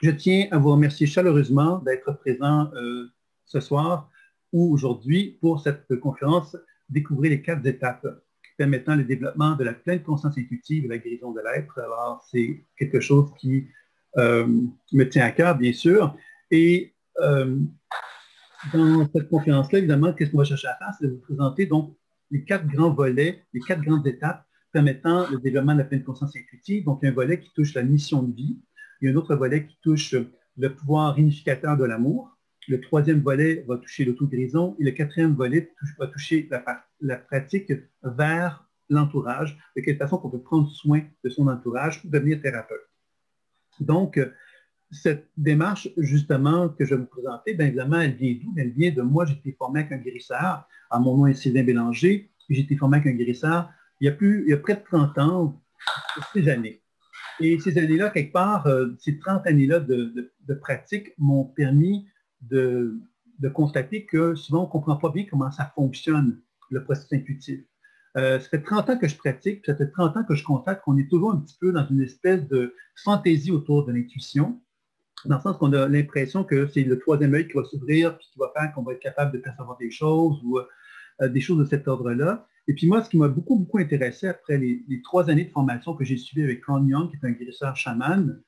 Je tiens à vous remercier chaleureusement d'être présent ce soir ou aujourd'hui pour cette conférence Découvrir les 4 étapes permettant le développement de la pleine conscience intuitive et la guérison de l'être. Alors, c'est quelque chose qui me tient à cœur, bien sûr. Et dans cette conférence-là, évidemment, qu'est-ce qu'on va chercher à faire? C'est de vous présenter donc les 4 grands volets, les 4 grandes étapes permettant le développement de la pleine conscience intuitive. Donc, il y a un volet qui touche la mission de vie. Il y a un autre volet qui touche le pouvoir unificateur de l'amour. Le troisième volet va toucher l'auto-guérison. Et le quatrième volet va toucher la pratique vers l'entourage, de quelle façon on peut prendre soin de son entourage pour devenir thérapeute. Donc, cette démarche, justement, que je vais vous présenter, bien évidemment, elle vient d'où? Elle vient de moi, j'ai été formé avec un guérisseur. Alors, mon nom est Sylvain Bélanger. J'ai été formé avec un guérisseur il y a près de 30 ans, 6 années. Et ces années-là, quelque part, ces 30 années-là de pratique m'ont permis de constater que souvent, on ne comprend pas bien comment ça fonctionne, le processus intuitif. Ça fait 30 ans que je pratique, puis ça fait 30 ans que je constate qu'on est toujours un petit peu dans une espèce de fantaisie autour de l'intuition, dans le sens qu'on a l'impression que c'est le troisième œil qui va s'ouvrir, puis qui va faire qu'on va être capable de percevoir des choses ou des choses de cet ordre-là. Et puis moi, ce qui m'a beaucoup, beaucoup intéressé après les 3 années de formation que j'ai suivies avec Ron Young, qui est un guérisseur chaman,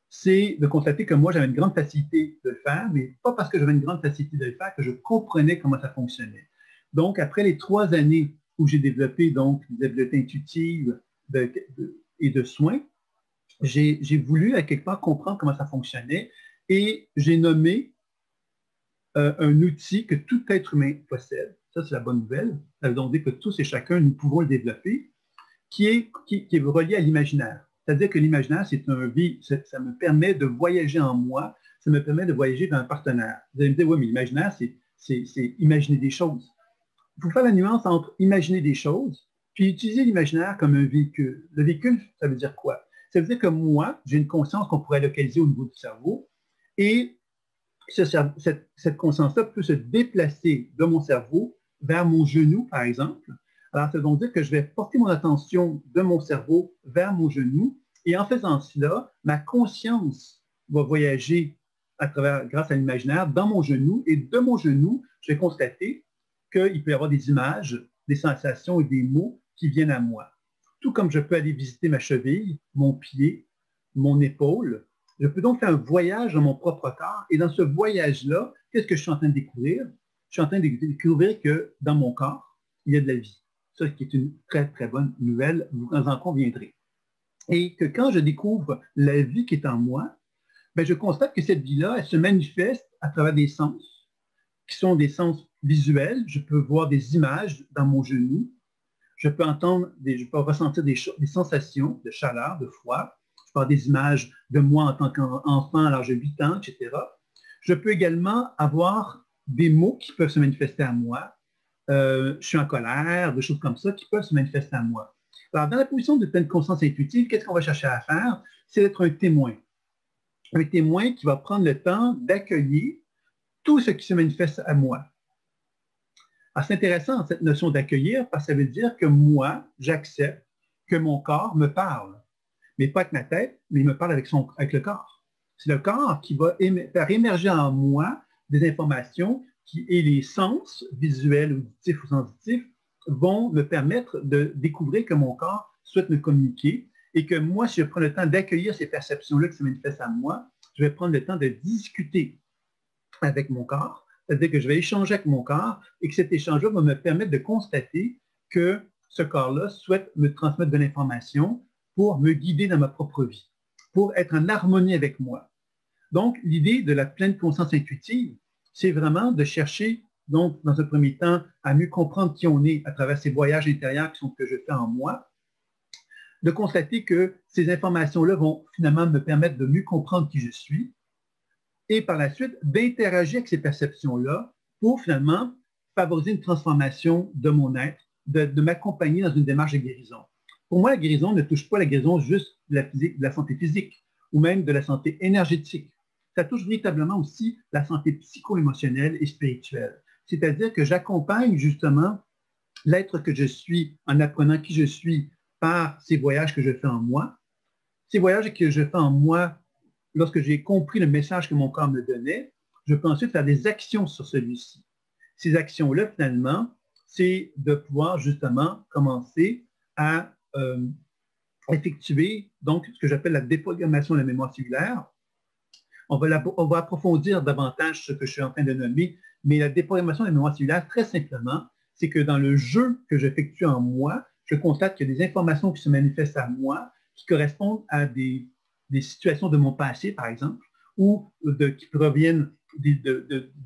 c'est de constater que moi, j'avais une grande facilité de le faire, mais pas parce que j'avais une grande facilité de le faire que je comprenais comment ça fonctionnait. Donc, après les 3 années où j'ai développé donc des habiletés intuitives et de soins, j'ai voulu à quelque part comprendre comment ça fonctionnait et j'ai nommé un outil que tout être humain possède. Ça, c'est la bonne nouvelle. Ça veut donc dire que tous et chacun, nous pouvons le développer, qui est relié à l'imaginaire. C'est-à-dire que l'imaginaire, ça me permet de voyager en moi, ça me permet de voyager dans un partenaire. Vous allez me dire, oui, mais l'imaginaire, c'est imaginer des choses. Il faut faire la nuance entre imaginer des choses puis utiliser l'imaginaire comme un véhicule. Le véhicule, ça veut dire quoi? Ça veut dire que moi, j'ai une conscience qu'on pourrait localiser au niveau du cerveau et cette conscience-là peut se déplacer de mon cerveau vers mon genou, par exemple. Alors, ça veut donc dire que je vais porter mon attention de mon cerveau vers mon genou et en faisant cela, ma conscience va voyager grâce à l'imaginaire dans mon genou et de mon genou, je vais constater qu'il peut y avoir des images, des sensations et des mots qui viennent à moi. Tout comme je peux aller visiter ma cheville, mon pied, mon épaule. Je peux donc faire un voyage dans mon propre corps et dans ce voyage-là, qu'est-ce que je suis en train de découvrir? Je suis en train de découvrir que dans mon corps, il y a de la vie. Ça, qui est une très, très bonne nouvelle, vous en conviendrez. Et que quand je découvre la vie qui est en moi, bien, je constate que cette vie-là, elle se manifeste à travers des sens, qui sont des sens visuels. Je peux voir des images dans mon genou. Je peux ressentir des sensations de chaleur, de froid. Je peux avoir des images de moi en tant qu'enfant à l'âge de 8 ans, etc. Je peux également avoir des mots qui peuvent se manifester à moi. Je suis en colère, des choses comme ça qui peuvent se manifester à moi. Alors, dans la position de pleine conscience intuitive, qu'est-ce qu'on va chercher à faire? C'est d'être un témoin. Un témoin qui va prendre le temps d'accueillir tout ce qui se manifeste à moi. Alors, c'est intéressant, cette notion d'accueillir, parce que ça veut dire que moi, j'accepte que mon corps me parle. Mais pas avec ma tête, mais il me parle avec le corps. C'est le corps qui va faire émerger en moi des informations et les sens visuels, auditifs ou sensitifs vont me permettre de découvrir que mon corps souhaite me communiquer et que moi, si je prends le temps d'accueillir ces perceptions-là qui se manifestent à moi, je vais prendre le temps de discuter avec mon corps, c'est-à-dire que je vais échanger avec mon corps et que cet échange-là va me permettre de constater que ce corps-là souhaite me transmettre de l'information pour me guider dans ma propre vie, pour être en harmonie avec moi. Donc, l'idée de la pleine conscience intuitive, c'est vraiment de chercher, donc, dans un premier temps, à mieux comprendre qui on est à travers ces voyages intérieurs que je fais en moi, de constater que ces informations-là vont finalement me permettre de mieux comprendre qui je suis, et par la suite, d'interagir avec ces perceptions-là pour finalement favoriser une transformation de mon être, de m'accompagner dans une démarche de guérison. Pour moi, la guérison ne touche pas la guérison juste de la santé physique ou même de la santé énergétique. Ça touche véritablement aussi la santé psycho-émotionnelle et spirituelle. C'est-à-dire que j'accompagne justement l'être que je suis en apprenant qui je suis par ces voyages que je fais en moi. Ces voyages que je fais en moi lorsque j'ai compris le message que mon corps me donnait, je peux ensuite faire des actions sur celui-ci. Ces actions-là, finalement, c'est de pouvoir justement commencer à effectuer donc ce que j'appelle la déprogrammation de la mémoire cellulaire. On va approfondir davantage ce que je suis en train de nommer, mais la déprogrammation de la mémoire cellulaire, très simplement, c'est que dans le jeu que j'effectue en moi, je constate qu'il y a des informations qui se manifestent à moi, qui correspondent à des situations de mon passé, par exemple, ou qui proviennent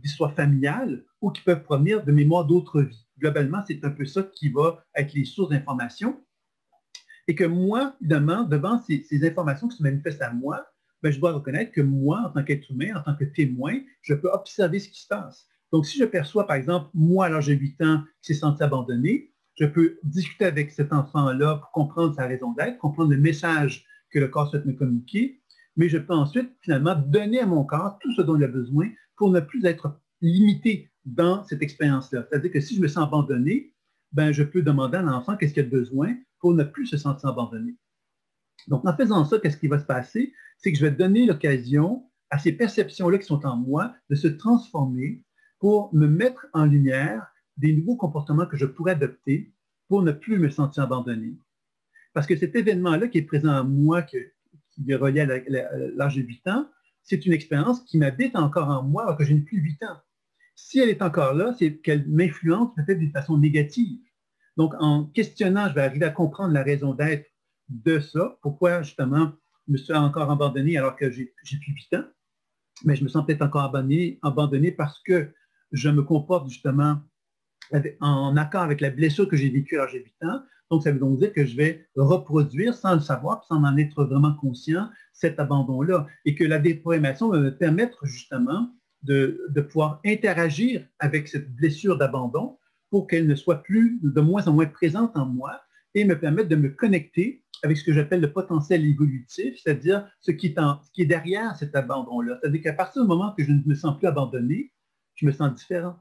d'histoires familiales, ou qui peuvent provenir de mémoires d'autres vies. Globalement, c'est un peu ça qui va être les sources d'informations. Et que moi, évidemment, devant ces informations qui se manifestent à moi, ben, je dois reconnaître que moi, en tant qu'être humain, en tant que témoin, je peux observer ce qui se passe. Donc, si je perçois, par exemple, moi, à l'âge de 8 ans, qui s'est senti abandonné, je peux discuter avec cet enfant-là pour comprendre sa raison d'être, comprendre le message que le corps souhaite me communiquer, mais je peux ensuite, finalement, donner à mon corps tout ce dont il a besoin pour ne plus être limité dans cette expérience-là. C'est-à-dire que si je me sens abandonné, ben, je peux demander à l'enfant qu'est-ce qu'il a besoin pour ne plus se sentir abandonné. Donc, en faisant ça, qu'est-ce qui va se passer? C'est que je vais donner l'occasion à ces perceptions-là qui sont en moi de se transformer pour me mettre en lumière des nouveaux comportements que je pourrais adopter pour ne plus me sentir abandonné. Parce que cet événement-là qui est présent en moi, qui est relié à l'âge de 8 ans, c'est une expérience qui m'habite encore en moi alors que je n'ai plus 8 ans. Si elle est encore là, c'est qu'elle m'influence peut-être d'une façon négative. Donc, en questionnant, je vais arriver à comprendre la raison d'être de ça, pourquoi justement je me suis encore abandonné alors que j'ai plus 8 ans, mais je me sens peut-être encore abandonné parce que je me comporte justement en accord avec la blessure que j'ai vécue à l'âge de 8 ans. Donc, ça veut donc dire que je vais reproduire sans le savoir, sans en être vraiment conscient, cet abandon-là. Et que la déprogrammation va me permettre justement de pouvoir interagir avec cette blessure d'abandon pour qu'elle ne soit plus de moins en moins présente en moi et me permettre de me connecter avec ce que j'appelle le potentiel évolutif, c'est-à-dire ce qui est derrière cet abandon-là. C'est-à-dire qu'à partir du moment que je ne me sens plus abandonné, je me sens différent.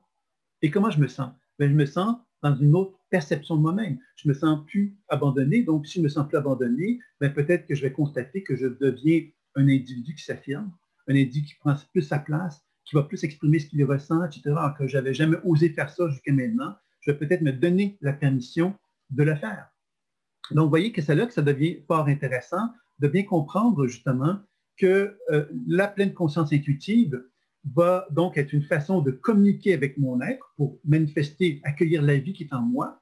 Et comment je me sens? Bien, je me sens dans une autre perception de moi-même. Je ne me sens plus abandonné. Donc, si je ne me sens plus abandonné, bien, peut-être que je vais constater que je deviens un individu qui s'affirme, un individu qui prend plus sa place, qui va plus exprimer ce qu'il ressent, etc., alors que je n'avais jamais osé faire ça jusqu'à maintenant. Je vais peut-être me donner la permission de le faire. Donc, vous voyez que c'est là que ça devient fort intéressant de bien comprendre justement que la pleine conscience intuitive va donc être une façon de communiquer avec mon être pour manifester, accueillir la vie qui est en moi,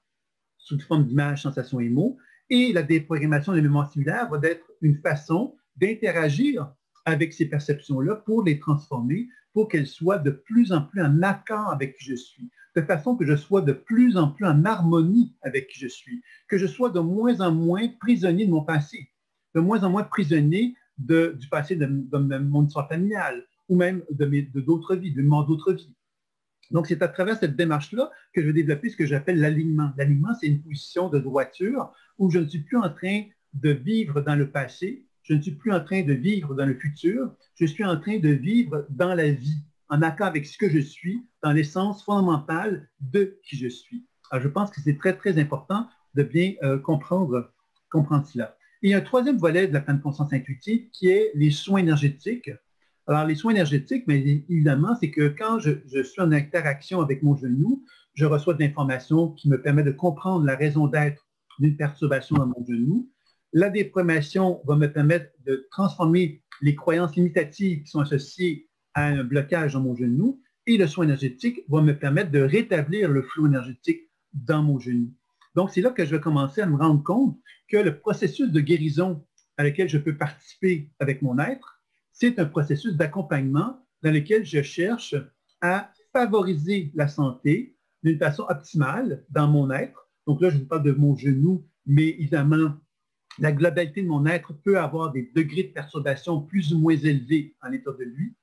sous forme d'images, sensations et mots. Et la déprogrammation des mémoires cellulaires va être une façon d'interagir avec ces perceptions-là pour les transformer, pour qu'elles soient de plus en plus en accord avec qui je suis, de façon que je sois de plus en plus en harmonie avec qui je suis, que je sois de moins en moins prisonnier de mon passé, de moins en moins prisonnier du passé de mon histoire familiale, ou même de d'autres vies, de d'autres vies. Donc, c'est à travers cette démarche-là que je vais développer ce que j'appelle l'alignement. L'alignement, c'est une position de droiture où je ne suis plus en train de vivre dans le passé, je ne suis plus en train de vivre dans le futur, je suis en train de vivre dans la vie, en accord avec ce que je suis, dans l'essence fondamentale de qui je suis. Alors, je pense que c'est très, très important de bien comprendre cela. Et il y a un troisième volet de la pleine conscience intuitive qui est les soins énergétiques. Alors, les soins énergétiques, mais évidemment, c'est que quand je suis en interaction avec mon genou, je reçois de l'information qui me permet de comprendre la raison d'être d'une perturbation dans mon genou. La déprogrammation va me permettre de transformer les croyances limitatives qui sont associées à un blocage dans mon genou. Et le soin énergétique va me permettre de rétablir le flot énergétique dans mon genou. Donc, c'est là que je vais commencer à me rendre compte que le processus de guérison à lequel je peux participer avec mon être, c'est un processus d'accompagnement dans lequel je cherche à favoriser la santé d'une façon optimale dans mon être. Donc là, je vous parle de mon genou, mais évidemment, la globalité de mon être peut avoir des degrés de perturbation plus ou moins élevés en l'état de lui.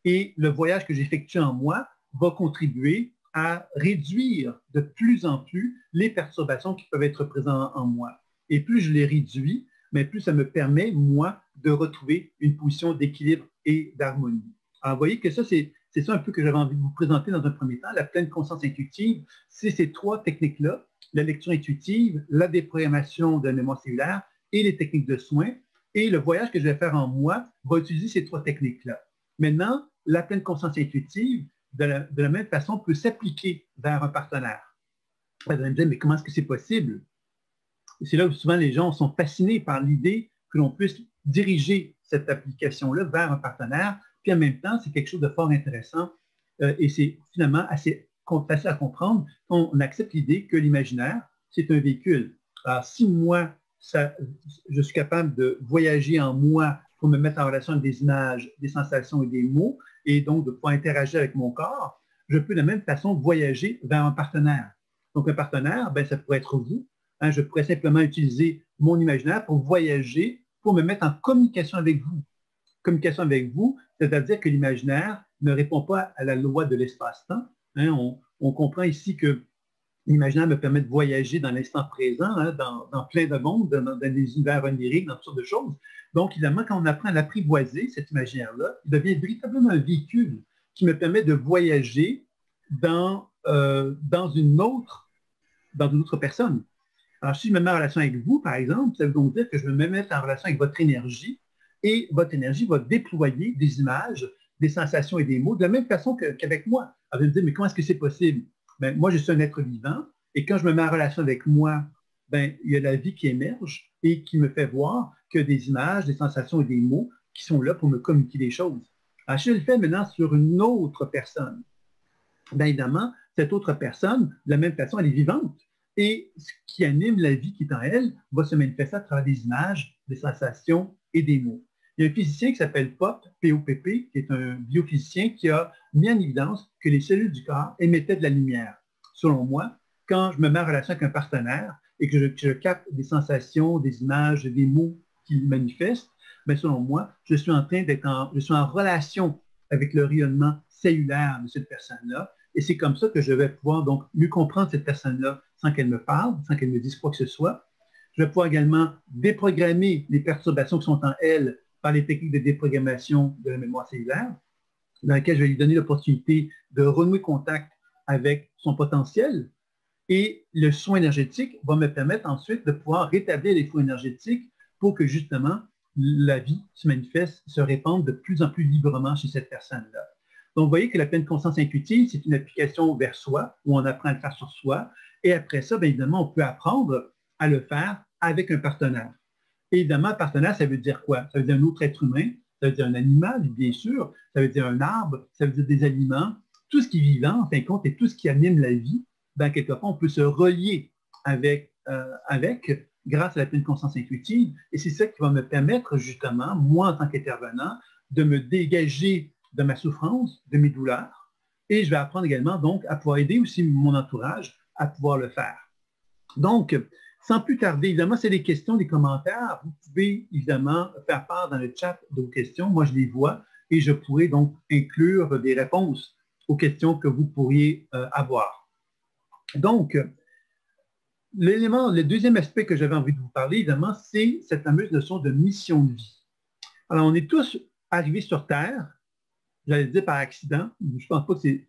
Et le voyage que j'effectue en moi va contribuer à réduire de plus en plus les perturbations qui peuvent être présentes en moi. Et plus je les réduis, mais plus ça me permet, moi, de retrouver une position d'équilibre et d'harmonie. Alors, vous voyez que ça, c'est ça un peu que j'avais envie de vous présenter dans un premier temps. La pleine conscience intuitive, c'est ces trois techniques-là, la lecture intuitive, la déprogrammation de la mémoire cellulaire et les techniques de soins. Et le voyage que je vais faire en moi va utiliser ces trois techniques-là. Maintenant, la pleine conscience intuitive, de la même façon, peut s'appliquer vers un partenaire. Vous allez me dire, mais comment est-ce que c'est possible? C'est là où souvent les gens sont fascinés par l'idée que l'on puisse diriger cette application-là vers un partenaire, puis en même temps, c'est quelque chose de fort intéressant et c'est finalement assez facile à comprendre quand on accepte l'idée que l'imaginaire, c'est un véhicule. Alors, si moi, je suis capable de voyager en moi pour me mettre en relation avec des images, des sensations et des mots, et donc de pouvoir interagir avec mon corps, je peux de la même façon voyager vers un partenaire. Donc, un partenaire, ben, ça pourrait être vous. Hein, je pourrais simplement utiliser mon imaginaire pour voyager, pour me mettre en communication avec vous. Communication avec vous, c'est-à-dire que l'imaginaire ne répond pas à la loi de l'espace-temps. Hein, on comprend ici que l'imaginaire me permet de voyager dans l'instant présent, hein, dans plein de mondes, dans des univers oniriques, dans toutes sortes de choses. Donc, évidemment, quand on apprend à l'apprivoiser, cet imaginaire-là, il devient véritablement un véhicule qui me permet de voyager dans une autre personne. Alors, si je me mets en relation avec vous, par exemple, ça veut donc dire que je vais me mettre en relation avec votre énergie et votre énergie va déployer des images, des sensations et des mots de la même façon qu'avec moi. Alors, vous me dire, mais comment est-ce que c'est possible? Ben, moi, je suis un être vivant et quand je me mets en relation avec moi, ben, il y a la vie qui émerge et qui me fait voir que des images, des sensations et des mots qui sont là pour me communiquer des choses. Alors, si je le fais maintenant sur une autre personne, bien évidemment, cette autre personne, de la même façon, elle est vivante. Et ce qui anime la vie qui est en elle va se manifester à travers des images, des sensations et des mots. Il y a un physicien qui s'appelle Pop, P-O-P-P, qui est un biophysicien qui a mis en évidence que les cellules du corps émettaient de la lumière. Selon moi, quand je me mets en relation avec un partenaire et que je capte des sensations, des images, des mots qui manifestent, bien, selon moi, je suis en relation avec le rayonnement cellulaire de cette personne-là. Et c'est comme ça que je vais pouvoir donc mieux comprendre cette personne-là sans qu'elle me parle, sans qu'elle me dise quoi que ce soit. Je vais pouvoir également déprogrammer les perturbations qui sont en elle par les techniques de déprogrammation de la mémoire cellulaire, dans lesquelles je vais lui donner l'opportunité de renouer contact avec son potentiel. Et le soin énergétique va me permettre ensuite de pouvoir rétablir les flux énergétiques pour que justement la vie se manifeste, se répande de plus en plus librement chez cette personne-là. Donc, vous voyez que la pleine conscience intuitive, c'est une application vers soi, où on apprend à le faire sur soi. Et après ça, bien évidemment, on peut apprendre à le faire avec un partenaire. Et évidemment, un partenaire, ça veut dire quoi? Ça veut dire un autre être humain, ça veut dire un animal, bien sûr, ça veut dire un arbre, ça veut dire des aliments. Tout ce qui est vivant, en fin de compte, et tout ce qui anime la vie, ben, quelque part, on peut se relier avec grâce à la pleine conscience intuitive. Et c'est ça qui va me permettre, justement, moi, en tant qu'intervenant, de me dégager de ma souffrance, de mes douleurs, et je vais apprendre également donc à pouvoir aider aussi mon entourage à pouvoir le faire. Donc, sans plus tarder, évidemment, c'est des questions, des commentaires. Vous pouvez évidemment faire part dans le chat de vos questions. Moi, je les vois et je pourrai donc inclure des réponses aux questions que vous pourriez avoir. Donc, le deuxième aspect que j'avais envie de vous parler, évidemment, c'est cette fameuse notion de mission de vie. Alors, on est tous arrivés sur Terre, j'allais dire par accident, je ne pense pas que c'est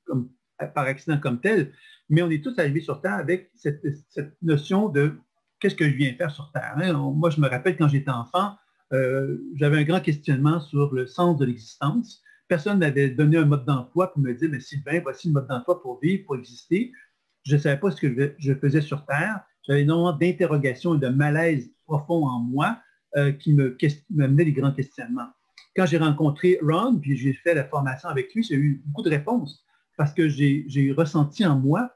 par accident comme tel, mais on est tous arrivés sur Terre avec cette notion de qu'est-ce que je viens faire sur Terre. Hein? Moi, je me rappelle quand j'étais enfant, j'avais un grand questionnement sur le sens de l'existence. Personne n'avait donné un mode d'emploi pour me dire, mais Sylvain, voici le mode d'emploi pour vivre, pour exister. Je ne savais pas ce que je faisais sur Terre. J'avais énormément d'interrogations et de malaise profond en moi qui m'amenaient des grands questionnements. Quand j'ai rencontré Ron, puis j'ai fait la formation avec lui, j'ai eu beaucoup de réponses parce que j'ai ressenti en moi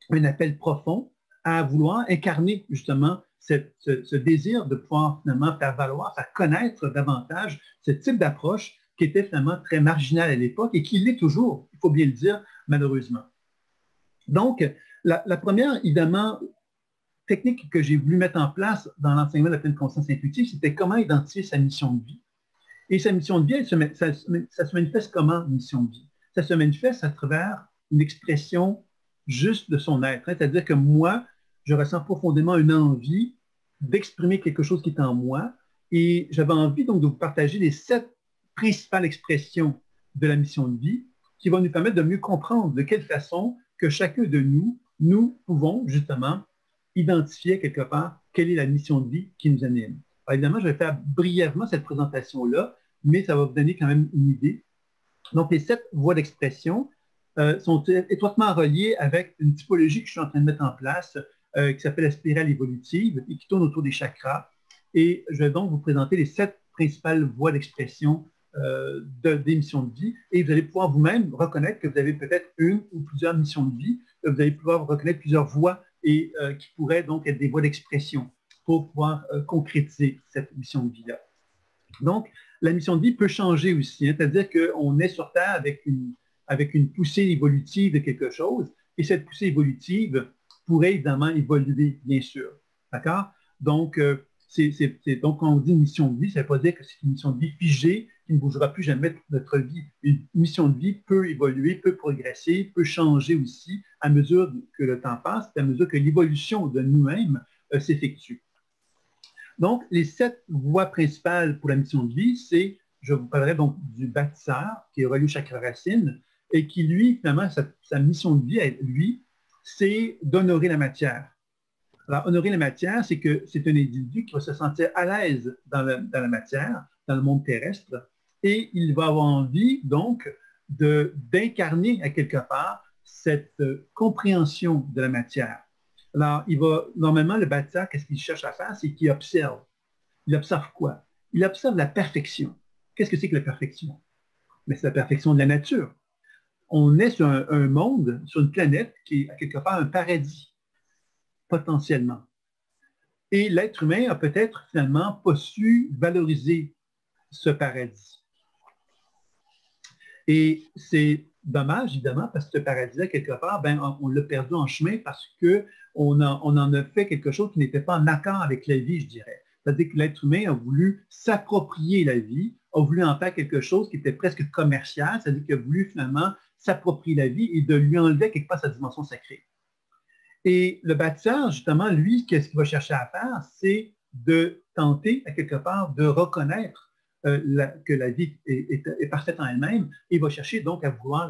un appel profond à vouloir incarner justement ce désir de pouvoir finalement faire valoir, faire connaître davantage ce type d'approche qui était finalement très marginal à l'époque et qui l'est toujours, il faut bien le dire, malheureusement. Donc, la première, évidemment, technique que j'ai voulu mettre en place dans l'enseignement de la pleine conscience intuitive, c'était comment identifier sa mission de vie. Et sa mission de vie, ça se manifeste comment, une mission de vie? Ça se manifeste à travers une expression juste de son être. Hein? C'est-à-dire que moi, je ressens profondément une envie d'exprimer quelque chose qui est en moi et j'avais envie donc de vous partager les 7 principales expressions de la mission de vie qui vont nous permettre de mieux comprendre de quelle façon que chacun de nous pouvons justement identifier quelque part quelle est la mission de vie qui nous anime. Alors, évidemment, je vais faire brièvement cette présentation-là, mais ça va vous donner quand même une idée. Donc, les 7 voies d'expression sont étroitement reliées avec une typologie que je suis en train de mettre en place qui s'appelle la spirale évolutive et qui tourne autour des chakras. Et je vais donc vous présenter les 7 principales voies d'expression des missions de vie. Et vous allez pouvoir vous-même reconnaître que vous avez peut-être une ou plusieurs missions de vie. Vous allez pouvoir reconnaître plusieurs voies et qui pourraient donc être des voies d'expression pour pouvoir concrétiser cette mission de vie-là. Donc, la mission de vie peut changer aussi, hein, c'est-à-dire qu'on est sur Terre avec une poussée évolutive de quelque chose, et cette poussée évolutive pourrait évidemment évoluer, bien sûr. D'accord? Donc, donc, quand on dit mission de vie, ça ne veut pas dire que c'est une mission de vie figée qui ne bougera plus jamais de notre vie. Une mission de vie peut évoluer, peut progresser, peut changer aussi à mesure que le temps passe, à mesure que l'évolution de nous-mêmes s'effectue. Donc, les 7 voies principales pour la mission de vie, c'est, je vous parlerai donc du bâtisseur, qui est relié au chakra racine, et qui, lui, finalement, sa mission de vie, lui, c'est d'honorer la matière. Alors, honorer la matière, c'est que c'est un individu qui va se sentir à l'aise dans la matière, dans le monde terrestre, et il va avoir envie, donc, d'incarner à quelque part cette compréhension de la matière. Alors, normalement, le bâtisseur, qu'est-ce qu'il cherche à faire? C'est qu'il observe. Il observe quoi? Il observe la perfection. Qu'est-ce que c'est que la perfection? Mais c'est la perfection de la nature. On est sur un monde, sur une planète qui est à quelque part un paradis, potentiellement. Et l'être humain a peut-être finalement pas su valoriser ce paradis. Et c'est dommage, évidemment, parce que ce paradis-là, quelque part, on l'a perdu en chemin parce qu'on en a fait quelque chose qui n'était pas en accord avec la vie, je dirais. C'est-à-dire que l'être humain a voulu s'approprier la vie, a voulu en faire quelque chose qui était presque commercial, c'est-à-dire qu'il a voulu finalement s'approprier la vie et de lui enlever quelque part sa dimension sacrée. Et le bâtisseur, justement, lui, qu'est-ce qu'il va chercher à faire? C'est de tenter, à quelque part, de reconnaître que la vie est parfaite en elle-même, et il va chercher donc à vouloir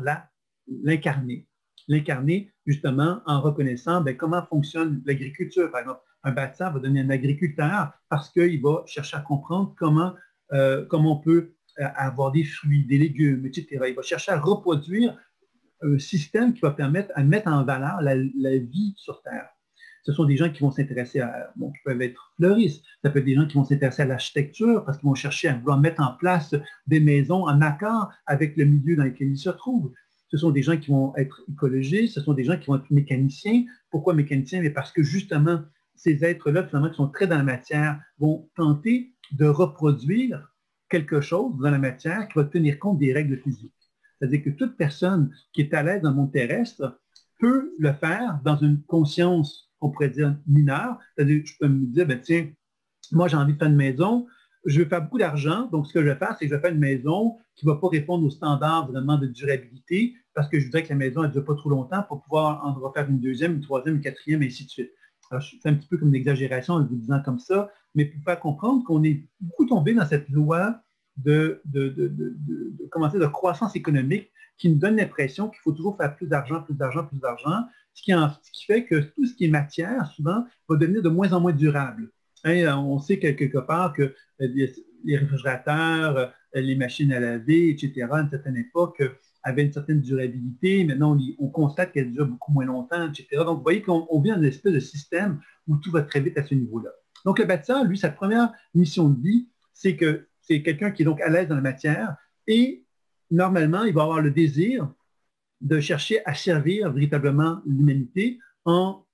l'incarner. L'incarner justement en reconnaissant comment fonctionne l'agriculture. Par exemple, un bâtisseur va devenir un agriculteur parce qu'il va chercher à comprendre comment on peut avoir des fruits, des légumes, etc. Il va chercher à reproduire un système qui va permettre à mettre en valeur la vie sur Terre. Ce sont des gens qui vont s'intéresser qui peuvent être fleuristes. Ça peut être des gens qui vont s'intéresser à l'architecture parce qu'ils vont chercher à vouloir mettre en place des maisons en accord avec le milieu dans lequel ils se trouvent. Ce sont des gens qui vont être écologistes, ce sont des gens qui vont être mécaniciens. Pourquoi mécaniciens? Mais parce que justement, ces êtres-là, finalement, qui sont très dans la matière, vont tenter de reproduire quelque chose dans la matière qui va tenir compte des règles physiques. C'est-à-dire que toute personne qui est à l'aise dans le monde terrestre peut le faire dans une conscience, on pourrait dire, mineure. C'est-à-dire que je peux me dire, tiens, moi j'ai envie de faire une maison, je veux faire beaucoup d'argent, donc ce que je vais faire, c'est que je vais faire une maison qui ne va pas répondre aux standards vraiment de durabilité, parce que je voudrais que la maison ne dure pas trop longtemps pour pouvoir en refaire une deuxième, une troisième, une quatrième, et ainsi de suite. Alors, c'est un petit peu comme une exagération en vous disant comme ça, mais pour faire comprendre qu'on est beaucoup tombé dans cette loi de croissance économique qui nous donne l'impression qu'il faut toujours faire plus d'argent, plus d'argent, plus d'argent, ce qui fait que tout ce qui est matière, souvent, va devenir de moins en moins durable. Hein, on sait quelque part que les réfrigérateurs, les machines à laver, etc., à une certaine époque, avaient une certaine durabilité. Maintenant, on constate qu'elles durent beaucoup moins longtemps, etc. Donc, vous voyez qu'on vient dans une espèce de système où tout va très vite à ce niveau-là. Donc, le bâtisseur, lui, sa première mission de vie, c'est que c'est quelqu'un qui est donc à l'aise dans la matière et normalement, il va avoir le désir de chercher à servir véritablement l'humanité en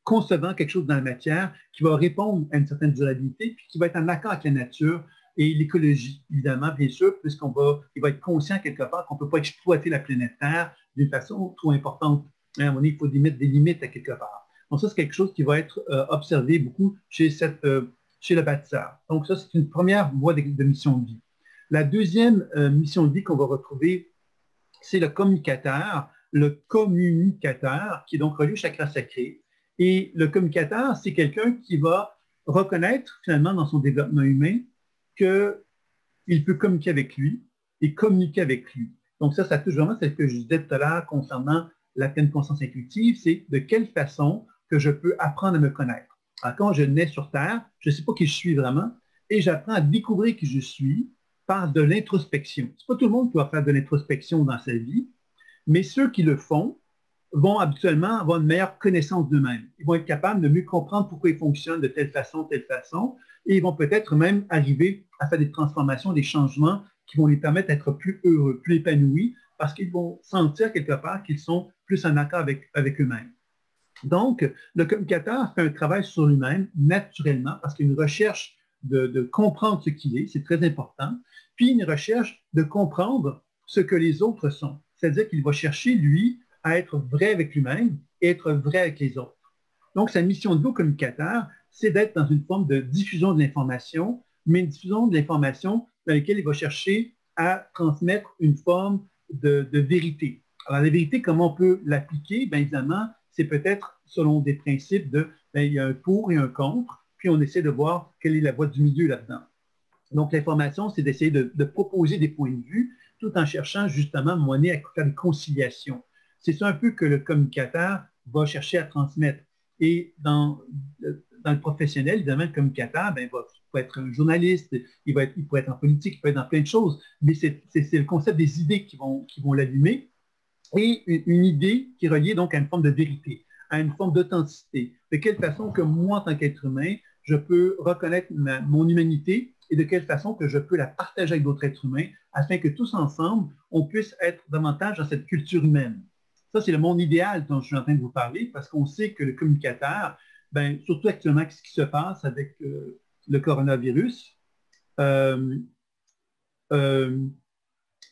concevant quelque chose dans la matière qui va répondre à une certaine durabilité, puis qui va être en accord avec la nature et l'écologie, évidemment, bien sûr, puisqu'il va être conscient quelque part qu'on ne peut pas exploiter la planète Terre d'une façon trop importante. À un moment donné, il faut mettre des limites à quelque part. Donc ça, c'est quelque chose qui va être observé beaucoup chez le bâtisseur. Donc ça, c'est une première voie de mission de vie. La deuxième mission de vie qu'on va retrouver, c'est le communicateur qui est donc relié au chakra sacré. Et le communicateur, c'est quelqu'un qui va reconnaître finalement dans son développement humain qu'il peut communiquer avec lui et communiquer avec lui. Donc ça touche vraiment ce que je disais tout à l'heure concernant la pleine conscience intuitive, c'est de quelle façon que je peux apprendre à me connaître. Alors, quand je nais sur Terre, je ne sais pas qui je suis vraiment, et j'apprends à découvrir qui je suis par de l'introspection. Ce n'est pas tout le monde qui va faire de l'introspection dans sa vie, mais ceux qui le font vont habituellement avoir une meilleure connaissance d'eux-mêmes. Ils vont être capables de mieux comprendre pourquoi ils fonctionnent de telle façon, et ils vont peut-être même arriver à faire des transformations, des changements qui vont les permettre d'être plus heureux, plus épanouis, parce qu'ils vont sentir quelque part qu'ils sont plus en accord avec eux-mêmes. Donc, le communicateur fait un travail sur lui-même naturellement, parce qu'il y a une recherche de comprendre ce qu'il est, c'est très important, puis une recherche de comprendre ce que les autres sont. C'est-à-dire qu'il va chercher, lui, à être vrai avec lui-même et être vrai avec les autres. Donc, sa mission de communicateur, c'est d'être dans une forme de diffusion de l'information, mais une diffusion de l'information dans laquelle il va chercher à transmettre une forme de vérité. Alors, la vérité, comment on peut l'appliquer? Bien évidemment, c'est peut-être selon des principes de, bien, il y a un pour et un contre, puis on essaie de voir quelle est la voie du milieu là-dedans. Donc, l'information, c'est d'essayer de proposer des points de vue tout en cherchant justement à monnaie à faire des conciliations. C'est ça un peu que le communicateur va chercher à transmettre. Et dans le professionnel, évidemment, le communicateur, ben, il peut être un journaliste, il peut être en politique, il peut être dans plein de choses, mais c'est le concept des idées qui vont l'allumer et une idée qui est reliée donc à une forme de vérité, à une forme d'authenticité. De quelle façon que moi, en tant qu'être humain, je peux reconnaître mon humanité et de quelle façon que je peux la partager avec d'autres êtres humains afin que tous ensemble, on puisse être davantage dans cette culture humaine. Ça, c'est le monde idéal dont je suis en train de vous parler parce qu'on sait que le communicateur, ben, surtout actuellement, ce qui se passe avec le coronavirus,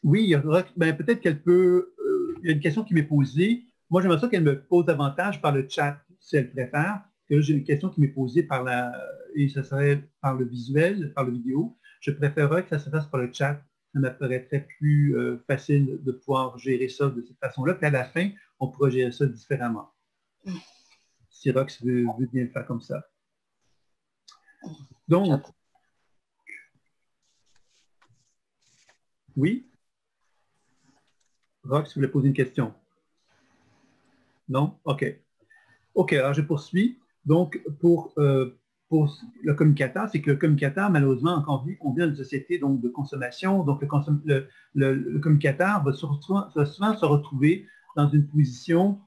oui, ben, peut-être qu'elle peut, il y a une question qui m'est posée. Moi, j'aimerais ça qu'elle me pose davantage par le chat, si elle préfère. Que j'ai une question qui m'est posée et ça serait par le visuel, par le vidéo. Je préférerais que ça se fasse par le chat. Ça me paraîtrait plus facile de pouvoir gérer ça de cette façon-là. Puis à la fin, on pourra gérer ça différemment. Si Rox veut bien le faire comme ça. Donc, oui? Rox, vous voulez poser une question? Non? OK. OK, alors je poursuis. Donc, pour le communicateur, c'est que le communicateur, malheureusement, on vit dans une société donc, de consommation. Donc, le communicateur va souvent se retrouver dans une position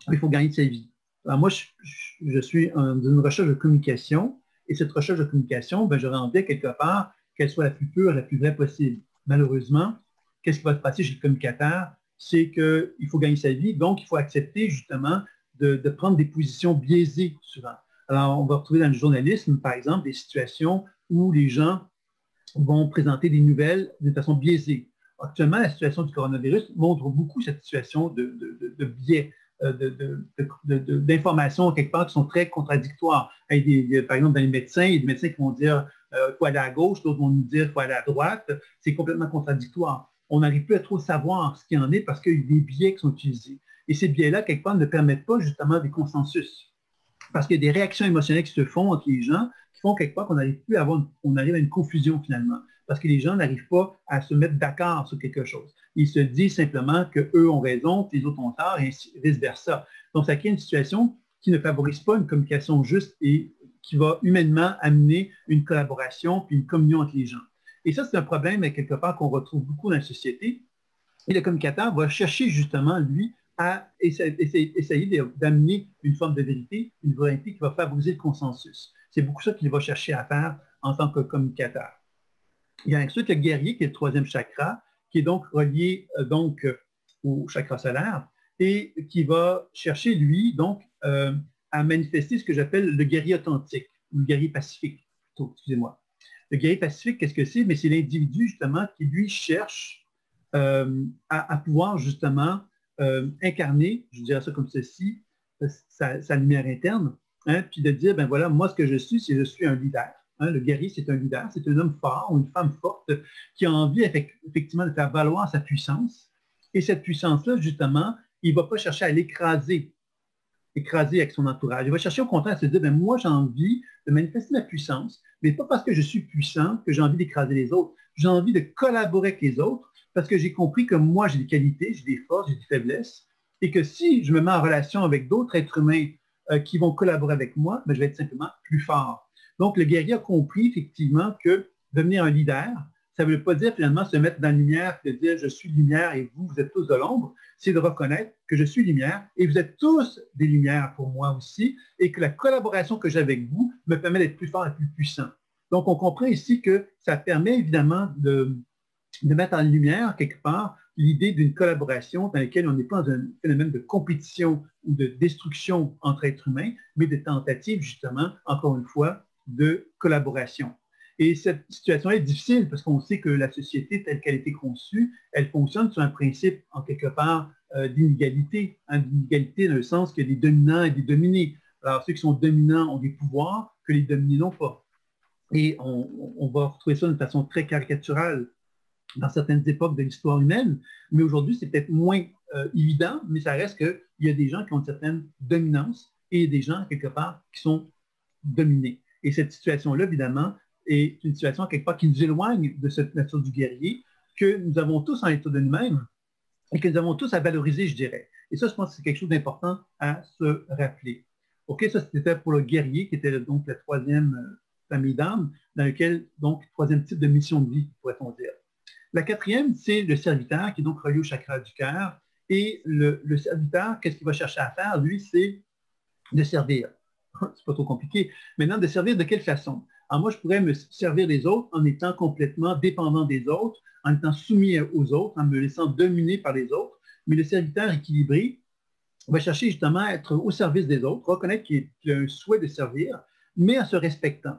où il faut gagner de sa vie. Alors, moi, je suis dans une recherche de communication. Et cette recherche de communication, ben, j'aurais envie, quelque part, qu'elle soit la plus pure, la plus vraie possible. Malheureusement, qu'est-ce qui va se passer chez le communicateur? C'est qu'il faut gagner sa vie, donc il faut accepter justement de prendre des positions biaisées souvent. Alors, on va retrouver dans le journalisme, par exemple, des situations où les gens vont présenter des nouvelles d'une façon biaisée. Actuellement, la situation du coronavirus montre beaucoup cette situation de biais, d'informations quelque part qui sont très contradictoires. Par exemple, dans les médecins, il y a des médecins qui vont dire il faut aller à gauche, d'autres vont nous dire il faut aller à droite. C'est complètement contradictoire. On n'arrive plus à trop savoir ce qu'il en est parce qu'il y a des biais qui sont utilisés. Et ces biais-là, quelque part, ne permettent pas justement des consensus. Parce qu'il y a des réactions émotionnelles qui se font entre les gens qui font quelque part qu'on n'arrive plus à on arrive à une confusion finalement. Parce que les gens n'arrivent pas à se mettre d'accord sur quelque chose. Ils se disent simplement qu'eux ont raison, que les autres ont tort, et vice-versa. Donc, ça crée une situation qui ne favorise pas une communication juste et qui va humainement amener une collaboration puis une communion entre les gens. Et ça, c'est un problème, quelque part, qu'on retrouve beaucoup dans la société. Et le communicateur va chercher justement, lui, à essayer d'amener une forme de vérité, une vérité qui va favoriser le consensus. C'est beaucoup ça qu'il va chercher à faire en tant que communicateur. Il y a ensuite le guerrier, qui est le troisième chakra, qui est donc relié au chakra solaire et qui va chercher, lui, donc, à manifester ce que j'appelle le guerrier authentique ou le guerrier pacifique, plutôt, excusez-moi. Le guerrier pacifique, qu'est-ce que c'est? Mais c'est l'individu, justement, qui, lui, cherche à pouvoir, justement, incarner, je dirais ça comme ceci, sa lumière interne, hein, puis de dire, ben voilà, moi, ce que je suis, c'est je suis un leader. Hein, le guerrier, c'est un leader, c'est un homme fort ou une femme forte qui a envie, effectivement, de faire valoir sa puissance. Et cette puissance-là, justement, il ne va pas chercher à l'écraser avec son entourage. Il va chercher au contraire à se dire, ben, moi, j'ai envie de manifester ma puissance, mais pas parce que je suis puissant que j'ai envie d'écraser les autres. J'ai envie de collaborer avec les autres parce que j'ai compris que moi, j'ai des qualités, j'ai des forces, j'ai des faiblesses, et que si je me mets en relation avec d'autres êtres humains qui vont collaborer avec moi, ben, je vais être simplement plus fort. Donc, le guerrier a compris effectivement que devenir un leader, ça ne veut pas dire finalement se mettre dans la lumière et dire je suis lumière et vous êtes tous de l'ombre. C'est de reconnaître que je suis lumière et vous êtes tous des lumières pour moi aussi et que la collaboration que j'ai avec vous me permet d'être plus fort et plus puissant. Donc, on comprend ici que ça permet évidemment de mettre en lumière quelque part l'idée d'une collaboration dans laquelle on n'est pas dans un phénomène de compétition ou de destruction entre êtres humains, mais de tentative justement, encore une fois, de collaboration. Et cette situation est difficile parce qu'on sait que la société telle qu'elle a été conçue, elle fonctionne sur un principe en quelque part d'inégalité, d'inégalité dans le sens qu'il y a des dominants et des dominés. Alors ceux qui sont dominants ont des pouvoirs que les dominés n'ont pas. Et on va retrouver ça d'une façon très caricaturale dans certaines époques de l'histoire humaine, mais aujourd'hui, c'est peut-être moins évident, mais ça reste qu'il y a des gens qui ont une certaine dominance et des gens, quelque part, qui sont dominés. Et cette situation-là, évidemment, est une situation, quelque part, qui nous éloigne de cette nature du guerrier que nous avons tous en état de nous-mêmes et que nous avons tous à valoriser, je dirais. Et ça, je pense que c'est quelque chose d'important à se rappeler. OK, ça, c'était pour le guerrier, qui était donc la troisième famille d'âmes, dans lequel, donc, troisième type de mission de vie, pourrait-on dire. La quatrième, c'est le serviteur, qui est donc relié au chakra du cœur. Et le serviteur, qu'est-ce qu'il va chercher à faire? Lui, c'est de servir. C'est pas trop compliqué. Maintenant, de servir de quelle façon? Alors moi, je pourrais me servir des autres en étant complètement dépendant des autres, en étant soumis aux autres, en me laissant dominer par les autres. Mais le serviteur équilibré va chercher justement à être au service des autres, reconnaître qu'il a un souhait de servir, mais en se respectant.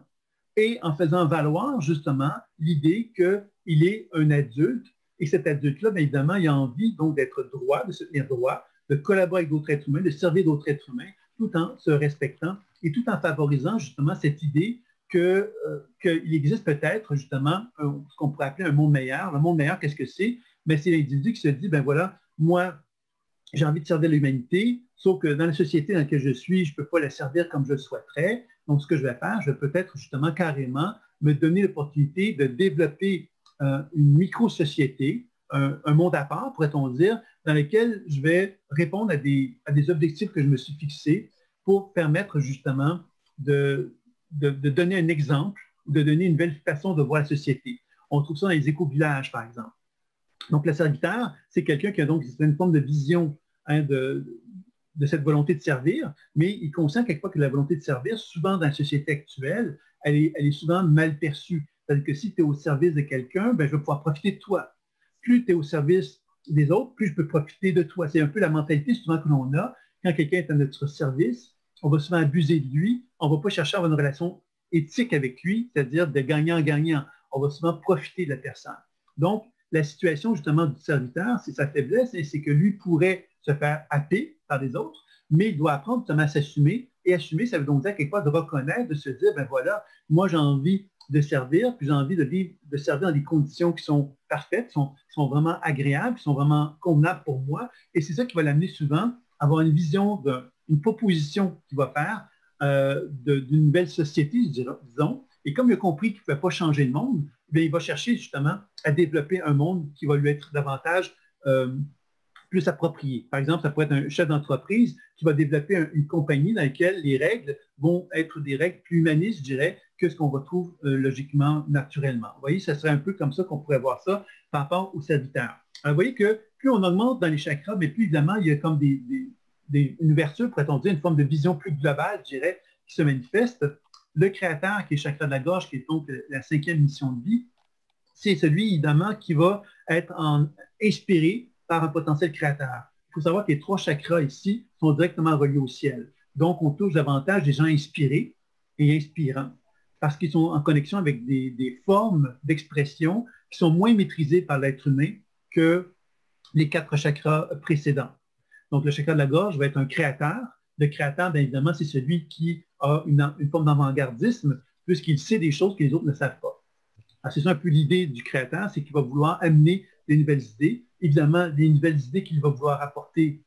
Et en faisant valoir justement l'idée qu'il est un adulte et cet adulte-là, bien évidemment, il a envie donc d'être droit, de se tenir droit, de collaborer avec d'autres êtres humains, de servir d'autres êtres humains, tout en se respectant et tout en favorisant justement cette idée qu'il existe peut-être justement ce qu'on pourrait appeler un monde meilleur. Le monde meilleur, qu'est-ce que c'est? Bien, c'est l'individu qui se dit, ben voilà, moi, j'ai envie de servir l'humanité, sauf que dans la société dans laquelle je suis, je ne peux pas la servir comme je le souhaiterais. Donc, ce que je vais faire, je vais peut-être justement carrément me donner l'opportunité de développer une micro-société, un monde à part, pourrait-on dire, dans lequel je vais répondre à des objectifs que je me suis fixés pour permettre justement de donner un exemple, de donner une nouvelle façon de voir la société. On trouve ça dans les éco-villages, par exemple. Donc, le serviteur, c'est quelqu'un qui a donc une forme de vision de cette volonté de servir, mais il est conscient quelque part que la volonté de servir, souvent dans la société actuelle, elle est souvent mal perçue. C'est-à-dire que si tu es au service de quelqu'un, ben, je vais pouvoir profiter de toi. Plus tu es au service des autres, plus je peux profiter de toi. C'est un peu la mentalité souvent que l'on a. Quand quelqu'un est à notre service, on va souvent abuser de lui. On ne va pas chercher à avoir une relation éthique avec lui, c'est-à-dire de gagnant-gagnant. On va souvent profiter de la personne. Donc, la situation justement du serviteur, c'est sa faiblesse, et c'est que lui pourrait se faire happer par les autres, mais il doit apprendre justement à s'assumer. Et assumer, ça veut donc dire quelque part de reconnaître, de se dire, ben voilà, moi j'ai envie de servir, puis j'ai envie de servir dans des conditions qui sont parfaites, qui sont vraiment agréables, qui sont vraiment convenables pour moi. Et c'est ça qui va l'amener souvent à avoir une vision, une proposition qu'il va faire d'une nouvelle société, disons. Et comme il a compris qu'il ne pouvait pas changer le monde, bien, il va chercher justement à développer un monde qui va lui être davantage plus approprié. Par exemple, ça pourrait être un chef d'entreprise qui va développer une compagnie dans laquelle les règles vont être des règles plus humanistes, je dirais, que ce qu'on retrouve logiquement, naturellement. Vous voyez, ça serait un peu comme ça qu'on pourrait voir ça par rapport aux serviteurs. Alors, vous voyez que plus on augmente dans les chakras, mais plus évidemment, il y a comme une ouverture, pourrait-on dire, une forme de vision plus globale, je dirais, qui se manifeste. Le créateur, qui est le chakra de la gorge, qui est donc la cinquième mission de vie, c'est celui, évidemment, qui va être inspiré par un potentiel créateur. Il faut savoir que les trois chakras ici sont directement reliés au ciel. Donc, on touche davantage des gens inspirés et inspirants parce qu'ils sont en connexion avec des formes d'expression qui sont moins maîtrisées par l'être humain que les quatre chakras précédents. Donc, le chakra de la gorge va être un créateur. Le créateur, bien évidemment, c'est celui qui a une forme d'avant-gardisme puisqu'il sait des choses que les autres ne savent pas. C'est ça un peu l'idée du créateur, c'est qu'il va vouloir amener des nouvelles idées. Évidemment, les nouvelles idées qu'il va vouloir apporter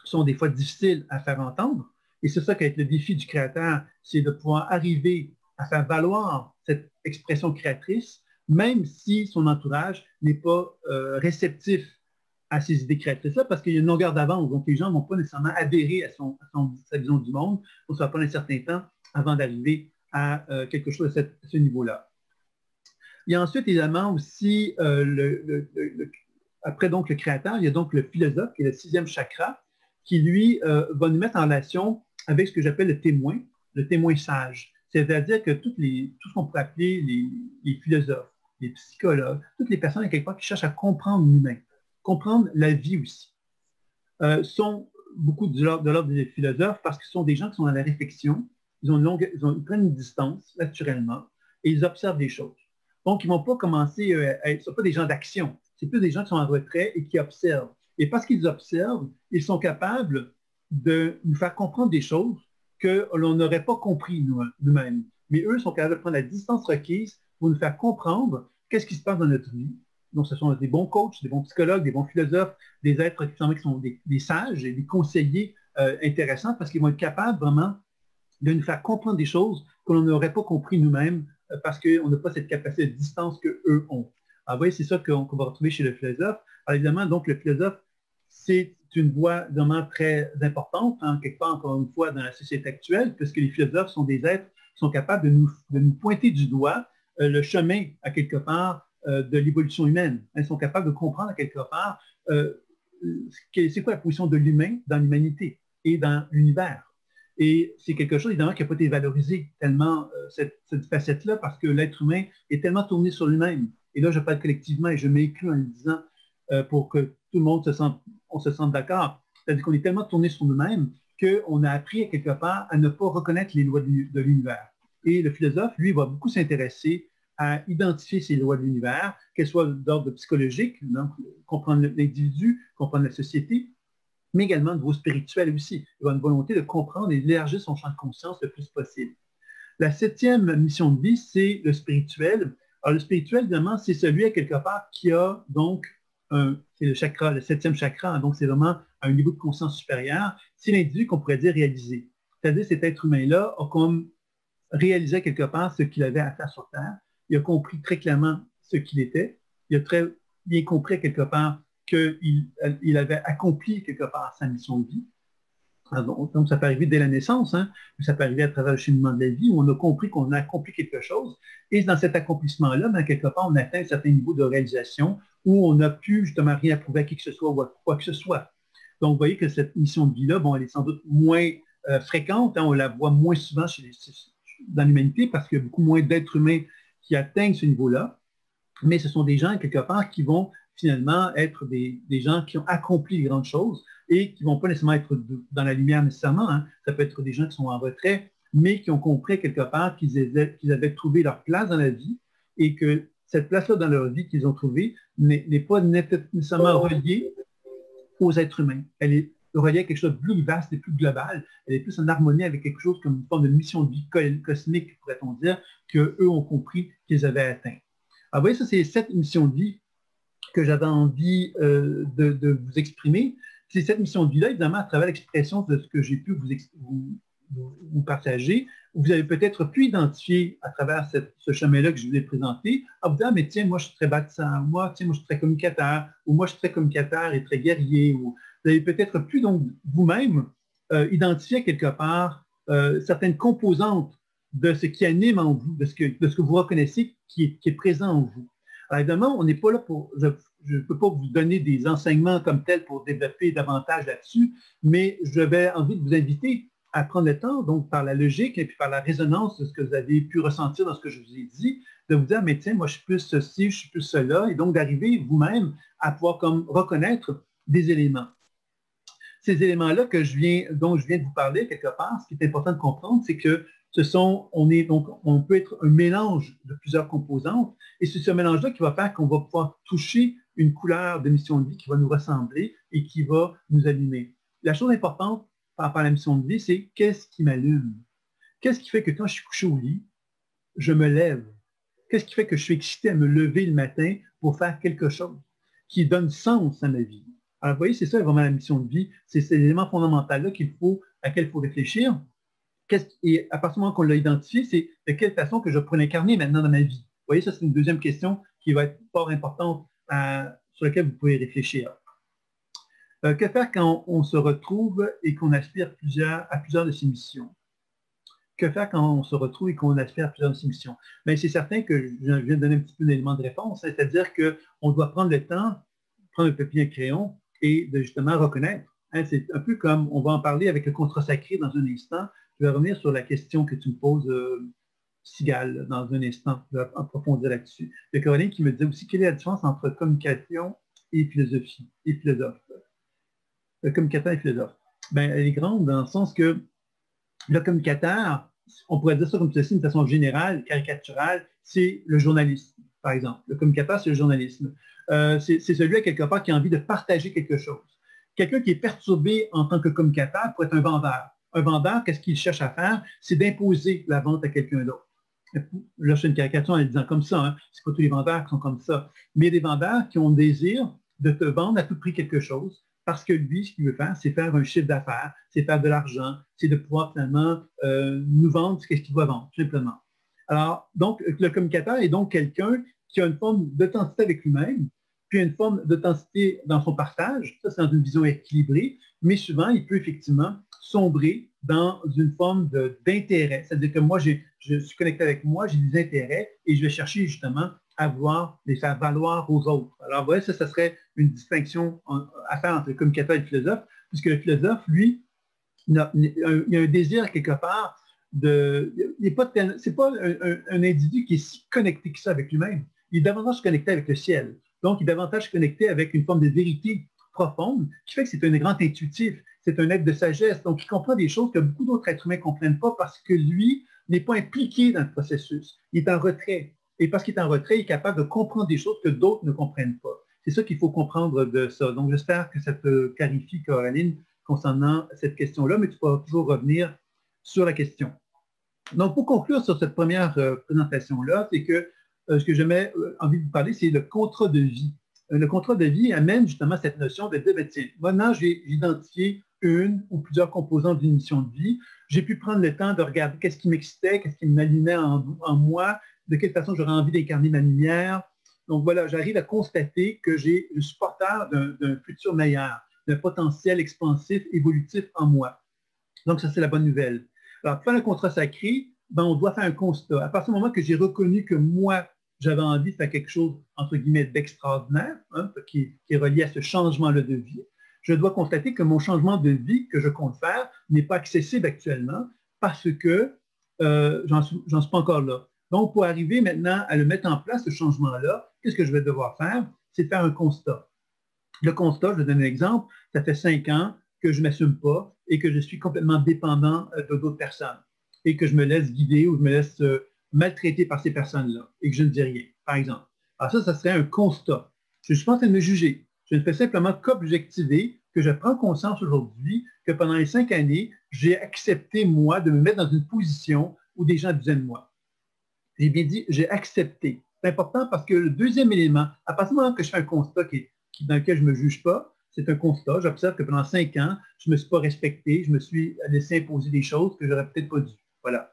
sont des fois difficiles à faire entendre. Et c'est ça qui va être le défi du créateur, c'est de pouvoir arriver à faire valoir cette expression créatrice, même si son entourage n'est pas réceptif à ces idées créatrices-là, parce qu'il y a une longueur d'avance. Donc, les gens ne vont pas nécessairement adhérer à sa vision du monde. Il faut se faire prendre un certain temps avant d'arriver à quelque chose à ce niveau-là. Il y a ensuite évidemment aussi, après donc le créateur, il y a donc le philosophe, qui est le 6e chakra, qui lui va nous mettre en relation avec ce que j'appelle le témoin sage. C'est-à-dire que tout ce qu'on pourrait appeler les philosophes, les psychologues, toutes les personnes à quelque part qui cherchent à comprendre l'humain, comprendre la vie aussi, sont beaucoup de l'ordre des philosophes parce que ce sont des gens qui sont dans la réflexion, ils prennent une distance naturellement et ils observent des choses. Donc, ils ne vont pas commencer ce ne sont pas des gens d'action, c'est plus des gens qui sont en retrait et qui observent. Et parce qu'ils observent, ils sont capables de nous faire comprendre des choses que l'on n'aurait pas compris nous-mêmes. Mais eux sont capables de prendre la distance requise pour nous faire comprendre qu'est-ce qui se passe dans notre vie. Donc, ce sont des bons coachs, des bons psychologues, des bons philosophes, des êtres qui sont des sages et des conseillers intéressants parce qu'ils vont être capables vraiment de nous faire comprendre des choses que l'on n'aurait pas compris nous-mêmes parce qu'on n'a pas cette capacité de distance qu'eux ont. Alors, vous voyez, c'est ça qu'on va retrouver chez le philosophe. Alors, évidemment, donc, le philosophe, c'est une voie vraiment très importante, hein, quelque part, encore une fois, dans la société actuelle, puisque les philosophes sont des êtres qui sont capables de nous pointer du doigt le chemin, à quelque part, de l'évolution humaine. Ils sont capables de comprendre, à quelque part, c'est quoi la position de l'humain dans l'humanité et dans l'univers. Et c'est quelque chose, évidemment, qui n'a pas été valorisé tellement, cette facette-là, parce que l'être humain est tellement tourné sur lui-même. Et là, je parle collectivement et je m'inclus en le disant pour que tout le monde se sente d'accord. C'est-à-dire qu'on est tellement tourné sur nous-mêmes qu'on a appris, quelque part, à ne pas reconnaître les lois de l'univers. Et le philosophe, lui, va beaucoup s'intéresser à identifier ces lois de l'univers, qu'elles soient d'ordre psychologique, donc comprendre l'individu, comprendre la société, mais également de niveau spirituel aussi. Il y a une volonté de comprendre et d'élargir son champ de conscience le plus possible. La 7e mission de vie, c'est le spirituel. Alors, le spirituel, évidemment, c'est celui, à quelque part, qui a donc, c'est le chakra, le 7e chakra, hein, donc c'est vraiment un niveau de conscience supérieur. C'est l'individu qu'on pourrait dire réalisé. C'est-à-dire, cet être humain-là a comme réalisé, quelque part, ce qu'il avait à faire sur Terre. Il a compris très clairement ce qu'il était. Il a très bien compris, quelque part, qu'il avait accompli quelque part sa mission de vie. Donc, ça peut arriver dès la naissance, hein, ça peut arriver à travers le cheminement de la vie où on a compris qu'on a accompli quelque chose. Et dans cet accomplissement-là, quelque part, on atteint un certain niveau de réalisation où on n'a plus justement rien à prouver à qui que ce soit ou à quoi que ce soit. Donc, vous voyez que cette mission de vie-là, bon, elle est sans doute moins fréquente, hein, on la voit moins souvent dans l'humanité parce qu'il y a beaucoup moins d'êtres humains qui atteignent ce niveau-là. Mais ce sont des gens, quelque part, qui vont finalement être des gens qui ont accompli de grandes choses et qui ne vont pas nécessairement être dans la lumière nécessairement. Hein. Ça peut être des gens qui sont en retrait, mais qui ont compris quelque part qu'ils avaient trouvé leur place dans la vie et que cette place-là dans leur vie qu'ils ont trouvée n'est pas nécessairement reliée aux êtres humains. Elle est reliée à quelque chose de plus vaste et plus global. Elle est plus en harmonie avec quelque chose comme une forme de mission de vie cosmique, pourrait-on dire, qu'eux ont compris qu'ils avaient atteint. Alors, vous voyez, ça, c'est 7 missions de vie que j'avais envie de vous exprimer. C'est cette mission de vie-là, évidemment, à travers l'expression de ce que j'ai pu vous partager, vous avez peut-être pu identifier à travers ce chemin-là que je vous ai présenté, en vous disant, mais tiens, moi, je suis très bâtissant, moi, tiens, moi, je suis très communicateur, ou moi, je suis très communicateur et très guerrier, ou vous avez peut-être pu, donc, vous-même, identifier quelque part certaines composantes de ce qui anime en vous, de ce que vous reconnaissez qui est présent en vous. Alors, évidemment, on n'est pas là pour... Je ne peux pas vous donner des enseignements comme tels pour développer davantage là-dessus, mais j'avais envie de vous inviter à prendre le temps, donc par la logique et puis par la résonance de ce que vous avez pu ressentir dans ce que je vous ai dit, de vous dire, mais tiens, moi je suis plus ceci, je suis plus cela, et donc d'arriver vous-même à pouvoir comme reconnaître des éléments. Ces éléments-là dont je viens de vous parler quelque part, ce qui est important de comprendre, c'est que on peut être un mélange de plusieurs composantes, et c'est ce mélange-là qui va faire qu'on va pouvoir toucher une couleur de mission de vie qui va nous ressembler et qui va nous allumer. La chose importante par rapport à la mission de vie, c'est qu'est-ce qui m'allume? Qu'est-ce qui fait que quand je suis couché au lit, je me lève? Qu'est-ce qui fait que je suis excité à me lever le matin pour faire quelque chose qui donne sens à ma vie? Alors, vous voyez, c'est ça vraiment la mission de vie. C'est cet élément fondamental-là à laquelle il faut réfléchir. Et à partir du moment qu'on l'a identifié, c'est de quelle façon que je pourrais l'incarner maintenant dans ma vie. Vous voyez, ça, c'est une deuxième question qui va être fort importante sur laquelle vous pouvez réfléchir. Que faire quand on se retrouve et qu'on aspire à plusieurs de ces missions? que faire quand on se retrouve et qu'on aspire à plusieurs missions? Mais c'est certain que je viens de donner un petit peu d'éléments de réponse, hein, c'est-à-dire qu'on doit prendre le temps, prendre un papier et un crayon et de justement reconnaître. Hein, c'est un peu comme, on va en parler avec le contrat sacré dans un instant. Je vais revenir sur la question que tu me poses, Sigal, dans un instant. Je vais approfondir là-dessus. Il y a Caroline qui me dit aussi quelle est la différence entre communication et philosophie, et philosophe. Communicateur et philosophe. Ben, elle est grande dans le sens que le communicateur, on pourrait dire ça comme ceci d'une façon générale, caricaturale, c'est le journalisme, par exemple. Le communicateur, c'est le journalisme. C'est celui, à quelque part, qui a envie de partager quelque chose. Quelqu'un qui est perturbé en tant que communicateur pourrait être un vendeur. Un vendeur, qu'est-ce qu'il cherche à faire? C'est d'imposer la vente à quelqu'un d'autre. Là, je fais une caricature en le disant comme ça. Hein. Ce n'est pas tous les vendeurs qui sont comme ça. Mais il y a des vendeurs qui ont le désir de te vendre à tout prix quelque chose parce que lui, ce qu'il veut faire, c'est faire un chiffre d'affaires, c'est faire de l'argent, c'est de pouvoir finalement nous vendre ce qu'il doit vendre, simplement. Alors, donc, le communicateur est donc quelqu'un qui a une forme d'authenticité avec lui-même, puis une forme d'authenticité dans son partage. Ça, c'est dans une vision équilibrée, mais souvent, il peut effectivement sombrer dans une forme d'intérêt. C'est-à-dire que moi, je suis connecté avec moi, j'ai des intérêts et je vais chercher justement à vouloir les faire valoir aux autres. Alors, vous voyez, ça serait une distinction à faire entre le communicateur et le philosophe, puisque le philosophe, lui, il a un désir quelque part c'est pas un individu qui est si connecté que ça avec lui-même. Il est davantage connecté avec le ciel. Donc, il est davantage connecté avec une forme de vérité profonde qui fait que c'est un grand intuitif. C'est un être de sagesse. Donc, il comprend des choses que beaucoup d'autres êtres humains ne comprennent pas parce que lui n'est pas impliqué dans le processus. Il est en retrait. Et parce qu'il est en retrait, il est capable de comprendre des choses que d'autres ne comprennent pas. C'est ça qu'il faut comprendre de ça. Donc, j'espère que ça te clarifie, Coraline, concernant cette question-là, mais tu pourras toujours revenir sur la question. Donc, pour conclure sur cette première présentation-là, c'est que ce que j'avais envie de vous parler, c'est le contrat de vie. Le contrat de vie amène justement cette notion de dire, ben, tiens, maintenant, j'ai identifié une ou plusieurs composantes d'une mission de vie. J'ai pu prendre le temps de regarder qu'est-ce qui m'excitait, qu'est-ce qui m'allumait en moi, de quelle façon j'aurais envie d'incarner ma lumière. Donc voilà, j'arrive à constater que j'ai le supporteur d'un futur meilleur, d'un potentiel expansif, évolutif en moi. Donc ça, c'est la bonne nouvelle. Alors, pour faire le contrat sacré, ben, on doit faire un constat. À partir du moment que j'ai reconnu que moi, j'avais envie de faire quelque chose, entre guillemets, d'extraordinaire, hein, qui est relié à ce changement-là de vie, je dois constater que mon changement de vie que je compte faire n'est pas accessible actuellement parce que j'en suis pas encore là. Donc, pour arriver maintenant à le mettre en place, ce changement-là, qu'est-ce que je vais devoir faire? C'est de faire un constat. Le constat, je vais donner un exemple, ça fait 5 ans que je ne m'assume pas et que je suis complètement dépendant de d'autres personnes et que je me laisse guider ou je me laisse maltraiter par ces personnes-là et que je ne dis rien, par exemple. Alors ça serait un constat. Je ne suis pas en train de me juger. Je ne fais simplement qu'objectiver que je prends conscience aujourd'hui que pendant les 5 années, j'ai accepté, moi, de me mettre dans une position où des gens disaient de moi. J'ai bien dit, j'ai accepté. C'est important parce que le deuxième élément, à partir du moment que je fais un constat dans lequel je ne me juge pas, c'est un constat. J'observe que pendant 5 ans, je ne me suis pas respecté, je me suis laissé imposer des choses que je n'aurais peut-être pas dû. Voilà.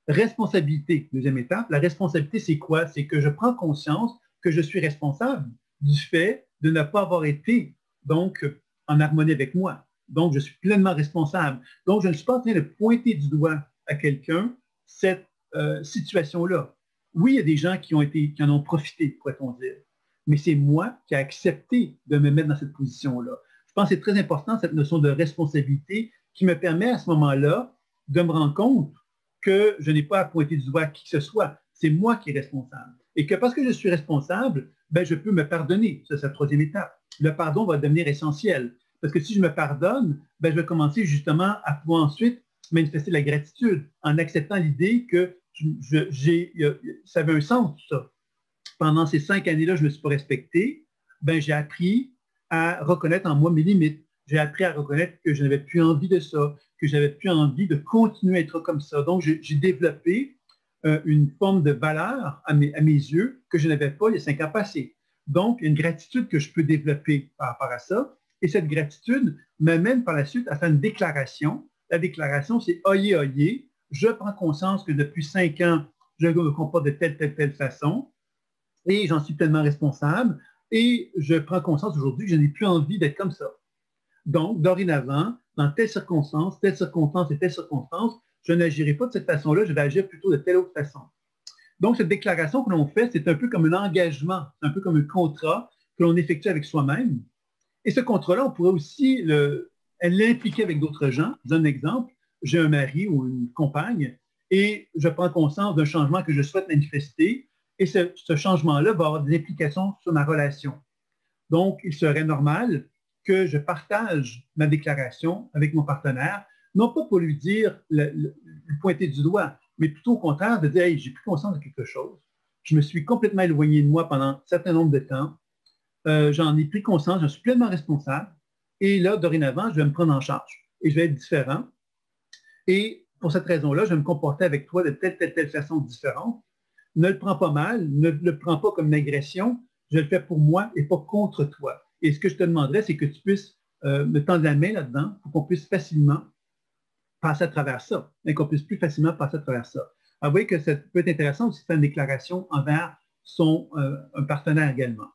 Responsabilité, deuxième étape. La responsabilité, c'est quoi? C'est que je prends conscience que je suis responsable du fait de ne pas avoir été, donc, en harmonie avec moi. Donc, je suis pleinement responsable. Donc, je ne suis pas en train de pointer du doigt à quelqu'un cette situation-là. Oui, il y a des gens qui en ont profité, pourrait-on dire. Mais c'est moi qui ai accepté de me mettre dans cette position-là. Je pense que c'est très important, cette notion de responsabilité qui me permet à ce moment-là de me rendre compte que je n'ai pas à pointer du doigt qui que ce soit. C'est moi qui est responsable. Et que parce que je suis responsable, ben, je peux me pardonner. Ça, c'est la troisième étape. Le pardon va devenir essentiel. Parce que si je me pardonne, ben, je vais commencer justement à pouvoir ensuite manifester la gratitude en acceptant l'idée que ça avait un sens, tout ça. Pendant ces 5 années-là, je ne me suis pas respecté. Ben, j'ai appris à reconnaître en moi mes limites. J'ai appris à reconnaître que je n'avais plus envie de ça, que je n'avais plus envie de continuer à être comme ça. Donc, j'ai développé une forme de valeur à mes yeux que je n'avais pas il y a 5 ans passés. Donc, une gratitude que je peux développer par rapport à ça. Et cette gratitude m'amène par la suite à faire une déclaration. La déclaration, c'est « Oyez, oyez, je prends conscience que depuis 5 ans, je me comporte de telle façon et j'en suis pleinement responsable et je prends conscience aujourd'hui que je n'ai plus envie d'être comme ça. Donc, dorénavant, dans telle circonstance et telle circonstance, je n'agirai pas de cette façon-là, je vais agir plutôt de telle autre façon. Donc, cette déclaration que l'on fait, c'est un peu comme un engagement, c'est un peu comme un contrat que l'on effectue avec soi-même. Et ce contrat-là, on pourrait aussi l'impliquer avec d'autres gens. Je donne un exemple, j'ai un mari ou une compagne et je prends conscience d'un changement que je souhaite manifester et ce changement-là va avoir des implications sur ma relation. Donc, il serait normal que je partage ma déclaration avec mon partenaire, non pas pour lui dire, le pointer du doigt, mais plutôt au contraire de dire, hey, j'ai pris conscience de quelque chose, je me suis complètement éloigné de moi pendant un certain nombre de temps, j'en ai pris conscience, j'en suis pleinement responsable, et là, dorénavant, je vais me prendre en charge et je vais être différent. Et pour cette raison-là, je vais me comporter avec toi de telle façon différente. Ne le prends pas mal, ne le prends pas comme une agression, je le fais pour moi et pas contre toi. Et ce que je te demanderais, c'est que tu puisses me tendre la main là-dedans pour qu'on puisse facilement passer à travers ça, et qu'on puisse plus facilement passer à travers ça. Alors, vous voyez que ça peut être intéressant aussi de faire une déclaration envers un partenaire également.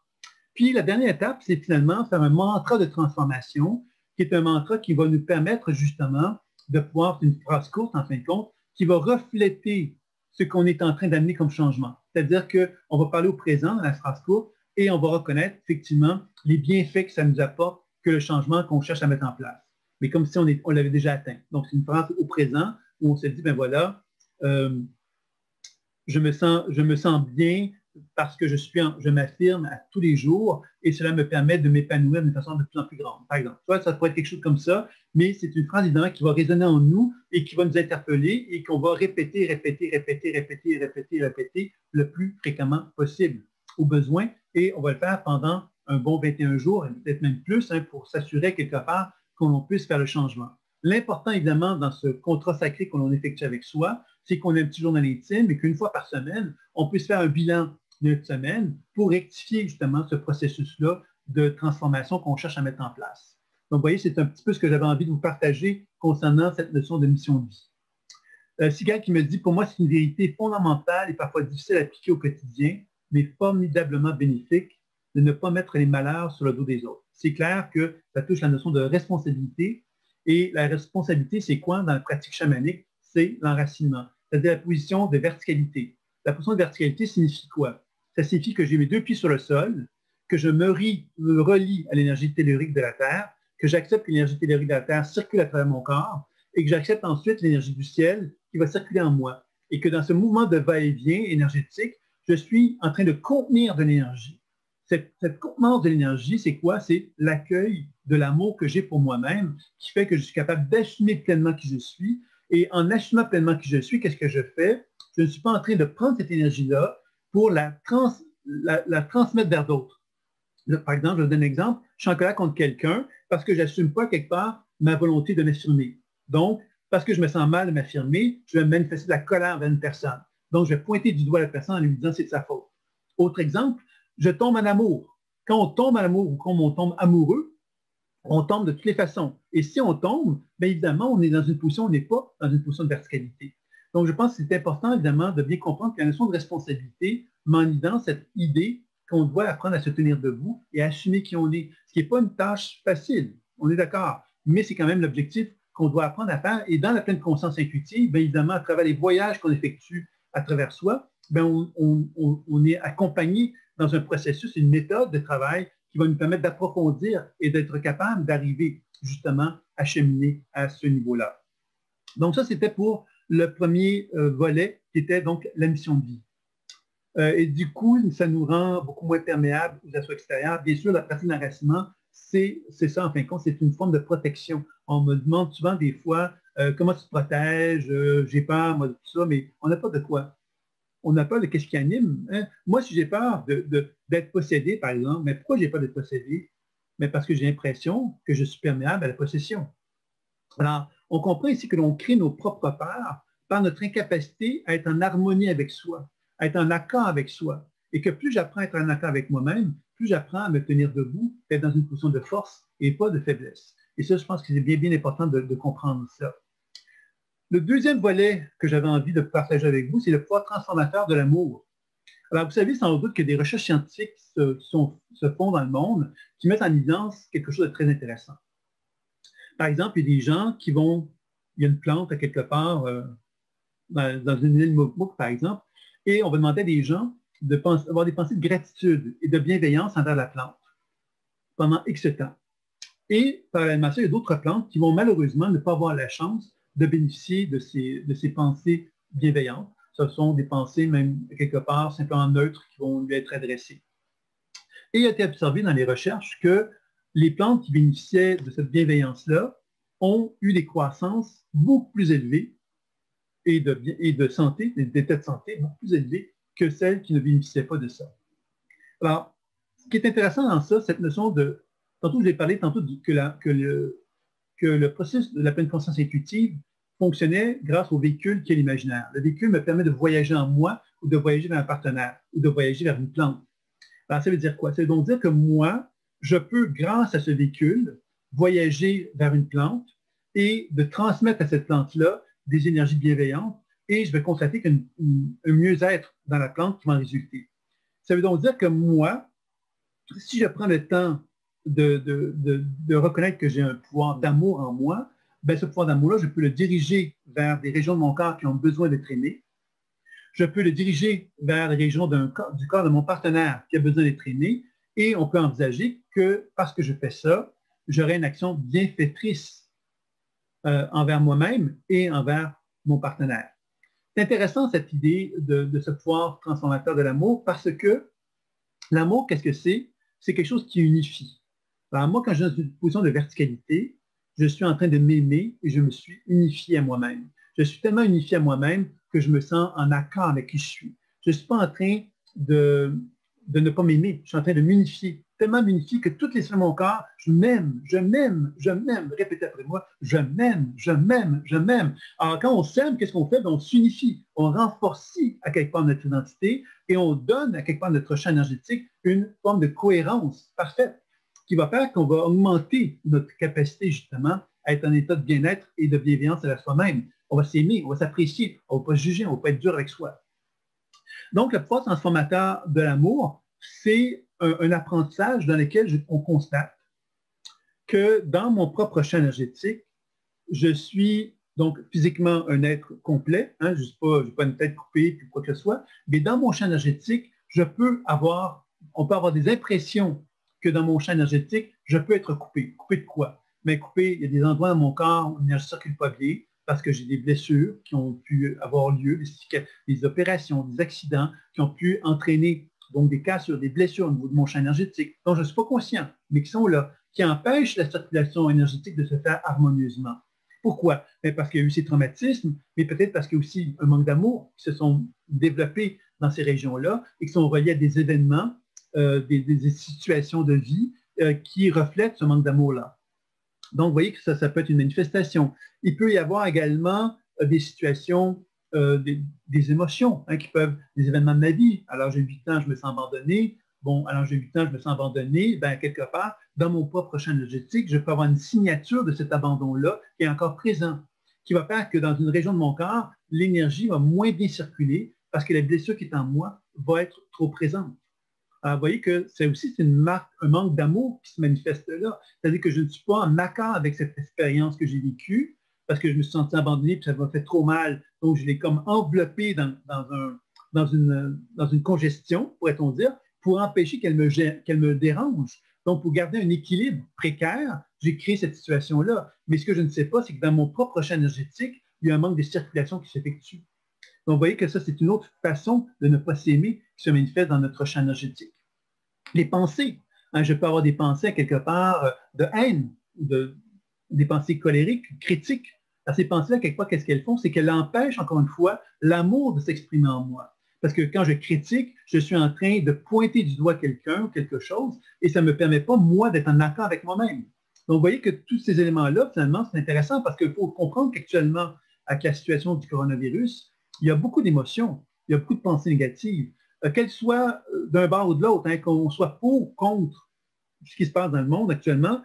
Puis la dernière étape, c'est finalement faire un mantra de transformation, qui est un mantra qui va nous permettre justement de pouvoir, c'est une phrase courte en fin de compte, qui va refléter ce qu'on est en train d'amener comme changement. C'est-à-dire qu'on va parler au présent dans la phrase courte et on va reconnaître effectivement les bienfaits que ça nous apporte que le changement qu'on cherche à mettre en place. Mais comme si on l'avait déjà atteint. Donc, c'est une phrase au présent où on se dit, ben voilà, je me sens bien parce que je m'affirme à tous les jours et cela me permet de m'épanouir d'une façon de plus en plus grande. Par exemple, ça pourrait être quelque chose comme ça, mais c'est une phrase évidemment qui va résonner en nous et qui va nous interpeller et qu'on va répéter le plus fréquemment possible au besoin et on va le faire pendant un bon 21 jours et peut-être même plus pour s'assurer quelque part qu'on puisse faire le changement. L'important, évidemment, dans ce contrat sacré qu'on effectue avec soi, c'est qu'on ait un petit journal intime et qu'une fois par semaine, on puisse faire un bilan de notre semaine pour rectifier justement ce processus-là de transformation qu'on cherche à mettre en place. Donc, vous voyez, c'est un petit peu ce que j'avais envie de vous partager concernant cette notion de mission de vie. Sigal qui me dit, pour moi, c'est une vérité fondamentale et parfois difficile à appliquer au quotidien, mais formidablement bénéfique de ne pas mettre les malheurs sur le dos des autres. C'est clair que ça touche la notion de responsabilité. Et la responsabilité, c'est quoi dans la pratique chamanique? C'est l'enracinement, c'est-à-dire la position de verticalité. La position de verticalité signifie quoi? Ça signifie que j'ai mes deux pieds sur le sol, que je me relie à l'énergie tellurique de la Terre, que j'accepte que l'énergie tellurique de la Terre circule à travers mon corps et que j'accepte ensuite l'énergie du ciel qui va circuler en moi. Et que dans ce mouvement de va-et-vient énergétique, je suis en train de contenir de l'énergie. Cette contenance de l'énergie, c'est quoi? C'est l'accueil de l'amour que j'ai pour moi-même qui fait que je suis capable d'assumer pleinement qui je suis. Et en assumant pleinement qui je suis, qu'est-ce que je fais? Je ne suis pas en train de prendre cette énergie-là pour la transmettre vers d'autres. Par exemple, je vous donne un exemple, je suis en colère contre quelqu'un parce que je n'assume pas quelque part ma volonté de m'affirmer. Donc, parce que je me sens mal de m'affirmer, je vais manifester de la colère vers une personne. Donc, je vais pointer du doigt la personne en lui disant c'est de sa faute. Autre exemple, je tombe en amour. Quand on tombe en amour ou quand on tombe amoureux, on tombe de toutes les façons. Et si on tombe, bien évidemment, on est dans une position, on n'est pas dans une position de verticalité. Donc, je pense que c'est important, évidemment, de bien comprendre que la notion de responsabilité m'enlie dans cette idée qu'on doit apprendre à se tenir debout et à assumer qui on est, ce qui n'est pas une tâche facile, on est d'accord, mais c'est quand même l'objectif qu'on doit apprendre à faire. Et dans la pleine conscience intuitive, bien évidemment, à travers les voyages qu'on effectue à travers soi, bien, on est accompagné dans un processus, une méthode de travail qui va nous permettre d'approfondir et d'être capable d'arriver justement à cheminer à ce niveau-là. Donc ça, c'était pour le premier volet qui était donc la mission de vie. Et du coup, ça nous rend beaucoup moins perméables aux assauts extérieurs. Bien sûr, la pratique d'enracinement, c'est ça en fin de compte, c'est une forme de protection. On me demande souvent des fois comment tu te protèges, j'ai peur, moi, de tout ça, mais on n'a pas de quoi. On n'a pas de qu'est-ce qui anime. Hein? Moi, si j'ai peur d'être possédé, par exemple, mais pourquoi j'ai pas d'être possédé? Mais parce que j'ai l'impression que je suis perméable à la possession. Alors, on comprend ici que l'on crée nos propres peurs par notre incapacité à être en harmonie avec soi, à être en accord avec soi. Et que plus j'apprends à être en accord avec moi-même, plus j'apprends à me tenir debout, être dans une position de force et pas de faiblesse. Et ça, je pense que c'est bien, bien important de comprendre ça. Le deuxième volet que j'avais envie de partager avec vous, c'est le pouvoir transformateur de l'amour. Alors, vous savez sans doute que des recherches scientifiques se font dans le monde qui mettent en évidence quelque chose de très intéressant. Par exemple, il y a des gens qui vont il y a une plante à quelque part dans une île Mouk, par exemple, et on va demander à des gens d'avoir des pensées de gratitude et de bienveillance envers la plante pendant X temps. Et parallèlement à ça, il y a d'autres plantes qui vont malheureusement ne pas avoir la chance de bénéficier de ces pensées bienveillantes. Ce sont des pensées même quelque part simplement neutres qui vont lui être adressées. Et il a été observé dans les recherches que les plantes qui bénéficiaient de cette bienveillance-là ont eu des croissances beaucoup plus élevées et de santé, des états de santé beaucoup plus élevés que celles qui ne bénéficiaient pas de ça. Alors, ce qui est intéressant dans ça, cette notion de... Tantôt, je l'ai parlé tantôt que le processus de la pleine conscience intuitive fonctionnait grâce au véhicule qui est l'imaginaire. Le véhicule me permet de voyager en moi ou de voyager vers un partenaire ou de voyager vers une plante. Alors, ça veut dire quoi? Ça veut donc dire que moi, je peux, grâce à ce véhicule, voyager vers une plante et de transmettre à cette plante-là des énergies bienveillantes et je vais constater qu'un mieux-être dans la plante qui va en résulter. Ça veut donc dire que moi, si je prends le temps de reconnaître que j'ai un pouvoir d'amour en moi, ben ce pouvoir d'amour-là, je peux le diriger vers des régions de mon corps qui ont besoin d'être aimées. Je peux le diriger vers les régions du corps de mon partenaire qui a besoin d'être aimé. Et on peut envisager que parce que je fais ça, j'aurai une action bienfaitrice envers moi-même et envers mon partenaire. C'est intéressant cette idée de ce pouvoir transformateur de l'amour parce que l'amour, qu'est-ce que c'est? C'est quelque chose qui unifie. Alors moi, quand je suis dans une position de verticalité, je suis en train de m'aimer et je me suis unifié à moi-même. Je suis tellement unifié à moi-même que je me sens en accord avec qui je suis. Je ne suis pas en train de ne pas m'aimer. Je suis en train de m'unifier. Tellement m'unifier que toutes les cellules de mon corps, je m'aime, je m'aime, je m'aime. Répétez après moi, je m'aime, je m'aime, je m'aime. Alors quand on s'aime, qu'est-ce qu'on fait? Ben, on s'unifie. On renforce à quelque part notre identité et on donne à quelque part notre champ énergétique une forme de cohérence parfaite qui va faire qu'on va augmenter notre capacité justement à être en état de bien-être et de bienveillance envers soi-même. On va s'aimer, on va s'apprécier, on ne va pas se juger, on ne va pas être dur avec soi. Donc, le pouvoir transformateur de l'amour, c'est un apprentissage dans lequel on constate que dans mon propre champ énergétique, je suis donc physiquement un être complet, hein, je n'ai pas une tête coupée, puis quoi que ce soit, mais dans mon champ énergétique, on peut avoir des impressions que dans mon champ énergétique, je peux être coupé. Coupé de quoi? Mais coupé, il y a des endroits dans mon corps où l'énergie ne circule pas bien parce que j'ai des blessures qui ont pu avoir lieu, des opérations, des accidents qui ont pu entraîner donc des cassures, des blessures au niveau de mon champ énergétique dont je ne suis pas conscient, mais qui sont là, qui empêchent la circulation énergétique de se faire harmonieusement. Pourquoi? Parce qu'il y a eu ces traumatismes, mais peut-être parce qu'il y a aussi un manque d'amour qui se sont développés dans ces régions-là et qui sont reliés à des événements, des situations de vie qui reflètent ce manque d'amour-là. Donc, vous voyez que ça peut être une manifestation. Il peut y avoir également des situations, des émotions hein, qui peuvent, des événements de ma vie. À l'âge de 8 ans, je me sens abandonné. Bon, à l'âge de 8 ans, je me sens abandonné. Ben, quelque part, dans mon propre champ énergétique, je peux avoir une signature de cet abandon-là qui est encore présent, qui va faire que dans une région de mon corps, l'énergie va moins bien circuler parce que la blessure qui est en moi va être trop présente. Alors, vous voyez que c'est aussi une marque, un manque d'amour qui se manifeste là. C'est-à-dire que je ne suis pas en accord avec cette expérience que j'ai vécue parce que je me suis senti abandonné et ça m'a fait trop mal. Donc, je l'ai comme enveloppé dans une congestion, pourrait-on dire, pour empêcher qu'elle me dérange. Donc, pour garder un équilibre précaire, j'ai créé cette situation-là. Mais ce que je ne sais pas, c'est que dans mon propre champ énergétique, il y a un manque de circulation qui s'effectue. Donc, vous voyez que ça, c'est une autre façon de ne pas s'aimer qui se manifeste dans notre champ énergétique. Les pensées. Hein, je peux avoir des pensées, quelque part, de haine, des pensées colériques, critiques. Alors, ces pensées-là, quelque part, qu'est-ce qu'elles font? C'est qu'elles empêchent, encore une fois, l'amour de s'exprimer en moi. Parce que quand je critique, je suis en train de pointer du doigt quelqu'un ou quelque chose, et ça ne me permet pas, moi, d'être en accord avec moi-même. Donc, vous voyez que tous ces éléments-là, finalement, c'est intéressant parce qu'il faut comprendre qu'actuellement, avec la situation du coronavirus, il y a beaucoup d'émotions, il y a beaucoup de pensées négatives, qu'elles soient d'un bord ou de l'autre, hein, qu'on soit pour ou contre ce qui se passe dans le monde actuellement,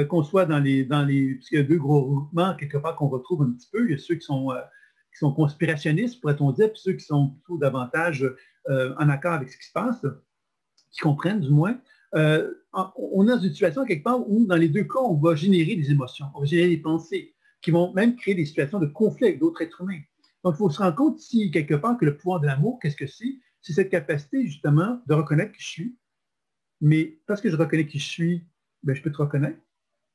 qu'on soit parce qu'il y a deux gros groupements, quelque part, qu'on retrouve un petit peu. Il y a ceux qui sont conspirationnistes, pourrait-on dire, puis ceux qui sont plutôt davantage en accord avec ce qui se passe, qui comprennent du moins. On est dans une situation quelque part où, dans les deux cas, on va générer des émotions, on va générer des pensées. qui vont même créer des situations de conflit avec d'autres êtres humains. Donc, il faut se rendre compte ici, quelque part, que le pouvoir de l'amour, qu'est-ce que c'est? C'est cette capacité, justement, de reconnaître qui je suis. Mais parce que je reconnais qui je suis, ben, je peux te reconnaître.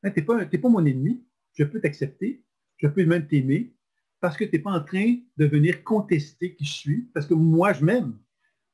Hein, tu n'es pas mon ennemi. Je peux t'accepter. Je peux même t'aimer parce que tu n'es pas en train de venir contester qui je suis, parce que moi, je m'aime.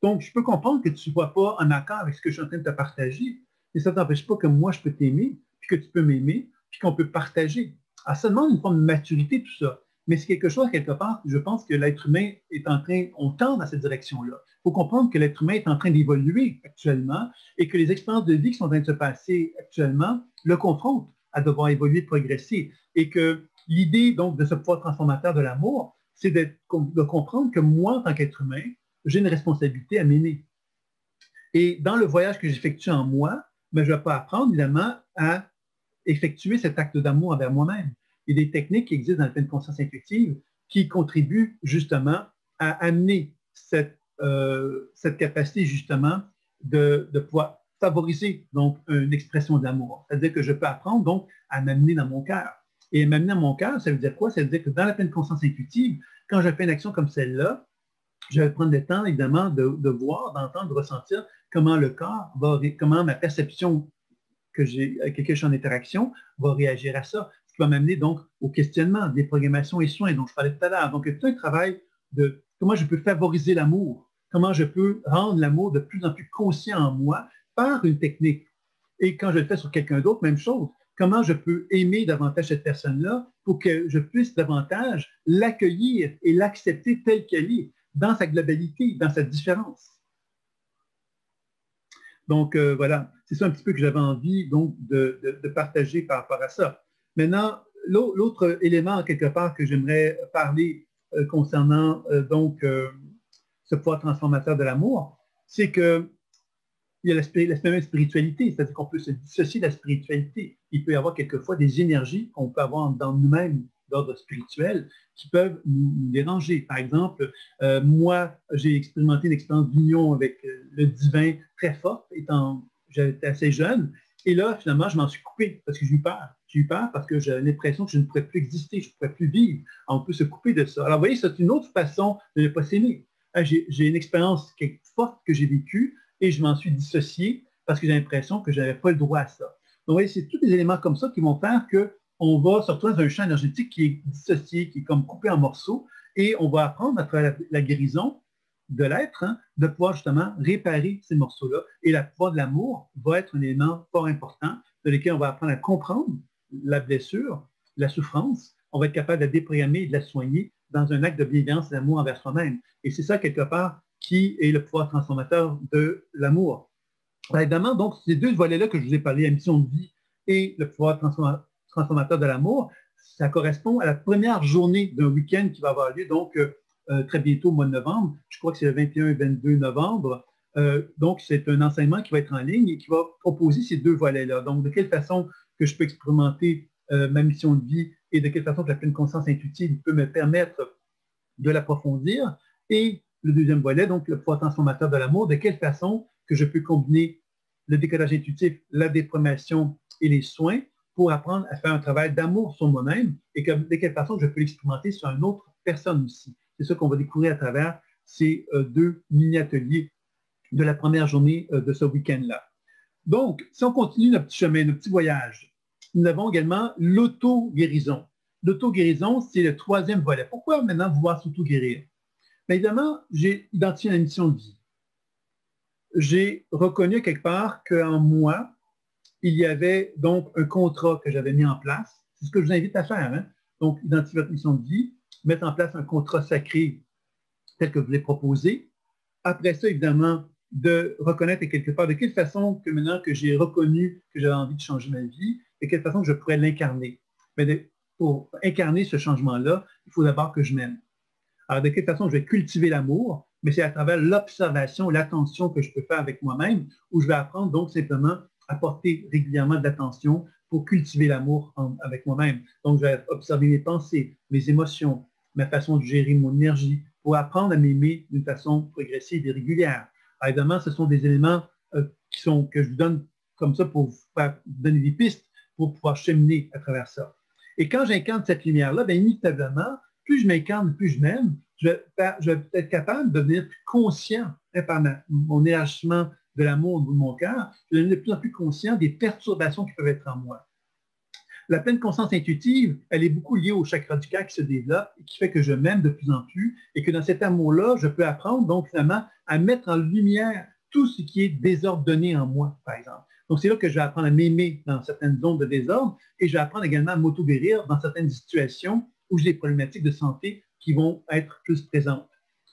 Donc, je peux comprendre que tu ne sois pas en accord avec ce que je suis en train de te partager, mais ça ne t'empêche pas que moi, je peux t'aimer, puis que tu peux m'aimer, puis qu'on peut partager. Alors, ça demande une forme de maturité, tout ça. Mais c'est quelque chose, quelque part, je pense que l'être humain est en train, on tend dans cette direction-là. Il faut comprendre que l'être humain est en train d'évoluer actuellement et que les expériences de vie qui sont en train de se passer actuellement le confrontent à devoir évoluer, progresser. Et que l'idée, donc, de ce pouvoir transformateur de l'amour, c'est de comprendre que moi, en tant qu'être humain, j'ai une responsabilité à m'aimer. Et dans le voyage que j'effectue en moi, ben, je ne vais pas apprendre, évidemment, à effectuer cet acte d'amour envers moi-même. Il y a des techniques qui existent dans la pleine conscience intuitive qui contribuent justement à amener cette capacité justement de pouvoir favoriser donc une expression d'amour. C'est-à-dire que je peux apprendre donc à m'amener dans mon cœur. Et m'amener dans mon cœur, ça veut dire quoi? Ça veut dire que dans la pleine conscience intuitive, quand je fais une action comme celle-là, je vais prendre le temps, évidemment, de voir, d'entendre, de ressentir comment le corps va, comment ma perception que j'ai, avec laquelle je suis en interaction va réagir à ça. Ce qui va m'amener donc au questionnement, des programmations et soins dont je parlais tout à l'heure. Donc, tout un travail de comment je peux favoriser l'amour, comment je peux rendre l'amour de plus en plus conscient en moi par une technique. Et quand je le fais sur quelqu'un d'autre, même chose. Comment je peux aimer davantage cette personne-là pour que je puisse davantage l'accueillir et l'accepter telle qu'elle est, dans sa globalité, dans sa différence. Donc, voilà, c'est ça un petit peu que j'avais envie donc, de partager par rapport à ça. Maintenant, l'autre élément, quelque part, que j'aimerais parler concernant ce pouvoir transformateur de l'amour, c'est que il y a l'aspect même spiritualité, c'est-à-dire qu'on peut se dissocier de la spiritualité. Il peut y avoir quelquefois des énergies qu'on peut avoir dans nous-mêmes d'ordre spirituel qui peuvent nous déranger. Par exemple, moi, j'ai expérimenté une expérience d'union avec le divin très forte, étant j'étais assez jeune. Et là, finalement, je m'en suis coupé parce que j'ai eu peur. J'ai eu peur parce que j'avais l'impression que je ne pourrais plus exister, je ne pourrais plus vivre. Alors, on peut se couper de ça. Alors, vous voyez, c'est une autre façon de ne pas s'aimer. J'ai une expérience forte que j'ai vécue et je m'en suis dissocié parce que j'ai l'impression que je n'avais pas le droit à ça. Donc, vous voyez, c'est tous des éléments comme ça qui vont faire qu'on va se retrouver dans un champ énergétique qui est dissocié, qui est comme coupé en morceaux, et on va apprendre à travers la guérison de l'être, de pouvoir justement réparer ces morceaux-là. Et la pouvoir de l'amour va être un élément fort important de lequel on va apprendre à comprendre la blessure, la souffrance. On va être capable de la déprogrammer et de la soigner dans un acte de bienveillance et d'amour envers soi-même. Et c'est ça, quelque part, qui est le pouvoir transformateur de l'amour. Évidemment, donc, ces deux volets-là que je vous ai parlé, la mission de vie et le pouvoir transformateur de l'amour, ça correspond à la première journée d'un week-end qui va avoir lieu, donc, très bientôt au mois de novembre. Je crois que c'est le 21 et 22 novembre. Donc, c'est un enseignement qui va être en ligne et qui va proposer ces deux volets-là. Donc, de quelle façon que je peux expérimenter ma mission de vie et de quelle façon que la pleine conscience intuitive peut me permettre de l'approfondir. Et le deuxième volet, donc le pouvoir transformateur de l'amour, de quelle façon que je peux combiner le décodage intuitif, la déprogrammation et les soins pour apprendre à faire un travail d'amour sur moi-même et de quelle façon je peux l'expérimenter sur une autre personne aussi. C'est ça qu'on va découvrir à travers ces deux mini-ateliers de la première journée de ce week-end-là. Donc, si on continue notre petit chemin, notre petit voyage, nous avons également l'auto-guérison. L'auto-guérison, c'est le troisième volet. Pourquoi maintenant vouloir s'auto-guérir? Bien évidemment, j'ai identifié la mission de vie. J'ai reconnu quelque part qu'en moi, il y avait donc un contrat que j'avais mis en place. C'est ce que je vous invite à faire. Hein? Donc, identifier votre mission de vie, mettre en place un contrat sacré tel que je vous l'ai proposé. Après ça, évidemment, de reconnaître quelque part de quelle façon que maintenant que j'ai reconnu que j'avais envie de changer ma vie, de quelle façon que je pourrais l'incarner. Mais pour incarner ce changement-là, il faut d'abord que je m'aime. Alors, de quelle façon je vais cultiver l'amour? Mais c'est à travers l'observation, l'attention que je peux faire avec moi-même, où je vais apprendre donc simplement à porter régulièrement de l'attention pour cultiver l'amour avec moi-même. Donc, je vais observer mes pensées, mes émotions, ma façon de gérer mon énergie, pour apprendre à m'aimer d'une façon progressive et régulière. Alors, évidemment, ce sont des éléments que je vous donne comme ça pour vous donner des pistes pour pouvoir cheminer à travers ça. Et quand j'incarne cette lumière-là, bien, inévitablement, plus je m'incarne, plus je m'aime, je vais être capable de devenir plus conscient par mon élargissement de l'amour de mon cœur, je vais devenir de plus en plus conscient des perturbations qui peuvent être en moi. La pleine conscience intuitive, elle est beaucoup liée au chakra du cœur qui se développe et qui fait que je m'aime de plus en plus et que dans cet amour-là, je peux apprendre donc finalement à mettre en lumière tout ce qui est désordonné en moi, par exemple. Donc c'est là que je vais apprendre à m'aimer dans certaines zones de désordre et je vais apprendre également à m'auto-guérir dans certaines situations où j'ai des problématiques de santé qui vont être plus présentes.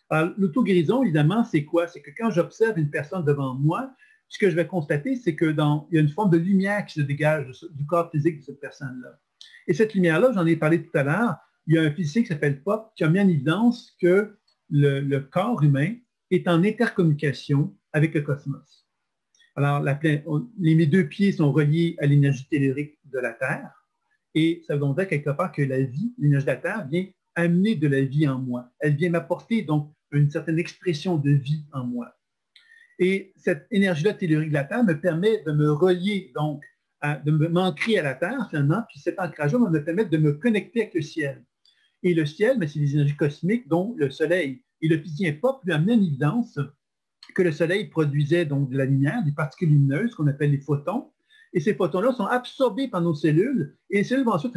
Alors, l'auto-guérison, évidemment, c'est quoi? C'est que quand j'observe une personne devant moi, ce que je vais constater, c'est qu'il y a une forme de lumière qui se dégage du corps physique de cette personne-là. Et cette lumière-là, j'en ai parlé tout à l'heure, il y a un physicien qui s'appelle Pop qui a mis en évidence que le corps humain est en intercommunication avec le cosmos. Alors, mes deux pieds sont reliés à l'énergie tellurique de la Terre et ça veut dire quelque part que la vie, l'énergie de la Terre, vient amener de la vie en moi. Elle vient m'apporter donc une certaine expression de vie en moi. Et cette énergie-là tellurique de la Terre me permet de me relier, donc, de m'ancrer à la Terre, finalement, puis cet ancrage-là va me permettre de me connecter avec le ciel. Et le ciel, c'est les énergies cosmiques, dont le Soleil. Et le physicien Pop lui a amené en évidence que le Soleil produisait donc de la lumière, des particules lumineuses qu'on appelle les photons. Et ces photons-là sont absorbés par nos cellules et les cellules vont ensuite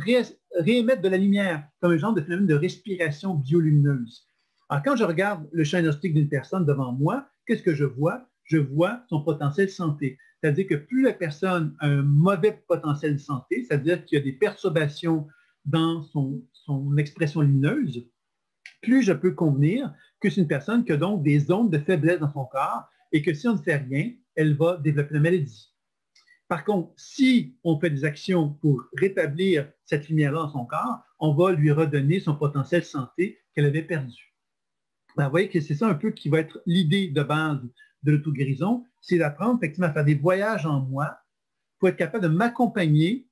réémettre de la lumière, comme un genre de phénomène de respiration biolumineuse. Alors, quand je regarde le champ énergétique d'une personne devant moi, qu'est-ce que je vois? Je vois son potentiel santé. C'est-à-dire que plus la personne a un mauvais potentiel de santé, c'est-à-dire qu'il y a des perturbations dans son expression lumineuse, plus je peux convenir que c'est une personne qui a donc des zones de faiblesse dans son corps et que si on ne fait rien, elle va développer la maladie. Par contre, si on fait des actions pour rétablir cette lumière-là dans son corps, on va lui redonner son potentiel santé qu'elle avait perdu. Ben, vous voyez que c'est ça un peu qui va être l'idée de base de l'auto-guérison, c'est d'apprendre effectivement à faire des voyages en moi pour être capable de m'accompagner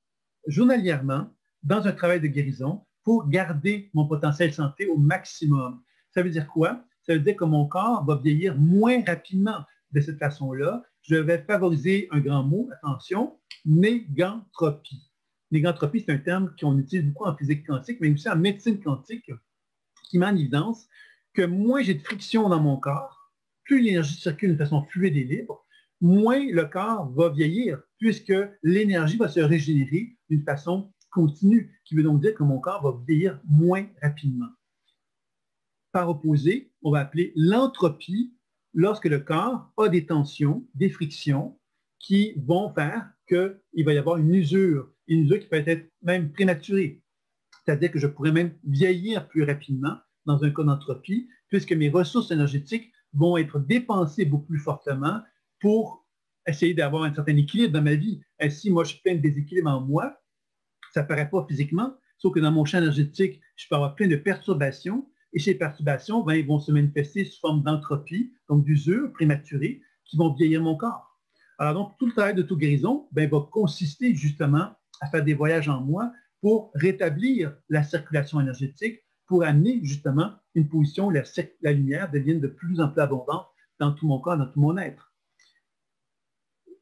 journalièrement dans un travail de guérison pour garder mon potentiel santé au maximum. Ça veut dire quoi? Ça veut dire que mon corps va vieillir moins rapidement de cette façon-là. Je vais favoriser un grand mot, attention, négantropie. Négantropie, c'est un terme qu'on utilise beaucoup en physique quantique, mais aussi en médecine quantique, qui met en évidence que moins j'ai de friction dans mon corps, plus l'énergie circule de façon fluide et libre, moins le corps va vieillir, puisque l'énergie va se régénérer d'une façon continue, qui veut donc dire que mon corps va vieillir moins rapidement. Par opposé, on va appeler l'entropie lorsque le corps a des tensions, des frictions qui vont faire qu'il va y avoir une usure qui peut être même prématurée. C'est-à-dire que je pourrais même vieillir plus rapidement dans un cas d'entropie, puisque mes ressources énergétiques vont être dépensées beaucoup plus fortement pour essayer d'avoir un certain équilibre dans ma vie. Ainsi, moi, je suis plein de déséquilibre en moi, ça ne paraît pas physiquement, sauf que dans mon champ énergétique, je peux avoir plein de perturbations, et ces perturbations, ben, ils vont se manifester sous forme d'entropie, donc d'usure prématurée, qui vont vieillir mon corps. Alors donc, tout le travail d'auto-guérison ben, va consister justement à faire des voyages en moi pour rétablir la circulation énergétique, pour amener justement une position où la lumière devienne de plus en plus abondante dans tout mon corps, dans tout mon être.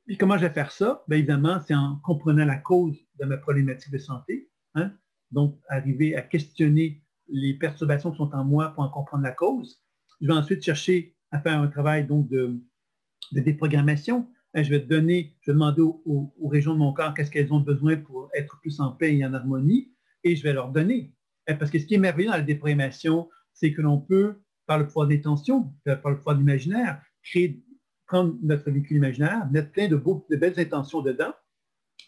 Et comment je vais faire ça? Bien évidemment, c'est en comprenant la cause de ma problématique de santé. Hein? Donc, arriver à questionner les perturbations qui sont en moi pour en comprendre la cause. Je vais ensuite chercher à faire un travail donc, de déprogrammation. Je vais demander aux régions de mon corps qu'est-ce qu'elles ont besoin pour être plus en paix et en harmonie, et je vais leur donner. Parce que ce qui est merveilleux dans la déprogrammation, c'est que l'on peut, par le pouvoir des tensions, par le pouvoir de l'imaginaire, prendre notre véhicule imaginaire, mettre plein de belles intentions dedans,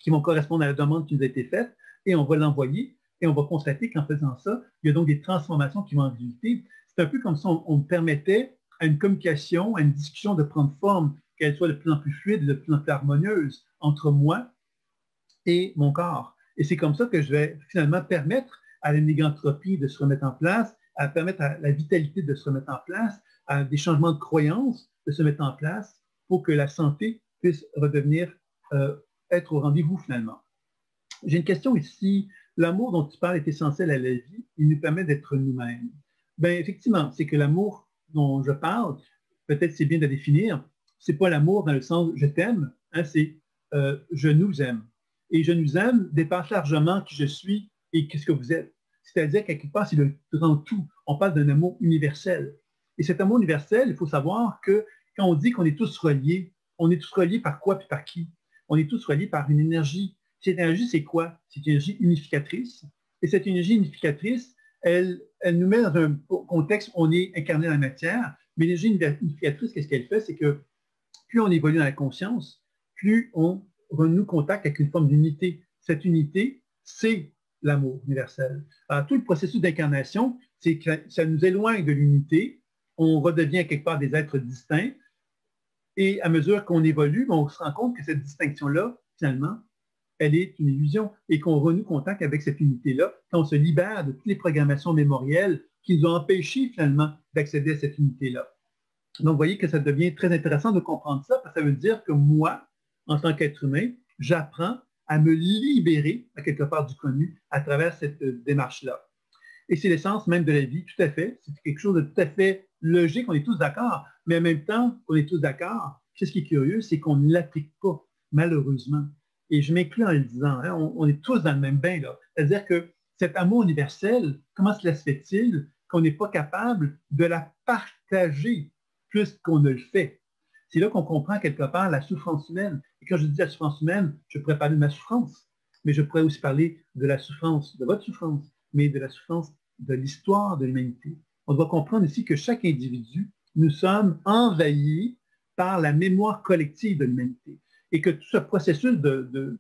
qui vont correspondre à la demande qui nous a été faite, et on va l'envoyer, et on va constater qu'en faisant ça, il y a donc des transformations qui vont en résulter. C'est un peu comme si on permettait à une communication, à une discussion de prendre forme, qu'elle soit de plus en plus fluide, de plus en plus harmonieuse entre moi et mon corps. Et c'est comme ça que je vais finalement permettre à la négantropie de se remettre en place, à permettre à la vitalité de se remettre en place, à des changements de croyances de se mettre en place pour que la santé puisse redevenir, être au rendez-vous finalement. J'ai une question ici. L'amour dont tu parles est essentiel à la vie. Il nous permet d'être nous-mêmes. Bien, effectivement, c'est que l'amour dont je parle, peut-être c'est bien de définir, c'est pas l'amour dans le sens je t'aime, hein, c'est je nous aime. Et je nous aime dépasse largement qui je suis et qu'est-ce que vous êtes. C'est-à-dire, quelque part, c'est le grand tout. On parle d'un amour universel. Et cet amour universel, il faut savoir que quand on dit qu'on est tous reliés, on est tous reliés par quoi et par qui? On est tous reliés par une énergie. Cette énergie, c'est quoi? C'est une énergie unificatrice. Et cette énergie unificatrice, elle nous met dans un contexte où on est incarné dans la matière. Mais l'énergie unificatrice, qu'est-ce qu'elle fait? C'est que plus on évolue dans la conscience, plus on renoue contact avec une forme d'unité. Cette unité, c'est l'amour universel. Alors, tout le processus d'incarnation, c'est que ça nous éloigne de l'unité, on redevient quelque part des êtres distincts, et à mesure qu'on évolue, on se rend compte que cette distinction-là, finalement, elle est une illusion, et qu'on renoue contact avec cette unité-là, quand on se libère de toutes les programmations mémorielles qui nous ont empêchés, finalement, d'accéder à cette unité-là. Donc, vous voyez que ça devient très intéressant de comprendre ça, parce que ça veut dire que moi, en tant qu'être humain, j'apprends à me libérer, à quelque part, du connu à travers cette démarche-là. Et c'est l'essence même de la vie, tout à fait. C'est quelque chose de tout à fait logique, on est tous d'accord, mais en même temps, on est tous d'accord. Ce qui est curieux, c'est qu'on ne l'applique pas, malheureusement. Et je m'inclus en le disant, hein, on est tous dans le même bain, là. C'est-à-dire que cet amour universel, comment cela se fait-il qu'on n'est pas capable de la partager plus qu'on ne le fait? C'est là qu'on comprend quelque part la souffrance humaine. Et quand je dis la souffrance humaine, je pourrais parler de ma souffrance, mais je pourrais aussi parler de la souffrance, de votre souffrance, mais de la souffrance de l'histoire de l'humanité. On doit comprendre ici que chaque individu, nous sommes envahis par la mémoire collective de l'humanité. Et que tout ce processus de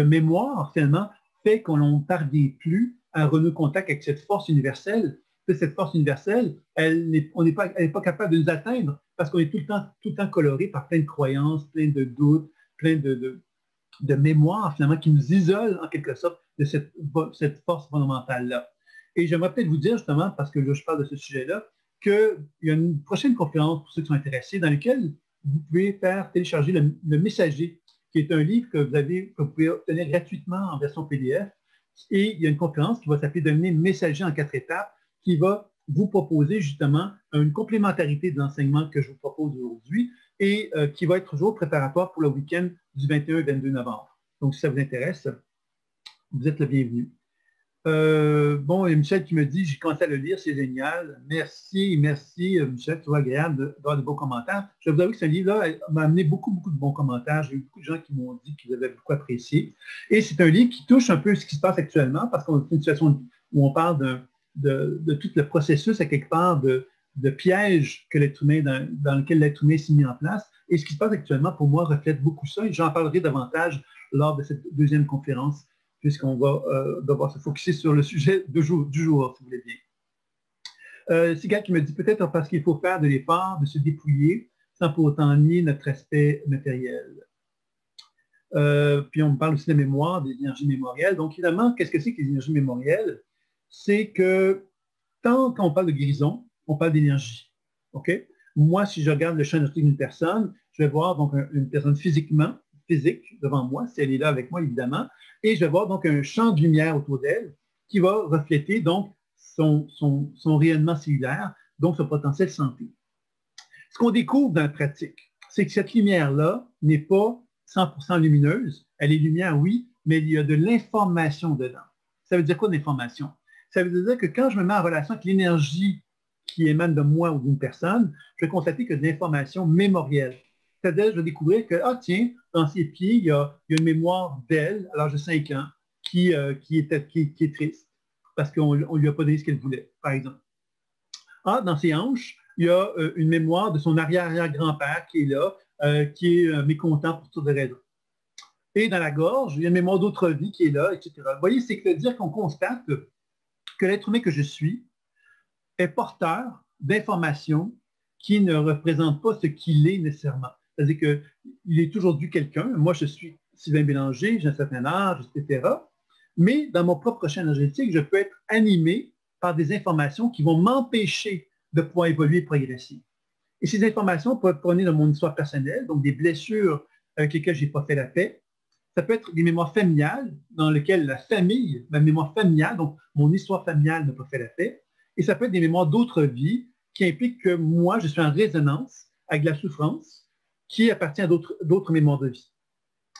mémoire, finalement, fait qu'on ne parvient plus à renouer contact avec cette force universelle. Cette force universelle, elle n'est pas capable de nous atteindre parce qu'on est tout le temps coloré par plein de croyances, plein de doutes, plein de mémoires, finalement, qui nous isolent en quelque sorte de cette force fondamentale-là. Et j'aimerais peut-être vous dire, justement, parce que là, je parle de ce sujet-là, qu'il y a une prochaine conférence pour ceux qui sont intéressés, dans laquelle vous pouvez télécharger le Messager, qui est un livre que vous pouvez obtenir gratuitement en version PDF. Et il y a une conférence qui va s'appeler Devenir messager en 4 étapes, qui va vous proposer justement une complémentarité de l'enseignement que je vous propose aujourd'hui et qui va être toujours préparatoire pour le week-end du 21 et 22 novembre. Donc, si ça vous intéresse, vous êtes le bienvenu. Bon, il y a Michel qui me dit, j'ai commencé à le lire, c'est génial. Merci, merci, Michel, c'est agréable d'avoir de beaux commentaires. Je vous avoue que ce livre-là m'a amené beaucoup, beaucoup de bons commentaires. J'ai eu beaucoup de gens qui m'ont dit qu'ils avaient beaucoup apprécié. Et c'est un livre qui touche un peu ce qui se passe actuellement, parce qu'on est dans une situation où on parle de tout le processus, à quelque part, de piège que l'être humain, dans lequel l'être humain s'est mis en place. Et ce qui se passe actuellement, pour moi, reflète beaucoup ça. Et j'en parlerai davantage lors de cette deuxième conférence, puisqu'on va devoir se focaliser sur le sujet du jour, si vous voulez bien. Sigal qui me dit peut-être parce qu'il faut faire de l'effort, de se dépouiller, sans pour autant nier notre aspect matériel. Puis on me parle aussi de la mémoire, des énergies mémorielles. Donc évidemment, qu'est-ce que c'est que les énergies mémorielles? C'est que quand on parle de guérison, on parle d'énergie. OK? Moi, si je regarde le champ énergétique d'une personne, je vais voir donc une personne physique devant moi, si elle est là avec moi, évidemment, et je vais voir donc un champ de lumière autour d'elle qui va refléter donc son rayonnement cellulaire, donc son potentiel santé. Ce qu'on découvre dans la pratique, c'est que cette lumière-là n'est pas 100% lumineuse. Elle est lumière, oui, mais il y a de l'information dedans. Ça veut dire quoi, l'information? Ça veut dire que quand je me mets en relation avec l'énergie qui émane de moi ou d'une personne, je vais constater que de l'information mémorielle. C'est-à-dire, je vais découvrir que, ah tiens, dans ses pieds, il y a une mémoire d'elle, à l'âge de 5 ans, qui est triste, parce qu'on ne lui a pas donné ce qu'elle voulait, par exemple. Ah, dans ses hanches, il y a une mémoire de son arrière-arrière-grand-père qui est là, qui est mécontent pour toutes les raisons. Et dans la gorge, il y a une mémoire d'autre vie qui est là, etc. Vous voyez, c'est-à-dire qu'on constate que l'être humain que je suis est porteur d'informations qui ne représentent pas ce qu'il est nécessairement. C'est-à-dire qu'il est aujourd'hui quelqu'un. Moi, je suis Sylvain Bélanger, j'ai un certain âge, etc. Mais dans mon propre champ énergétique, je peux être animé par des informations qui vont m'empêcher de pouvoir évoluer et progresser. Et ces informations peuvent provenir de mon histoire personnelle, donc des blessures avec lesquelles je n'ai pas fait la paix. Ça peut être des mémoires familiales dans lesquelles la famille, ma mémoire familiale, donc mon histoire familiale n'a pas fait la paix. Et ça peut être des mémoires d'autres vies qui impliquent que moi, je suis en résonance avec la souffrance qui appartient à d'autres mémoires de vie.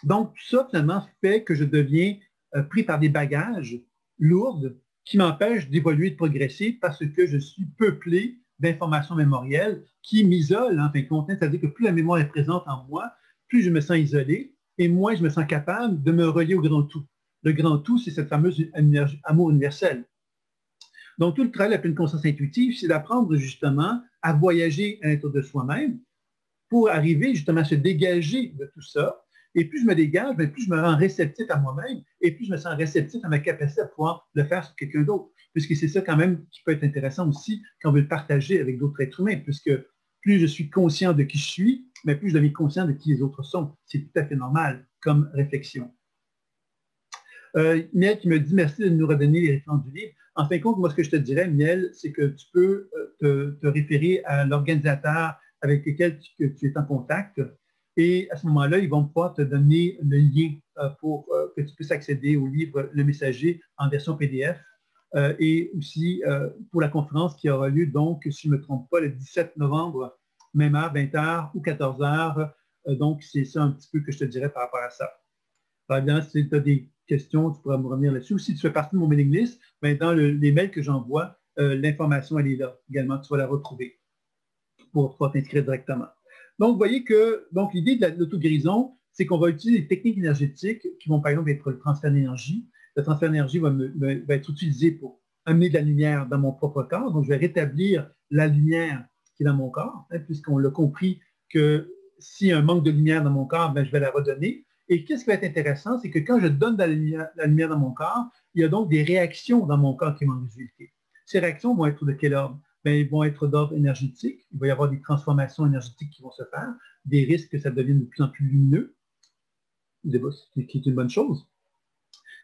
Donc, tout ça, finalement, fait que je deviens pris par des bagages lourde qui m'empêche d'évoluer, de progresser parce que je suis peuplé d'informations mémorielles qui m'isolent en fin de compte. C'est-à-dire que plus la mémoire est présente en moi, plus je me sens isolé et moins je me sens capable de me relier au grand tout. Le grand tout, c'est cette fameuse amour universel. Donc, tout le travail de la pleine conscience intuitive, c'est d'apprendre justement à voyager à l'intérieur de soi-même pour arriver justement à se dégager de tout ça. Et plus je me dégage, plus je me rends réceptif à moi-même et plus je me sens réceptif à ma capacité à pouvoir le faire sur quelqu'un d'autre. Puisque c'est ça quand même qui peut être intéressant aussi quand on veut le partager avec d'autres êtres humains, puisque plus je suis conscient de qui je suis, mais plus je deviens conscient de qui les autres sont. C'est tout à fait normal comme réflexion. Miel qui me dit merci de nous redonner les références du livre. En fin de compte, moi, ce que je te dirais, Miel, c'est que tu peux te référer à l'organisateur avec lequel tu es en contact. Et à ce moment-là, ils vont pouvoir te donner le lien pour que tu puisses accéder au livre Le Messager en version PDF. Et aussi pour la conférence qui aura lieu, donc, si je ne me trompe pas, le 17 novembre, même heure, 20h ou 14h. Donc, c'est ça un petit peu que je te dirais par rapport à ça. Par exemple, si tu as des questions, tu pourras me revenir là-dessus. Ou si tu fais partie de mon mailing list, dans les mails que j'envoie, l'information, elle est là également. Tu vas la retrouver pour pouvoir t'inscrire directement. Donc, vous voyez que l'idée de l'auto-guérison, c'est qu'on va utiliser des techniques énergétiques qui vont, par exemple, être le transfert d'énergie. Le transfert d'énergie va être utilisé pour amener de la lumière dans mon propre corps. Donc, je vais rétablir la lumière qui est dans mon corps, puisqu'on l'a compris que s'il y a un manque de lumière dans mon corps, je vais la redonner. Et qu'est-ce qui va être intéressant, c'est que quand je donne de la lumière dans mon corps, il y a donc des réactions dans mon corps qui vont résulter. Ces réactions vont être de quel ordre? Ils vont être d'ordre énergétique. Il va y avoir des transformations énergétiques qui vont se faire, des risques que ça devienne de plus en plus lumineux, ce qui est une bonne chose.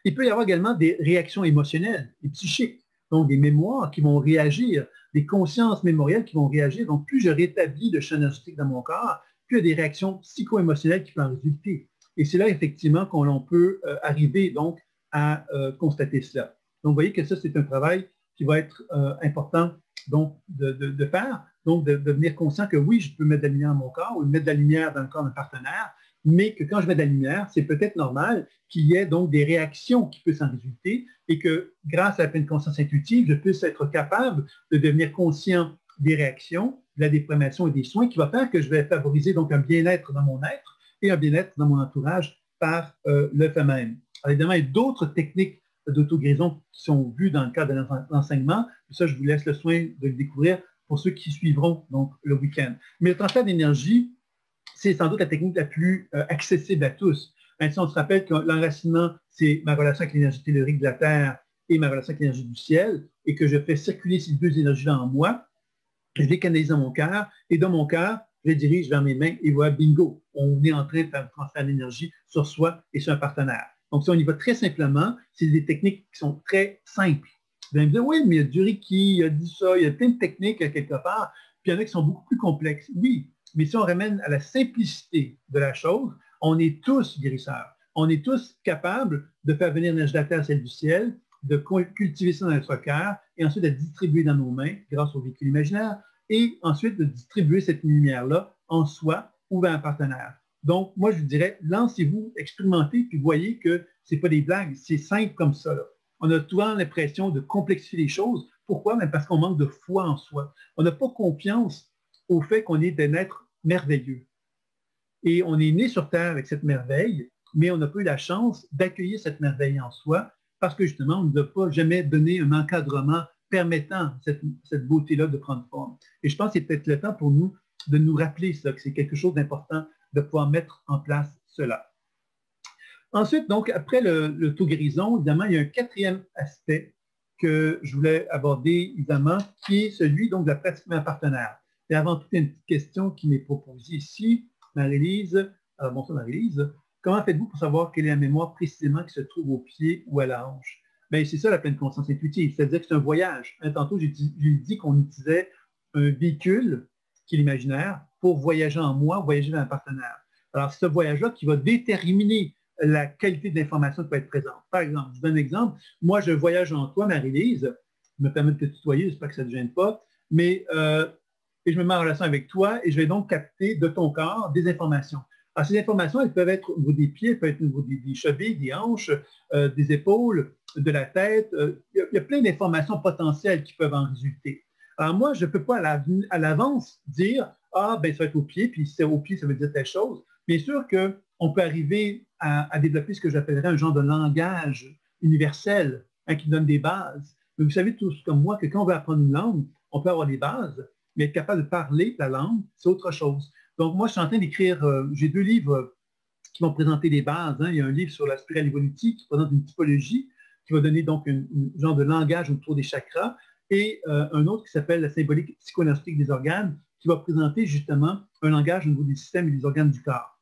Il peut y avoir également des réactions émotionnelles et psychiques, donc des mémoires qui vont réagir, des consciences mémorielles qui vont réagir. Donc, plus je rétablis de champ énergétique dans mon corps, plus il y a des réactions psycho-émotionnelles qui peuvent en résulter. Et c'est là, effectivement, qu'on peut arriver donc à constater cela. Donc, vous voyez que ça, c'est un travail qui va être important donc, de faire. Donc, de devenir conscient que oui, je peux mettre de la lumière dans mon corps ou mettre de la lumière dans le corps d'un partenaire, mais que quand je mets de la lumière, c'est peut-être normal qu'il y ait donc des réactions qui puissent en résulter et que grâce à la pleine conscience intuitive, je puisse être capable de devenir conscient des réactions, de la déprivation et des soins qui va faire que je vais favoriser donc un bien-être dans mon être et un bien-être dans mon entourage par le fait même. Alors, évidemment, il y a d'autres techniques d'auto-guérison qui sont vues dans le cadre de l'enseignement. Ça, je vous laisse le soin de le découvrir pour ceux qui suivront donc, le week-end. Mais le transfert d'énergie, c'est sans doute la technique la plus accessible à tous. Si on se rappelle que l'enracinement, c'est ma relation avec l'énergie tellurique de la Terre et ma relation avec l'énergie du ciel, et que je fais circuler ces deux énergies-là en moi, je les canalise dans mon cœur, et dans mon cœur, je les dirige vers mes mains, et voilà, bingo, on est en train de faire un transfert d'énergie sur soi et sur un partenaire. Donc, si on y va très simplement, c'est des techniques qui sont très simples. Vous allez me dire, oui, mais il y a du Reiki, il y a du ça, il y a plein de techniques quelque part, puis il y en a qui sont beaucoup plus complexes. Oui, mais si on ramène à la simplicité de la chose, on est tous guérisseurs. On est tous capables de faire venir l'énergie de la terre, celle du ciel, de cultiver ça dans notre cœur, et ensuite de distribuer dans nos mains grâce au véhicule imaginaire, et ensuite de distribuer cette lumière-là en soi ou vers un partenaire. Donc, moi, je vous dirais, lancez-vous, expérimentez, puis voyez que ce n'est pas des blagues, c'est simple comme ça. Là. On a souvent l'impression de complexifier les choses. Pourquoi? Même parce qu'on manque de foi en soi. On n'a pas confiance au fait qu'on est des êtres merveilleux. Et on est né sur Terre avec cette merveille, mais on n'a pas eu la chance d'accueillir cette merveille en soi parce que justement, on ne nous a pas jamais donné un encadrement permettant cette beauté-là de prendre forme. Et je pense que c'est peut-être le temps pour nous de nous rappeler ça, que c'est quelque chose d'important de pouvoir mettre en place cela. Ensuite, donc, après l'auto-guérison, évidemment, il y a un quatrième aspect que je voulais aborder, évidemment, qui est celui donc, de la pratique d'un partenaire. Et avant tout, il y a une petite question qui m'est proposée ici. Marie-Lise, bonsoir Marie-Lise, comment faites-vous pour savoir quelle est la mémoire précisément qui se trouve au pied ou à la hanche? Bien, c'est ça la pleine conscience intuitive, c'est-à-dire que c'est un voyage. Tantôt, j'ai dit qu'on utilisait un véhicule, qui est l'imaginaire, pour voyager en moi, voyager vers un partenaire. Alors, c'est ce voyage-là qui va déterminer la qualité de l'information qui peut être présente. Par exemple, je vous donne un exemple. Moi, je voyage en toi, Marie-Lise, je me permets de te tutoyer, j'espère que ça ne te gêne pas, mais et je me mets en relation avec toi et je vais donc capter de ton corps des informations. Alors, ces informations, elles peuvent être au niveau des pieds, elles peuvent être au niveau des chevilles, des hanches, des épaules, de la tête. Il y a plein d'informations potentielles qui peuvent en résulter. Alors moi, je ne peux pas à l'avance dire, ah, ben ça va être au pied, puis si c'est au pied, ça veut dire telle chose. Bien sûr qu'on peut arriver à développer ce que j'appellerais un genre de langage universel, hein, qui donne des bases. Mais vous savez tous comme moi que quand on veut apprendre une langue, on peut avoir des bases, mais être capable de parler la langue, c'est autre chose. Donc moi, je suis en train d'écrire, j'ai 2 livres qui vont présenter les bases. Hein. Il y a un livre sur la spirale évolutive qui présente une typologie, qui va donner donc un genre de langage autour des chakras, et un autre qui s'appelle la symbolique psychoénergétique des organes, qui va présenter justement un langage au niveau des systèmes et des organes du corps.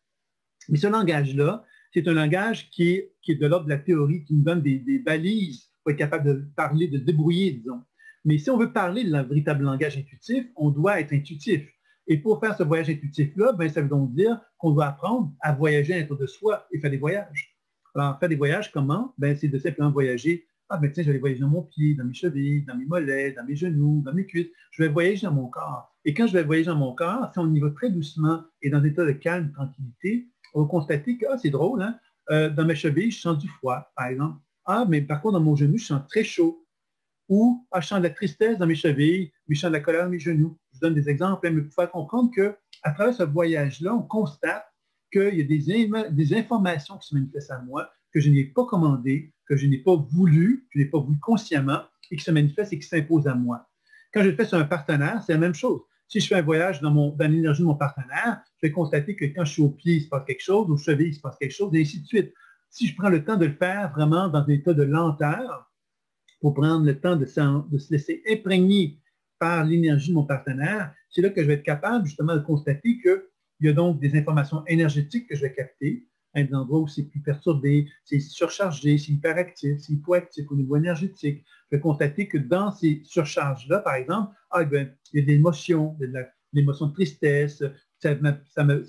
Mais ce langage-là, c'est un langage qui est de l'ordre de la théorie, qui nous donne des balises pour être capable de parler, de se débrouiller, disons. Mais si on veut parler de véritable langage intuitif, on doit être intuitif. Et pour faire ce voyage intuitif-là, ben, ça veut donc dire qu'on doit apprendre à voyager à l'intérieur de soi et faire des voyages. Alors, faire des voyages, comment? Ben, c'est de simplement voyager. Ah, ben tiens, je vais voyager dans mon pied, dans mes chevilles, dans mes mollets, dans mes genoux, dans mes cuisses. Je vais voyager dans mon corps. Et quand je vais voyager dans mon corps, si on y va très doucement et dans un état de calme, de tranquillité, on va constater que, ah, c'est drôle, hein? Dans mes chevilles, je sens du froid, par exemple. Ah, mais par contre, dans mon genou, je sens très chaud. Ou, ah, je sens de la tristesse dans mes chevilles, mais je sens de la colère dans mes genoux. Je donne des exemples, mais pour faire comprendre qu'à travers ce voyage-là, on constate qu'il y a des informations qui se manifestent à moi, que je n'ai pas commandées, que je n'ai pas voulu, que je n'ai pas voulu consciemment, et qui se manifestent et qui s'imposent à moi. Quand je le fais sur un partenaire, c'est la même chose. Si je fais un voyage dans l'énergie de mon partenaire, je vais constater que quand je suis au pied, il se passe quelque chose, au cheville, il se passe quelque chose, et ainsi de suite. Si je prends le temps de le faire vraiment dans un état de lenteur, pour prendre le temps de se laisser imprégner par l'énergie de mon partenaire, c'est là que je vais être capable justement de constater qu'il y a donc des informations énergétiques que je vais capter, à des endroits où c'est plus perturbé, c'est surchargé, c'est hyperactif, c'est hypoactif au niveau énergétique. Je vais constater que dans ces surcharges-là, par exemple, ah, ben, il y a des émotions, de l'émotion de tristesse, c'est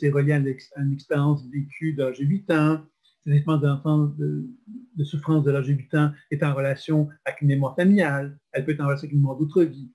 relié à une expérience vécue d'âge de 8 ans, ces expériences d'enfants de souffrance de l'âge de 8 ans est en relation avec une mémoire familiale, elle peut être en relation avec une mémoire d'autre vie.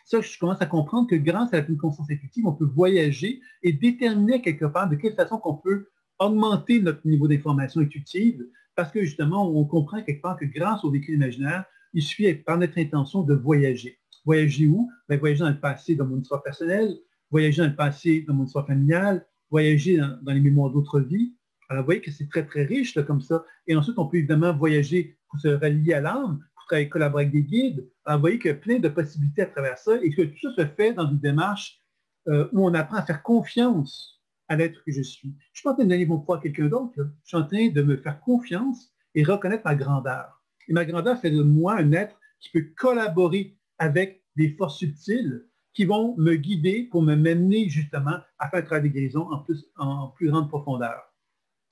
Ça, je commence à comprendre que grâce à la pleine conscience intuitive, on peut voyager et déterminer quelque part de quelle façon qu'on peut augmenter notre niveau d'information intuitive, parce que justement, on comprend quelque part que grâce au véhicule imaginaire, il suffit par notre intention de voyager. Voyager où? Bien, voyager dans le passé, dans mon histoire personnelle, voyager dans le passé, dans mon histoire familiale, voyager dans les mémoires d'autres vies. Alors, vous voyez que c'est très, très riche là, comme ça. Et ensuite, on peut évidemment voyager pour se rallier à l'âme, pour travailler, collaborer avec des guides. Alors, vous voyez qu'il y a plein de possibilités à travers ça et que tout ça se fait dans une démarche où on apprend à faire confiance à l'être que je suis. Je ne suis pas en train de donner mon pouvoir à quelqu'un d'autre. Je suis en train de me faire confiance et reconnaître ma grandeur. Et ma grandeur fait de moi un être qui peut collaborer avec des forces subtiles qui vont me guider pour me mener justement à faire un travail de guérison en plus grande profondeur.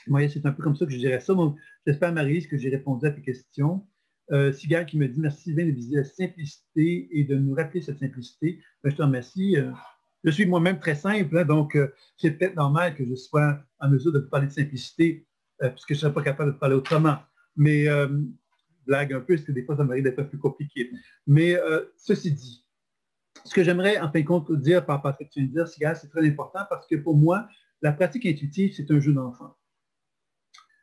Oui, c'est un peu comme ça que je dirais ça. J'espère, Marie-Lise, que j'ai répondu à tes questions. Sigal qui me dit merci Sylvain de viser la simplicité et de nous rappeler cette simplicité. Ben, je te remercie. Je suis moi-même très simple, hein, donc c'est peut-être normal que je sois en mesure de vous parler de simplicité, puisque je ne serais pas capable de parler autrement. Mais blague un peu, parce que des fois, ça m'arrive d'être un peu compliqué. Mais ceci dit, ce que j'aimerais en fin de compte dire par rapport à ce que tu viens de dire, Sigal, c'est très important parce que pour moi, la pratique intuitive, c'est un jeu d'enfant.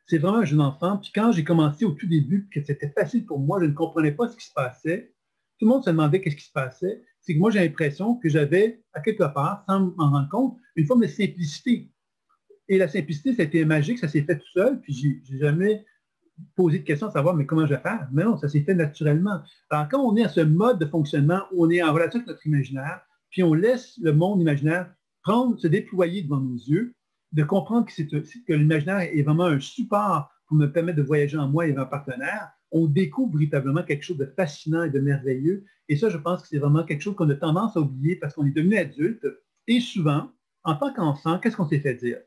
C'est vraiment un jeu d'enfant. Puis quand j'ai commencé au tout début, que c'était facile pour moi, je ne comprenais pas ce qui se passait. Tout le monde se demandait qu'est-ce qui se passait. C'est que moi, j'ai l'impression que j'avais, à quelque part, sans m'en rendre compte, une forme de simplicité. Et la simplicité, ça a été magique, ça s'est fait tout seul, puis j'ai jamais posé de question à savoir, mais comment je vais faire? Mais non, ça s'est fait naturellement. Alors, quand on est à ce mode de fonctionnement où on est en relation avec notre imaginaire, puis on laisse le monde imaginaire se déployer devant nos yeux, de comprendre que l'imaginaire est vraiment un support pour me permettre de voyager en moi et en partenaire, on découvre véritablement quelque chose de fascinant et de merveilleux. Et ça, je pense que c'est vraiment quelque chose qu'on a tendance à oublier parce qu'on est devenu adulte. Et souvent, en tant qu'enfant, qu'est-ce qu'on s'est fait dire?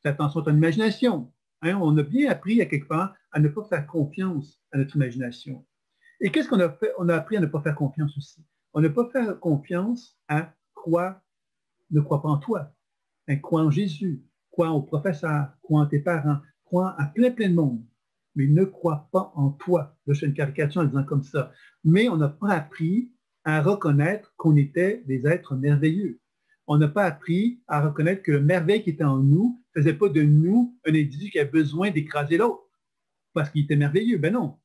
Fais attention à ton imagination. Hein? On a bien appris à quelque part à ne pas faire confiance à notre imagination. Et qu'est-ce qu'on a fait? On a appris à ne pas faire confiance aussi. On ne pas faire confiance à ne crois pas en toi. Hein? Crois en Jésus. Crois au professeur, crois en tes parents, crois à plein de monde, mais ne crois pas en toi. Là, je fais une caricature en disant comme ça. Mais on n'a pas appris à reconnaître qu'on était des êtres merveilleux. On n'a pas appris à reconnaître que le merveille qui était en nous ne faisait pas de nous un individu qui a besoin d'écraser l'autre parce qu'il était merveilleux. Ben non.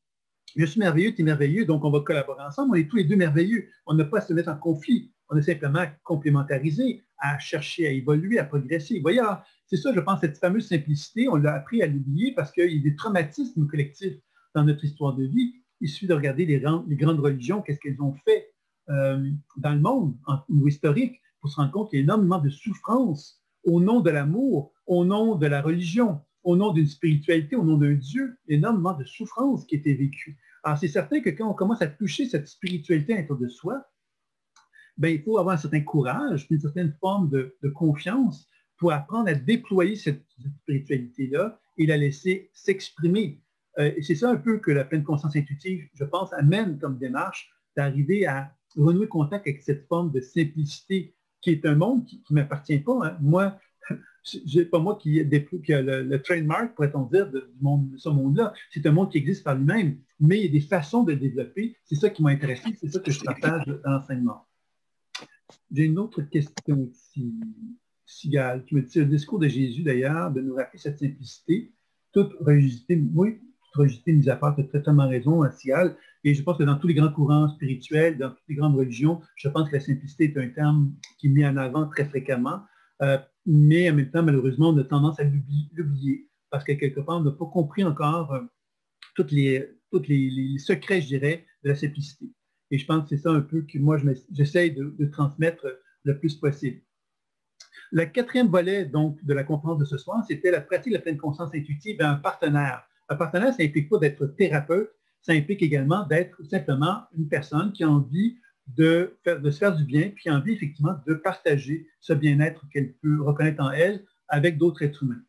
je suis merveilleux, tu es merveilleux, donc on va collaborer ensemble, on est tous les deux merveilleux. On n'a pas à se mettre en conflit, on est simplement à complémentariser, à chercher à évoluer, à progresser. Vous voyez, c'est ça, je pense, cette fameuse simplicité, on l'a appris à l'oublier parce qu'il y a des traumatismes collectifs dans notre histoire de vie. Il suffit de regarder les grandes religions, qu'est-ce qu'elles ont fait dans le monde, au niveau historique, pour se rendre compte qu'il y a énormément de souffrances au nom de l'amour, au nom de la religion, au nom d'une spiritualité, au nom d'un Dieu, énormément de souffrances qui étaient vécues. Alors, c'est certain que quand on commence à toucher cette spiritualité à l'intérieur de soi, ben, il faut avoir un certain courage, une certaine forme de confiance pour apprendre à déployer cette spiritualité-là et la laisser s'exprimer. Et c'est ça un peu que la pleine conscience intuitive, je pense, amène comme démarche d'arriver à renouer contact avec cette forme de simplicité qui est un monde qui ne m'appartient pas. Hein. Moi, c'est pas moi qui a le trademark, pourrait-on dire, de ce monde-là. C'est un monde qui existe par lui-même, mais il y a des façons de le développer. C'est ça qui m'a intéressé, c'est ça que je partage dans l'enseignement. J'ai une autre question ici, Sigal, qui me dit, le discours de Jésus, d'ailleurs, de nous rappeler cette simplicité, toute religiosité, oui, toute religiosité mise à part, tu as totalement raison, Sigal, et je pense que dans tous les grands courants spirituels, dans toutes les grandes religions, je pense que la simplicité est un terme qui est mis en avant très fréquemment, mais en même temps, malheureusement, on a tendance à l'oublier, parce que quelque part, on n'a pas compris encore tous les secrets, je dirais, de la simplicité. Et je pense que c'est ça un peu que moi, j'essaye de transmettre le plus possible. Le quatrième volet donc, de la conférence de ce soir, c'était la pratique de la pleine conscience intuitive à un partenaire. Un partenaire, ça n'implique pas d'être thérapeute, ça implique également d'être simplement une personne qui a envie de se faire du bien, puis qui a envie effectivement de partager ce bien-être qu'elle peut reconnaître en elle avec d'autres êtres humains.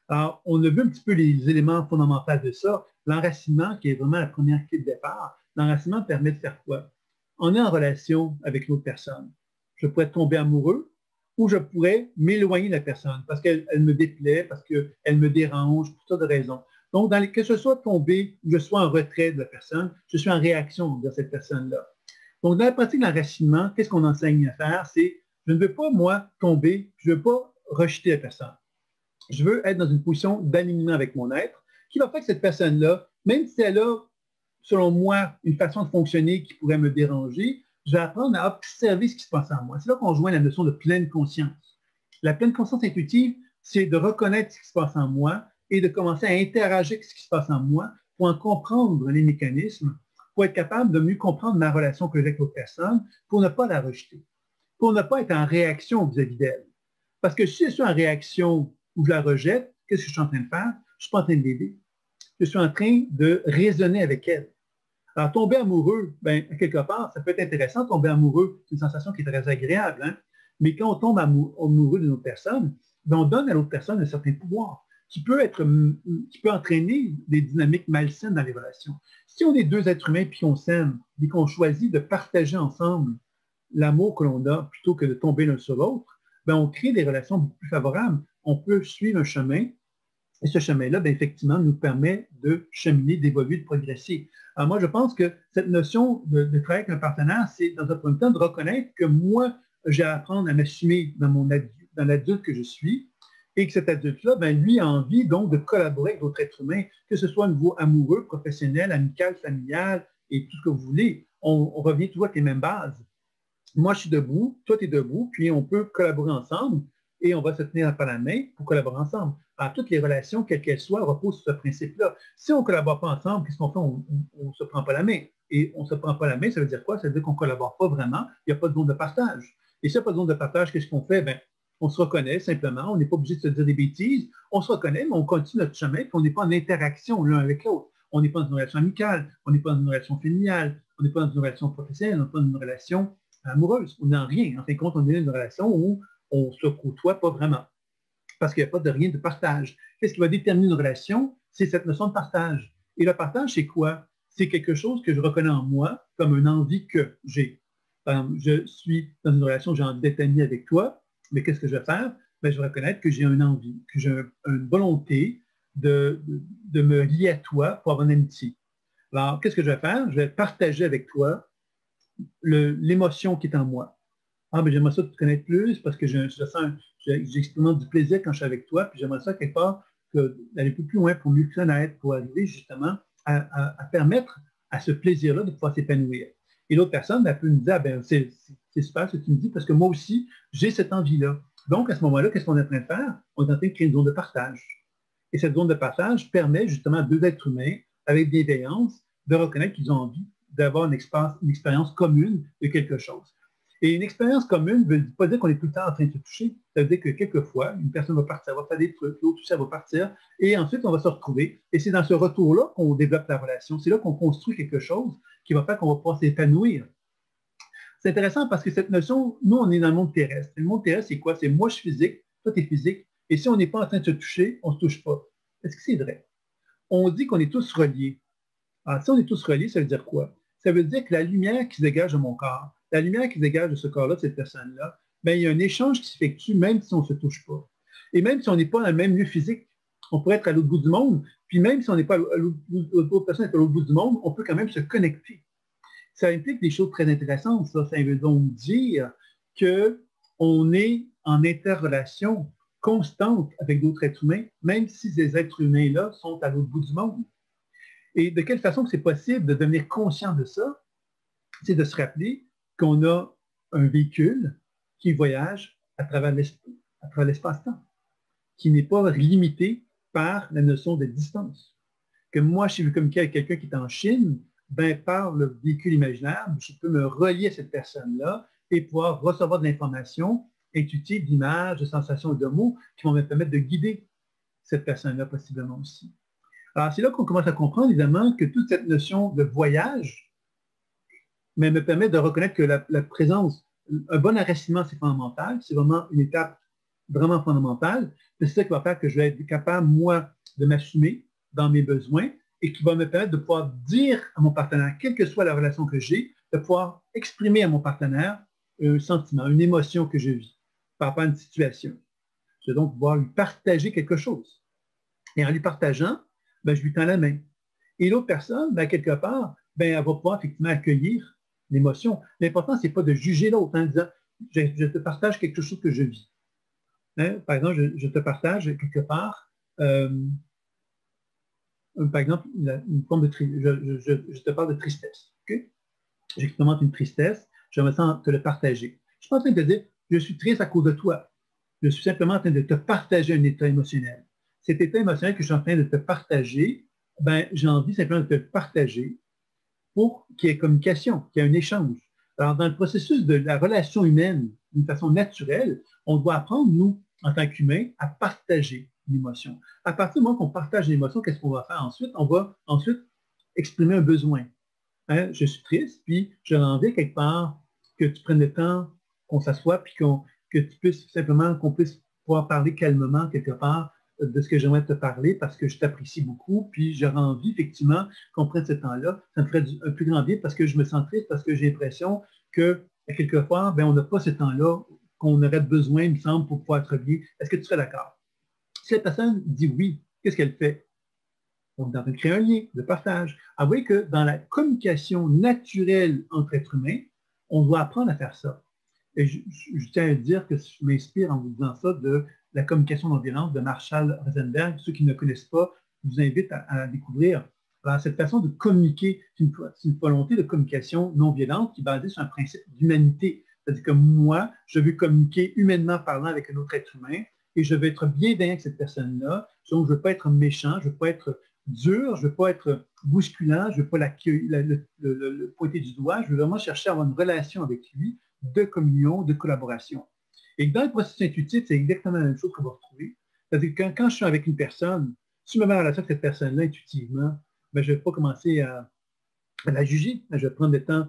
Alors, on a vu un petit peu les éléments fondamentaux de ça. L'enracinement, qui est vraiment la première clé de départ, l'enracinement permet de faire quoi? On est en relation avec l'autre personne. Je pourrais tomber amoureux ou je pourrais m'éloigner de la personne parce qu'elle me déplaît, parce qu'elle me dérange, pour toutes sortes de raisons. Donc, que ce soit tomber ou je sois en retrait de la personne, je suis en réaction de cette personne-là. Donc, dans la pratique de l'enracinement, qu'est-ce qu'on enseigne à faire? C'est, je ne veux pas, moi, tomber, je ne veux pas rejeter la personne. Je veux être dans une position d'alignement avec mon être qui va faire que cette personne-là, même si elle a, selon moi, une façon de fonctionner qui pourrait me déranger, je vais apprendre à observer ce qui se passe en moi. C'est là qu'on joint la notion de pleine conscience. La pleine conscience intuitive, c'est de reconnaître ce qui se passe en moi et de commencer à interagir avec ce qui se passe en moi pour en comprendre les mécanismes, pour être capable de mieux comprendre ma relation que j'ai avec l'autre personne, pour ne pas la rejeter, pour ne pas être en réaction vis-à-vis d'elle. Parce que si je suis en réaction ou je la rejette, qu'est-ce que je suis en train de faire? Je ne suis pas en train de l'aider. Je suis en train de raisonner avec elle. Alors, tomber amoureux, bien, quelque part, ça peut être intéressant. Tomber amoureux, c'est une sensation qui est très agréable. Hein? Mais quand on tombe amoureux d'une autre personne, bien, on donne à l'autre personne un certain pouvoir qui peut entraîner des dynamiques malsaines dans les relations. Si on est deux êtres humains puis qu'on s'aime et qu'on choisit de partager ensemble l'amour que l'on a plutôt que de tomber l'un sur l'autre, bien, on crée des relations beaucoup plus favorables. On peut suivre un chemin et ce chemin-là, bien, effectivement, nous permet de cheminer, d'évoluer, de progresser. Alors moi, je pense que cette notion de travailler avec un partenaire, c'est dans un premier temps de reconnaître que moi, j'ai à apprendre à m'assumer dans l'adulte que je suis et que cet adulte-là, bien, lui a envie donc de collaborer avec d'autres êtres humains, que ce soit au niveau amoureux, professionnel, amical, familial et tout ce que vous voulez. On revient toujours avec les mêmes bases. Moi, je suis debout, toi, tu es debout, puis on peut collaborer ensemble et on va se tenir par la main pour collaborer ensemble. Alors, toutes les relations, quelles qu'elles soient, reposent sur ce principe-là. Si on ne collabore pas ensemble, qu'est-ce qu'on fait? On ne se prend pas la main. Et on ne se prend pas la main, ça veut dire quoi? Ça veut dire qu'on ne collabore pas vraiment, il n'y a pas de zone de partage. Et s'il n'y a pas de zone de partage, qu'est-ce qu'on fait? Bien, on se reconnaît simplement, on n'est pas obligé de se dire des bêtises, on se reconnaît, mais on continue notre chemin, puis on n'est pas en interaction l'un avec l'autre. On n'est pas dans une relation amicale, on n'est pas dans une relation familiale, on n'est pas dans une relation professionnelle, on n'est pas dans une relation amoureuse. On n'est en rien. En fin de compte, on est dans une relation où on ne se côtoie pas vraiment. Parce qu'il n'y a pas de rien de partage. Qu'est-ce qui va déterminer une relation? C'est cette notion de partage. Et le partage, c'est quoi? C'est quelque chose que je reconnais en moi comme une envie que j'ai. Par exemple, je suis dans une relation, j'ai envie d'être ami avec toi, mais qu'est-ce que je vais faire? Bien, je vais reconnaître que j'ai une envie, que j'ai une volonté de me lier à toi pour avoir une amitié. Alors, qu'est-ce que je vais faire? Je vais partager avec toi l'émotion qui est en moi. Ah, mais j'aimerais ça te connaître plus parce que j'expérimente du plaisir quand je suis avec toi, puis j'aimerais ça quelque part d'aller un peu plus loin pour mieux te connaître, pour arriver justement à permettre à ce plaisir-là de pouvoir s'épanouir. Et l'autre personne, elle peut nous dire, ah, ben, c'est super ce que tu me dis, parce que moi aussi, j'ai cette envie-là. Donc, à ce moment-là, qu'est-ce qu'on est en train de faire? On est en train de créer une zone de partage. Et cette zone de partage permet justement à deux êtres humains, avec bienveillance, de reconnaître qu'ils ont envie d'avoir une expérience commune de quelque chose. Et une expérience commune ne veut pas dire qu'on est tout le temps en train de se toucher. Ça veut dire que quelquefois, une personne va partir, va faire des trucs, l'autre aussi, elle va partir, et ensuite, on va se retrouver. Et c'est dans ce retour-là qu'on développe la relation. C'est là qu'on construit quelque chose qui va faire qu'on va pouvoir s'épanouir. C'est intéressant parce que cette notion, nous, on est dans le monde terrestre. Et le monde terrestre, c'est quoi? C'est moi, je suis physique, toi, tu es physique, et si on n'est pas en train de se toucher, on ne se touche pas. Est-ce que c'est vrai? On dit qu'on est tous reliés. Alors, si on est tous reliés, ça veut dire quoi? Ça veut dire que la lumière qui se dégage de mon corps, la lumière qui se dégage de ce corps-là, de cette personne-là, bien, il y a un échange qui s'effectue même si on ne se touche pas. Et même si on n'est pas dans le même lieu physique, on pourrait être à l'autre bout du monde, puis même si on n'est pas à l'autre personne est à l'autre bout du monde, on peut quand même se connecter. Ça implique des choses très intéressantes, ça. Ça veut donc dire qu'on est en interrelation constante avec d'autres êtres humains, même si ces êtres humains-là sont à l'autre bout du monde. Et de quelle façon c'est possible de devenir conscient de ça? C'est de se rappeler qu'on a un véhicule qui voyage à travers l'espace-temps, qui n'est pas limité par la notion de distance. Que moi, si je veux communiquer avec quelqu'un qui est en Chine, ben, par le véhicule imaginaire, je peux me relier à cette personne-là et pouvoir recevoir de l'information intuitive, d'images, de sensations et de mots qui vont me permettre de guider cette personne-là possiblement aussi. Alors, c'est là qu'on commence à comprendre, évidemment, que toute cette notion de voyage me permet de reconnaître que la présence, un bon enracinement, c'est fondamental, c'est vraiment une étape vraiment fondamentale. C'est ça qui va faire que je vais être capable, moi, de m'assumer dans mes besoins et qui va me permettre de pouvoir dire à mon partenaire, quelle que soit la relation que j'ai, de pouvoir exprimer à mon partenaire un sentiment, une émotion que je vis par rapport à une situation. Je vais donc pouvoir lui partager quelque chose. Et en lui partageant, ben, je lui tends la main. Et l'autre personne, ben, quelque part, ben, elle va pouvoir effectivement accueillir l'émotion. L'important, ce n'est pas de juger l'autre en disant je te partage quelque chose que je vis. Hein? Par exemple, je te partage quelque part, par exemple, une forme de je te parle de tristesse. Okay? J'expérimente une tristesse, je me sens te le partager. Je ne suis pas en train de te dire je suis triste à cause de toi. Je suis simplement en train de te partager un état émotionnel. Cet état émotionnel que je suis en train de te partager, ben, j'ai envie simplement de te le partager pour qu'il y ait communication, qu'il y ait un échange. Alors, dans le processus de la relation humaine, d'une façon naturelle, on doit apprendre, nous, en tant qu'humains, à partager l'émotion. À partir du moment qu'on partage l'émotion, qu'est-ce qu'on va faire ensuite? On va ensuite exprimer un besoin. Hein? Je suis triste, puis j'ai envie quelque part que tu prennes le temps, qu'on s'assoie, puis que tu puisses simplement, qu'on puisse pouvoir parler calmement quelque part de ce que j'aimerais te parler parce que je t'apprécie beaucoup, puis j'aurais envie effectivement qu'on prenne ce temps-là. Ça me ferait un plus grand bien parce que je me sens triste, parce que j'ai l'impression que quelquefois, ben, on n'a pas ce temps-là qu'on aurait besoin, il me semble, pour pouvoir être bien. Est-ce que tu serais d'accord? Si la personne dit oui, qu'est-ce qu'elle fait? On est en train de créer un lien de partage. Avouez que dans la communication naturelle entre êtres humains, on doit apprendre à faire ça. Et je tiens à dire que je m'inspire en vous disant ça de la communication non violente de Marshall Rosenberg. Ceux qui ne connaissent pas, je vous invite à la découvrir. Alors, cette façon de communiquer, c'est une volonté de communication non violente qui est basée sur un principe d'humanité. C'est-à-dire que moi, je veux communiquer humainement parlant avec un autre être humain et je veux être bienveillant avec cette personne-là. Donc, je ne veux pas être méchant, je ne veux pas être dur, je ne veux pas être bousculant, je ne veux pas le pointer du doigt. Je veux vraiment chercher à avoir une relation avec lui de communion, de collaboration. Et dans le processus intuitif, c'est exactement la même chose qu'on va retrouver. C'est-à-dire que quand je suis avec une personne, si je me mets en relation avec cette personne-là intuitivement, ben, je ne vais pas commencer à la juger. Je vais prendre le temps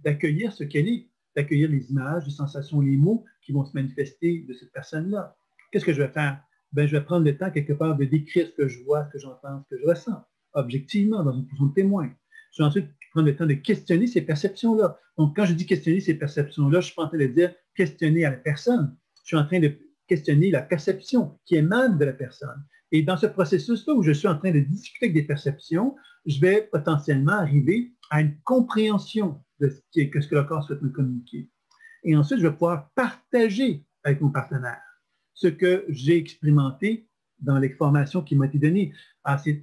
d'accueillir ce qu'elle est, d'accueillir les images, les sensations, les mots qui vont se manifester de cette personne-là. Qu'est-ce que je vais faire? Ben, je vais prendre le temps quelque part de décrire ce que je vois, ce que j'entends, ce que je ressens, objectivement, dans une position de témoin. Je vais ensuite prendre le temps de questionner ces perceptions-là. Donc, quand je dis questionner ces perceptions-là, je ne suis pas en train de dire questionner à la personne. Je suis en train de questionner la perception qui émane de la personne. Et dans ce processus-là où je suis en train de discuter avec des perceptions, je vais potentiellement arriver à une compréhension de ce que le corps souhaite me communiquer. Et ensuite, je vais pouvoir partager avec mon partenaire ce que j'ai expérimenté dans les formations qui m'ont été données. C'est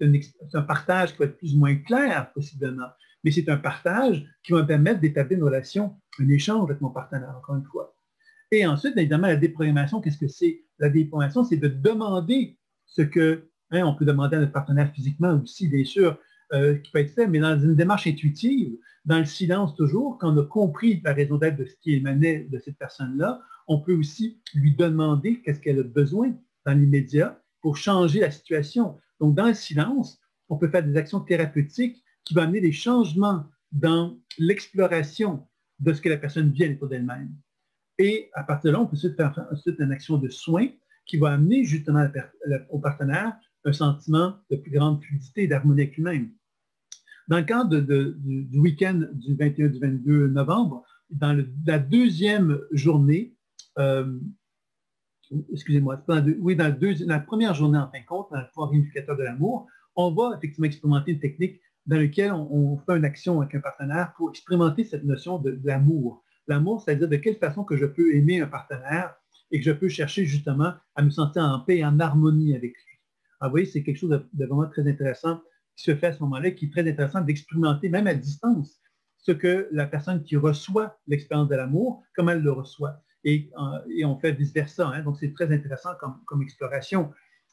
un partage qui va être plus ou moins clair, possiblement. mais c'est un partage qui va me permettre d'établir une relation, un échange avec mon partenaire, encore une fois. Et ensuite, évidemment, la déprogrammation, qu'est-ce que c'est? La déprogrammation, c'est de demander ce que, hein, on peut demander à notre partenaire physiquement aussi, bien sûr, qui peut être fait, mais dans une démarche intuitive, dans le silence toujours, quand on a compris la raison d'être de ce qui émanait de cette personne-là, on peut aussi lui demander qu'est-ce qu'elle a besoin dans l'immédiat pour changer la situation. Donc, dans le silence, on peut faire des actions thérapeutiques qui vont amener des changements dans l'exploration de ce que la personne vit à l'intérieur d'elle-même. Et à partir de là, on peut faire ensuite une action de soin qui va amener justement au partenaire un sentiment de plus grande fluidité et d'harmonie avec lui-même. Dans le cadre du week-end du 21 du 22 novembre, dans la deuxième journée, excusez-moi, oui, dans la première journée, en fin de compte, dans le pouvoir unificateur de l'amour, on va effectivement expérimenter une technique dans laquelle on fait une action avec un partenaire pour expérimenter cette notion de l'amour. L'amour, c'est-à-dire de quelle façon que je peux aimer un partenaire et que je peux chercher justement à me sentir en paix et en harmonie avec lui. Alors, vous voyez, c'est quelque chose de vraiment très intéressant qui se fait à ce moment-là, qui est très intéressant d'expérimenter, même à distance, ce que la personne qui reçoit l'expérience de l'amour, comment elle le reçoit. Et on fait vice-versa. Hein? Donc, c'est très intéressant comme exploration.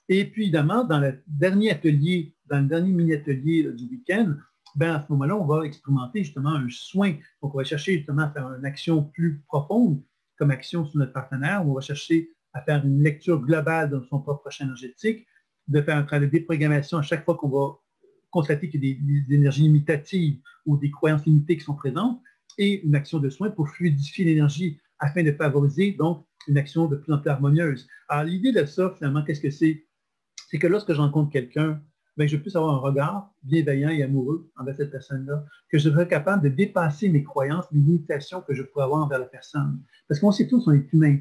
Et puis, évidemment, dans le dernier atelier, dans le dernier mini-atelier du week-end, ben, à ce moment-là, on va expérimenter justement un soin. Donc, on va chercher justement à faire une action plus profonde comme action sur notre partenaire. On va chercher à faire une lecture globale de son propre champ énergétique, de faire un travail de déprogrammation à chaque fois qu'on va constater qu'il y a des énergies limitatives ou des croyances limitées qui sont présentes, et une action de soin pour fluidifier l'énergie afin de favoriser donc une action de plus en plus harmonieuse. Alors, l'idée de ça, finalement, qu'est-ce que c'est? C'est que lorsque je rencontre quelqu'un, ben, je puisse avoir un regard bienveillant et amoureux envers cette personne-là, que je serai capable de dépasser mes croyances, les limitations que je pourrais avoir envers la personne. Parce qu'on sait tous, on est humain.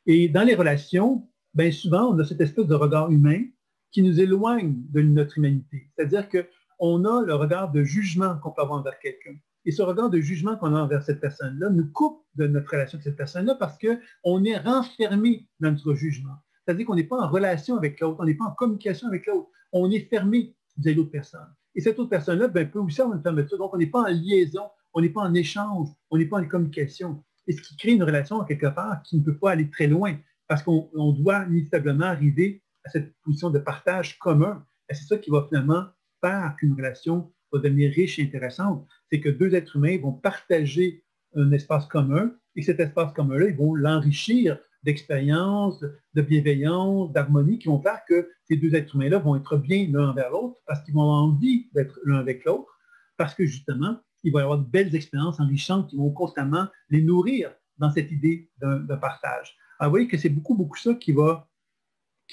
Et dans les relations, bien souvent, on a cette espèce de regard humain qui nous éloigne de notre humanité. C'est-à-dire qu'on a le regard de jugement qu'on peut avoir envers quelqu'un. Et ce regard de jugement qu'on a envers cette personne-là nous coupe de notre relation avec cette personne-là parce qu'on est renfermé dans notre jugement. C'est-à-dire qu'on n'est pas en relation avec l'autre, on n'est pas en communication avec l'autre. On est fermé vis-à-vis de l'autre personne. Et cette autre personne-là ben, peut aussi avoir une fermeture. Donc, on n'est pas en liaison, on n'est pas en échange, on n'est pas en communication. Et ce qui crée une relation, quelque part, qui ne peut pas aller très loin parce qu'on doit inévitablement arriver à cette position de partage commun. Et c'est ça qui va finalement faire qu'une relation va devenir riche et intéressante. C'est que deux êtres humains vont partager un espace commun et cet espace commun-là, ils vont l'enrichir d'expériences, de bienveillance, d'harmonie qui vont faire que ces deux êtres humains-là vont être bien l'un envers l'autre parce qu'ils vont avoir envie d'être l'un avec l'autre, parce que justement, il va y avoir de belles expériences enrichantes qui vont constamment les nourrir dans cette idée d'un partage. Alors, vous voyez que c'est beaucoup ça qui va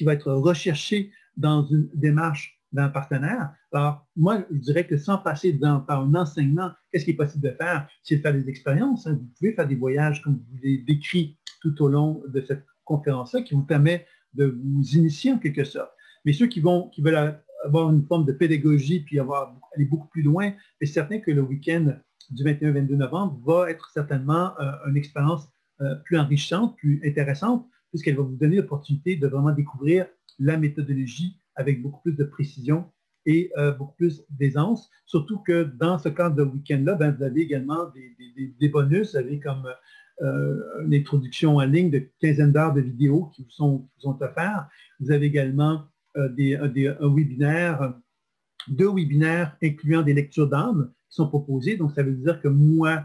être recherché dans une démarche d'un partenaire. Alors, moi, je dirais que sans passer par un enseignement, qu'est-ce qui est possible de faire? C'est de faire des expériences. Hein. Vous pouvez faire des voyages, comme vous l'avez décrit tout au long de cette conférence-là, qui vous permet de vous initier en quelque sorte. Mais ceux qui veulent avoir une forme de pédagogie puis aller beaucoup plus loin, c'est certain que le week-end du 21-22 novembre va être certainement une expérience plus enrichissante, plus intéressante, puisqu'elle va vous donner l'opportunité de vraiment découvrir la méthodologie avec beaucoup plus de précision et beaucoup plus d'aisance. Surtout que dans ce cadre de week-end-là, ben, vous avez également des bonus. Vous avez comme une introduction en ligne de quinzaine d'heures de vidéos qui vous sont offerts. Vous avez également un webinaire, 2 webinaires incluant des lectures d'âme qui sont proposés. Donc, ça veut dire que moi,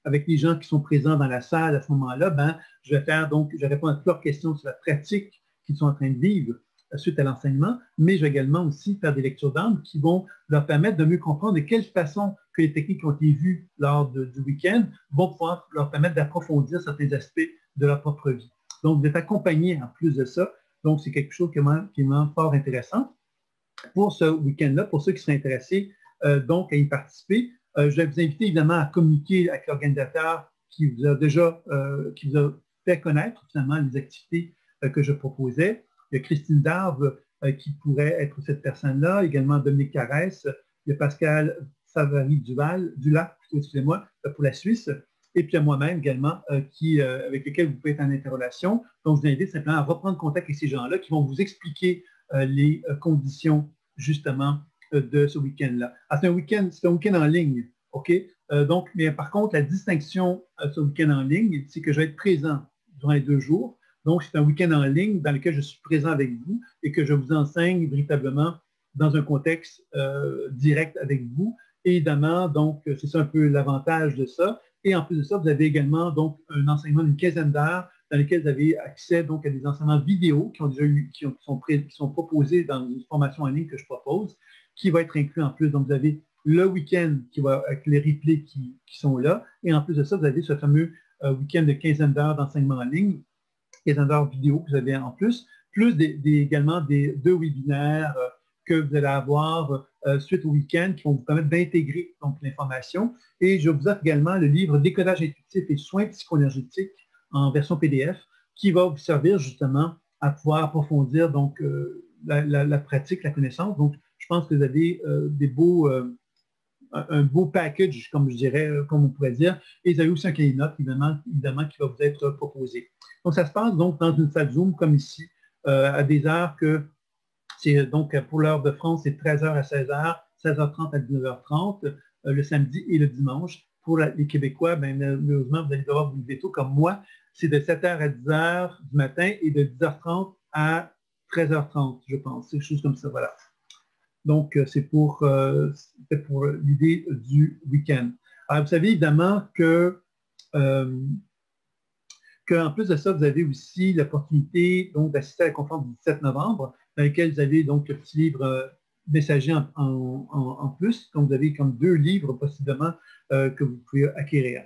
avec les gens qui sont présents dans la salle à ce moment-là, ben, je vais répondre à toutes leurs questions sur la pratique qu'ils sont en train de vivre suite à l'enseignement, mais je vais également aussi faire des lectures d'âme qui vont leur permettre de mieux comprendre de quelle façon que les techniques qui ont été vues lors du week-end vont pouvoir leur permettre d'approfondir certains aspects de leur propre vie. Donc, d'être accompagné en plus de ça, donc c'est quelque chose qui est vraiment fort intéressant. Pour ce week-end-là, pour ceux qui seraient intéressés donc à y participer, je vais vous inviter évidemment à communiquer avec l'organisateur qui vous a fait connaître finalement les activités que je proposais. Il y a Christine Darve qui pourrait être cette personne-là, également Dominique Carès, il y a Pascal Savary-Dulac, excusez-moi, pour la Suisse, et puis à moi-même également, avec lequel vous pouvez être en interrelation. Donc, je vous invite simplement à reprendre contact avec ces gens-là qui vont vous expliquer les conditions justement de ce week-end-là. Ah, c'est un week-end en ligne, OK? Donc, mais par contre, la distinction ce week-end en ligne, c'est que je vais être présent durant les 2 jours. Donc, c'est un week-end en ligne dans lequel je suis présent avec vous et que je vous enseigne véritablement dans un contexte direct avec vous. Et évidemment, donc, c'est ça un peu l'avantage de ça. Et en plus de ça, vous avez également donc un enseignement d'une quinzaine d'heures dans lesquelles vous avez accès donc à des enseignements vidéo qui ont déjà eu, qui sont proposés dans une formation en ligne que je propose, qui va être inclus en plus. Donc, vous avez le week-end qui va avec les replays qui sont là. Et en plus de ça, vous avez ce fameux week-end de quinzaine d'heures d'enseignement en ligne, quinzaine d'heures vidéo que vous avez en plus également des 2 webinaires que vous allez avoir suite au week-end qui vont vous permettre d'intégrer donc l'information. Et je vous offre également le livre Décodage intuitif et soins psychoénergétiques en version PDF qui va vous servir justement à pouvoir approfondir donc la pratique, la connaissance. Donc, je pense que vous avez un beau package, comme je dirais, comme on pourrait dire. Et vous avez aussi un cahier de notes, évidemment, qui va vous être proposé. Donc, ça se passe donc dans une salle Zoom comme ici, à des heures que c'est donc pour l'heure de France, c'est 13h à 16h, 16h30 à 19h30, le samedi et le dimanche. Pour les Québécois, bien, malheureusement, vous allez devoir vous lever tôt comme moi. C'est de 7h à 10h du matin et de 10h30 à 13h30, je pense. C'est quelque chose comme ça, voilà. Donc, c'est pour l'idée du week-end. Alors, vous savez évidemment qu'en plus de ça, vous avez aussi l'opportunité d'assister à la conférence du 17 novembre, dans laquelle vous avez donc le petit livre messager en plus. Donc, vous avez comme 2 livres possiblement que vous pouvez acquérir.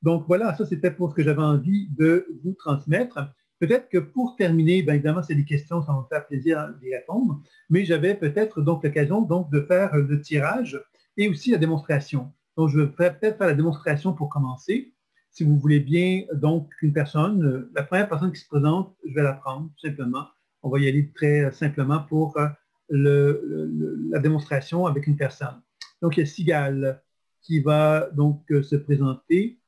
Donc, voilà, ça c'était pour ce que j'avais envie de vous transmettre. Peut-être que pour terminer, bien évidemment, c'est des questions, ça va me faire plaisir d'y répondre, mais j'avais peut-être donc l'occasion donc de faire le tirage et aussi la démonstration. Donc, je vais peut-être faire la démonstration pour commencer. Si vous voulez bien, donc, une personne, la première personne qui se présente, je vais la prendre, tout simplement. On va y aller très simplement pour la démonstration avec une personne. Donc, il y a Sigal qui va donc se présenter.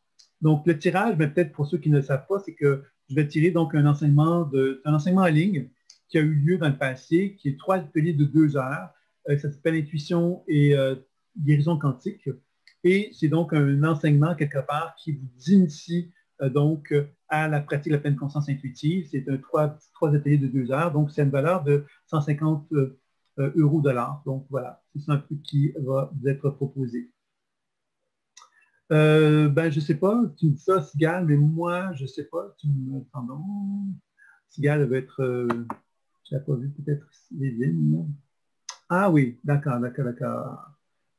Donc, le tirage, mais peut-être pour ceux qui ne le savent pas, c'est que je vais tirer donc un enseignement en ligne qui a eu lieu dans le passé, qui est 3 ateliers de 2 heures. Ça s'appelle Intuition et guérison quantique. Et c'est donc un enseignement, quelque part, qui vous initie donc à la pratique de la pleine conscience intuitive. C'est un 3 ateliers de 2 heures, donc c'est une valeur de 150 euros $. Donc voilà, c'est ça un peu qui va vous être proposé. Ben, je ne sais pas, tu me dis ça, Sigal, mais moi, je ne sais pas. Pardon. Sigal va être, je ne l'ai pas vu, peut-être Evelyne. Ah oui, d'accord.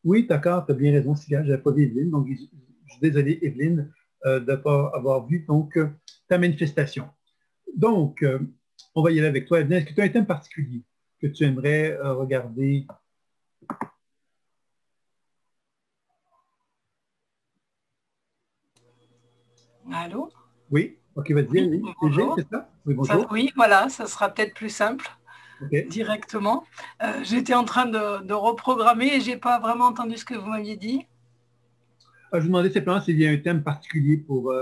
Oui, d'accord, tu as bien raison, Sigal, je n'avais pas vu Evelyne, donc je suis désolé, Evelyne, de ne pas avoir vu donc ta manifestation. Donc, on va y aller avec toi, Evelyne. Est-ce que tu as un thème particulier que tu aimerais regarder? Allô? Oui, ok, vas-y, oui, bonjour. c'est ça? Oui, bonjour. Oui, voilà, ça sera peut-être plus simple Okay. directement. J'étais en train de reprogrammer et je n'ai pas vraiment entendu ce que vous m'aviez dit. Je vous demandais simplement s'il y a un thème particulier pour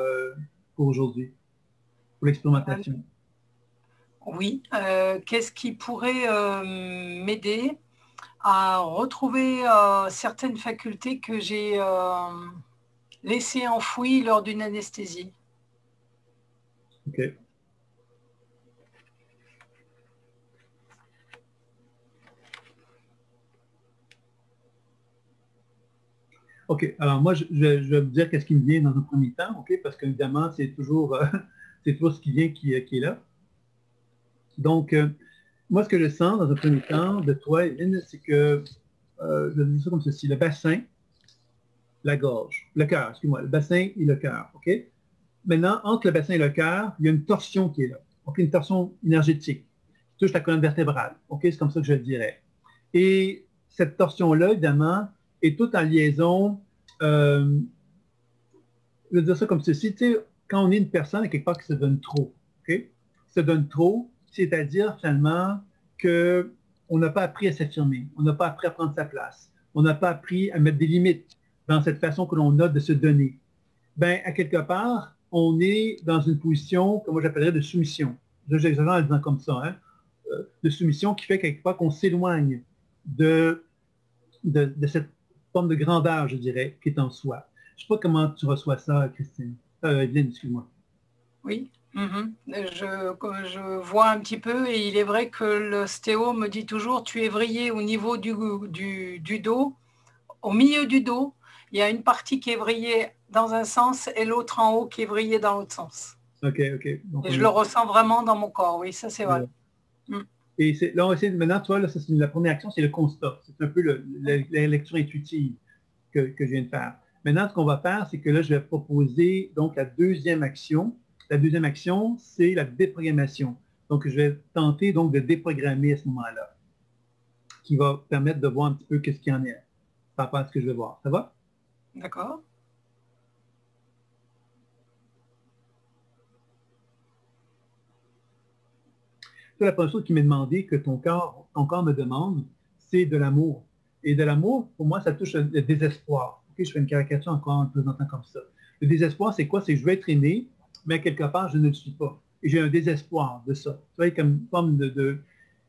aujourd'hui, pour l'expérimentation. Oui, qu'est-ce qui pourrait m'aider à retrouver certaines facultés que j'ai laissées enfouies lors d'une anesthésie? OK. OK. Alors, moi, je vais vous dire qu'est-ce qui me vient dans un premier temps, OK? Parce qu'évidemment, c'est toujours ce qui vient qui est là. Donc, moi, ce que je sens dans un premier temps de toi, Evelyne, c'est que, je vais dire ça comme ceci, le bassin, la gorge, le cœur, excuse-moi, le bassin et le cœur, OK? Maintenant, entre le bassin et le cœur, il y a une torsion qui est là, OK? Une torsion énergétique qui touche la colonne vertébrale, OK? C'est comme ça que je le dirais. Et cette torsion-là, évidemment, est toute en liaison, je vais dire ça comme ceci, tu sais, quand on est une personne, quelque part qui se donne trop, OK? Se donne trop, c'est-à-dire finalement qu'on n'a pas appris à s'affirmer, on n'a pas appris à prendre sa place, on n'a pas appris à mettre des limites dans cette façon que l'on a de se donner. Ben, à quelque part, on est dans une position que moi j'appellerais de soumission. J'exagère en le disant comme ça, hein? De soumission qui fait quelque part qu'on s'éloigne de de cette forme de grandeur, je dirais, qui est en soi. Je ne sais pas comment tu reçois ça, Christine. Evelyne, excuse-moi. Oui. Je vois un petit peu et il est vrai que le stéo me dit toujours tu es vrillé au niveau du dos, au milieu du dos. Il y a une partie qui est vrillée dans un sens et l'autre en haut qui est vrillée dans l'autre sens. OK, OK. Donc, et je le ressens vraiment dans mon corps, oui, ça c'est vrai. Et là, on essaie maintenant, toi, là, la première action, c'est le constat. C'est un peu la lecture intuitive que je viens de faire. Maintenant, ce qu'on va faire, c'est que là, je vais proposer donc la deuxième action. La deuxième action, c'est la déprogrammation. Donc, je vais tenter donc de déprogrammer à ce moment-là, qui va permettre de voir un petit peu qu'est-ce qu'il y en a par rapport à ce que je vais voir. Ça va? D'accord. La première chose qui m'est demandé, que ton corps me demande, c'est de l'amour. Et de l'amour, pour moi, ça touche le désespoir. Okay, je fais une caricature encore en le présentant comme ça. Le désespoir, c'est quoi? C'est que je veux être aimé, mais quelque part, je ne le suis pas. Et j'ai un désespoir de ça. Tu vois, comme une forme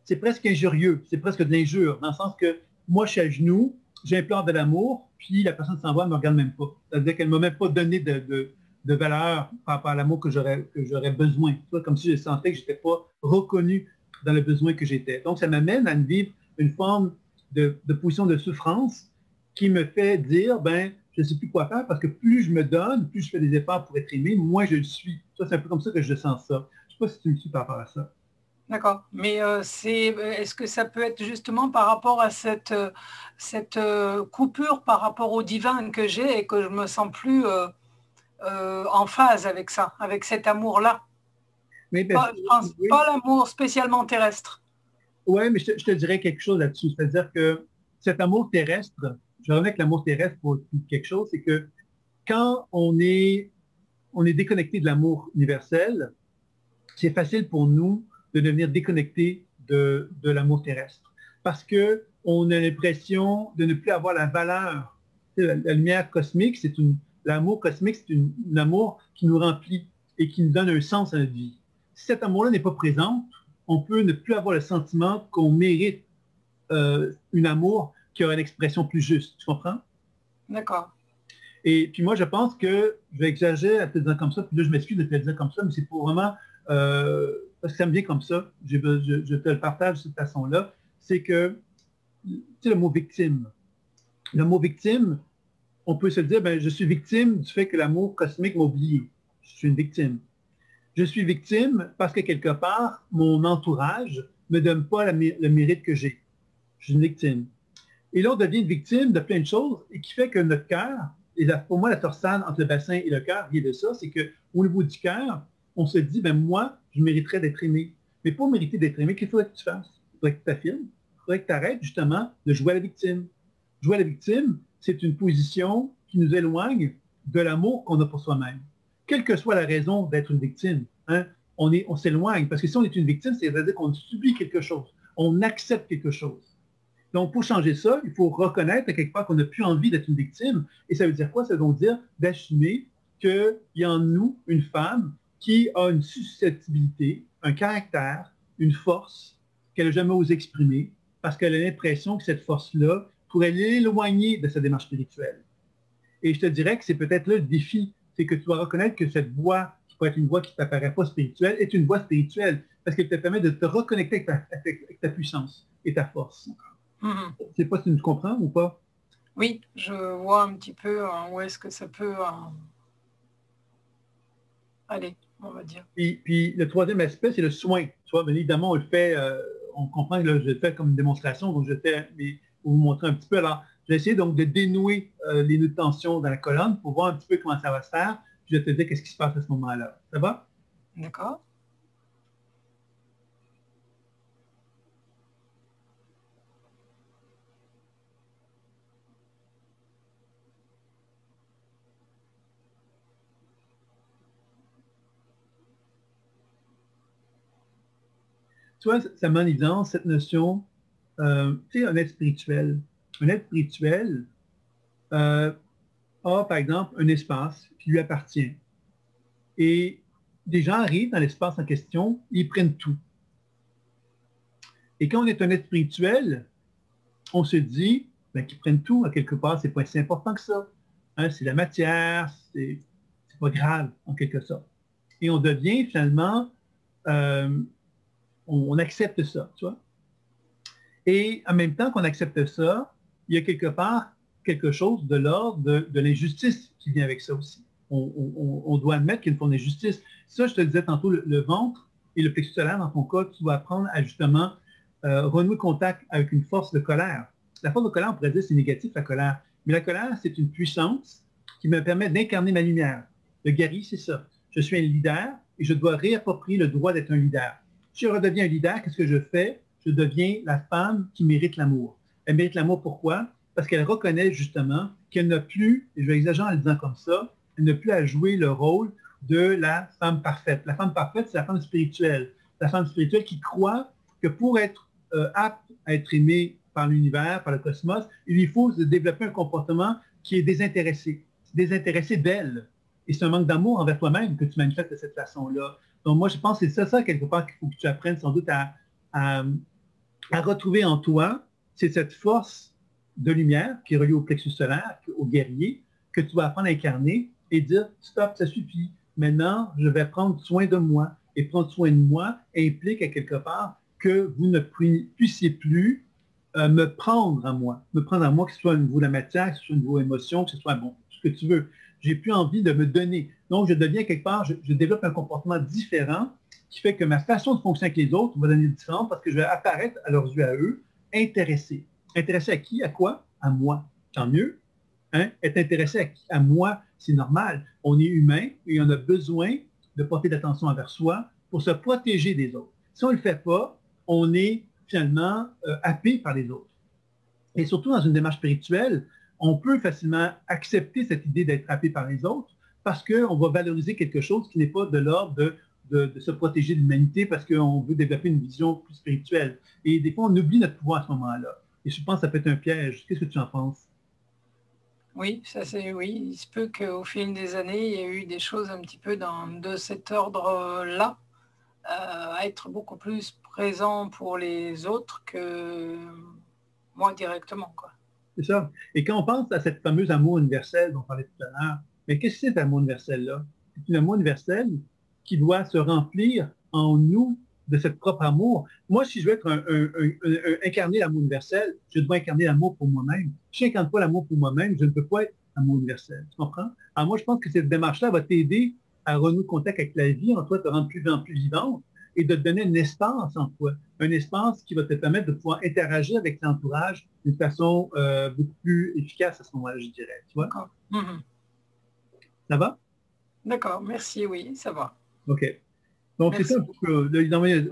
c'est presque injurieux, c'est presque de l'injure, dans le sens que moi, je suis à genoux, j'implore de l'amour, puis la personne s'en va, elle ne me regarde même pas. C'est-à-dire qu'elle ne m'a même pas donné de valeur par rapport à l'amour que j'aurais besoin. Tu vois, comme si je sentais que je n'étais pas reconnu dans le besoin que j'étais. Donc, ça m'amène à vivre une forme de position de souffrance qui me fait dire, ben, je ne sais plus quoi faire parce que plus je me donne, plus je fais des efforts pour être aimé, moins je le suis. Ça, c'est un peu comme ça que je sens ça. Je ne sais pas si tu me suis par rapport à ça. D'accord. Mais est-ce que ça peut être justement par rapport à cette coupure par rapport au divin que j'ai et que je me sens plus en phase avec ça, avec cet amour-là? Je pense pas l'amour spécialement terrestre. Oui, mais je te dirais quelque chose là-dessus. C'est-à-dire que cet amour terrestre, je reviens avec l'amour terrestre pour quelque chose, c'est que quand on est déconnecté de l'amour universel, c'est facile pour nous de devenir déconnecté de l'amour terrestre. Parce qu'on a l'impression de ne plus avoir la valeur. La lumière cosmique, l'amour cosmique, c'est un amour qui nous remplit et qui nous donne un sens à notre vie. Si cet amour-là n'est pas présent, on peut ne plus avoir le sentiment qu'on mérite un amour qui aura une expression plus juste. Tu comprends? D'accord. Et puis moi, je pense que, je vais exagérer à te dire comme ça, puis là, je m'excuse de te le dire comme ça, mais c'est pour vraiment, parce que ça me vient comme ça, je te le partage de cette façon-là, c'est que, tu sais, le mot victime. Le mot victime, on peut se dire, ben, je suis victime du fait que l'amour cosmique m'a oublié. Je suis une victime. Je suis victime parce que quelque part, mon entourage ne me donne pas le mérite que j'ai. Je suis une victime. Et là, on devient une victime de plein de choses et qui fait que notre cœur, et pour moi, la torsade entre le bassin et le cœur vient de ça, c'est qu'au niveau du cœur, on se dit, ben moi, je mériterais d'être aimé. Mais pour mériter d'être aimé, qu'est-ce qu'il faudrait que tu fasses? Il faudrait que tu t'affirmes. Il faudrait que tu arrêtes justement de jouer à la victime. Jouer à la victime, c'est une position qui nous éloigne de l'amour qu'on a pour soi-même. Quelle que soit la raison d'être une victime, hein, on s'éloigne. Parce que si on est une victime, c'est-à-dire qu'on subit quelque chose. On accepte quelque chose. Donc, pour changer ça, il faut reconnaître à quelque part qu'on n'a plus envie d'être une victime. Et ça veut dire quoi? Ça veut donc dire d'assumer qu'il y a en nous une femme qui a une susceptibilité, un caractère, une force qu'elle n'a jamais osé exprimer parce qu'elle a l'impression que cette force-là pourrait l'éloigner de sa démarche spirituelle. Et je te dirais que c'est peut-être là le défi, c'est que tu dois reconnaître que cette voie, qui peut être une voie qui ne t'apparaît pas spirituelle, est une voie spirituelle parce qu'elle te permet de te reconnecter avec ta puissance et ta force. Je ne sais pas si tu me comprends ou pas. Oui, je vois un petit peu où est-ce que ça peut aller, on va dire. Puis le troisième aspect, c'est le soin. Tu vois, bien évidemment, on le fait, on comprend que là, je le fais comme une démonstration, donc je fais, pour vous montrer un petit peu. Alors, je vais essayer donc de dénouer les nœuds de tension dans la colonne pour voir un petit peu comment ça va se faire. Puis je vais te dire qu'est-ce qui se passe à ce moment-là. Ça va? D'accord. Tu vois, ça met en évidence cette notion, tu sais, un être spirituel. Un être spirituel a, par exemple, un espace qui lui appartient. Et des gens arrivent dans l'espace en question, ils prennent tout. Et quand on est un être spirituel, on se dit, ben, qui prennent tout, à quelque part, c'est pas si important que ça. Hein, c'est la matière, c'est pas grave, en quelque sorte. Et on devient finalement, euh, on accepte ça, tu vois. Et en même temps qu'on accepte ça, il y a quelque part quelque chose de l'ordre de l'injustice qui vient avec ça aussi. On doit admettre qu'il y a une forme d'injustice. Ça, je te disais tantôt, le ventre et le plexus solaire, dans ton cas, tu dois apprendre à justement renouer contact avec une force de colère. La force de colère, on pourrait dire, c'est négatif, la colère. Mais la colère, c'est une puissance qui me permet d'incarner ma lumière. Le guerrier, c'est ça. Je suis un leader et je dois réapproprier le droit d'être un leader. Si je redeviens un leader, qu'est-ce que je fais? Je deviens la femme qui mérite l'amour. Elle mérite l'amour pourquoi? Parce qu'elle reconnaît justement qu'elle n'a plus, et je vais exagérer en le disant comme ça, elle n'a plus à jouer le rôle de la femme parfaite. La femme parfaite, c'est la femme spirituelle. La femme spirituelle qui croit que pour être apte à être aimée par l'univers, par le cosmos, il lui faut développer un comportement qui est désintéressé d'elle. Et c'est un manque d'amour envers toi-même que tu manifestes de cette façon-là. Donc moi, je pense que c'est ça quelque part, qu'il faut que tu apprennes sans doute à retrouver en toi, c'est cette force de lumière qui est reliée au plexus solaire, au guerrier, que tu vas apprendre à incarner et dire, stop, ça suffit. Maintenant, je vais prendre soin de moi. Et prendre soin de moi implique à quelque part que vous ne puissiez plus me prendre à moi. Me prendre à moi, que ce soit au niveau de la matière, que ce soit au niveau émotion, que ce soit bon, ce que tu veux. J'ai plus envie de me donner. Donc, je deviens quelque part, je développe un comportement différent qui fait que ma façon de fonctionner avec les autres va devenir différente parce que je vais apparaître à leurs yeux à eux, intéressé. Intéressé à qui? À quoi? À moi. Tant mieux. Hein? Être intéressé à moi, c'est normal. On est humain et on a besoin de porter l'attention envers soi pour se protéger des autres. Si on ne le fait pas, on est finalement happé par les autres. Et surtout dans une démarche spirituelle, on peut facilement accepter cette idée d'être happé par les autres parce qu'on va valoriser quelque chose qui n'est pas de l'ordre de se protéger de l'humanité parce qu'on veut développer une vision plus spirituelle. Et des fois, on oublie notre pouvoir à ce moment-là. Et je pense que ça peut être un piège. Qu'est-ce que tu en penses? Oui, oui. Il se peut qu'au fil des années, il y ait eu des choses un petit peu de cet ordre-là, à être beaucoup plus présent pour les autres que moi directement, quoi. C'est ça. Et quand on pense à cette fameuse amour universel dont on parlait tout à l'heure, mais qu'est-ce que c'est cet amour universel-là? C'est un amour universel qui doit se remplir en nous de cette propre amour. Moi, si je veux être incarner l'amour universel, je dois incarner l'amour pour moi-même. Si je n'incarne pas l'amour pour moi-même, je ne peux pas être amour universel. Tu comprends? Alors moi, je pense que cette démarche-là va t'aider à renouer contact avec la vie en toi, te rendre plus vivante et de te donner un espace en toi. Un espace qui va te permettre de pouvoir interagir avec l'entourage d'une façon beaucoup plus efficace à ce moment-là, je dirais. Tu vois? D'accord. Mm-hmm. Ça va? D'accord, merci, oui, ça va. OK. Donc, c'est ça un petit peu.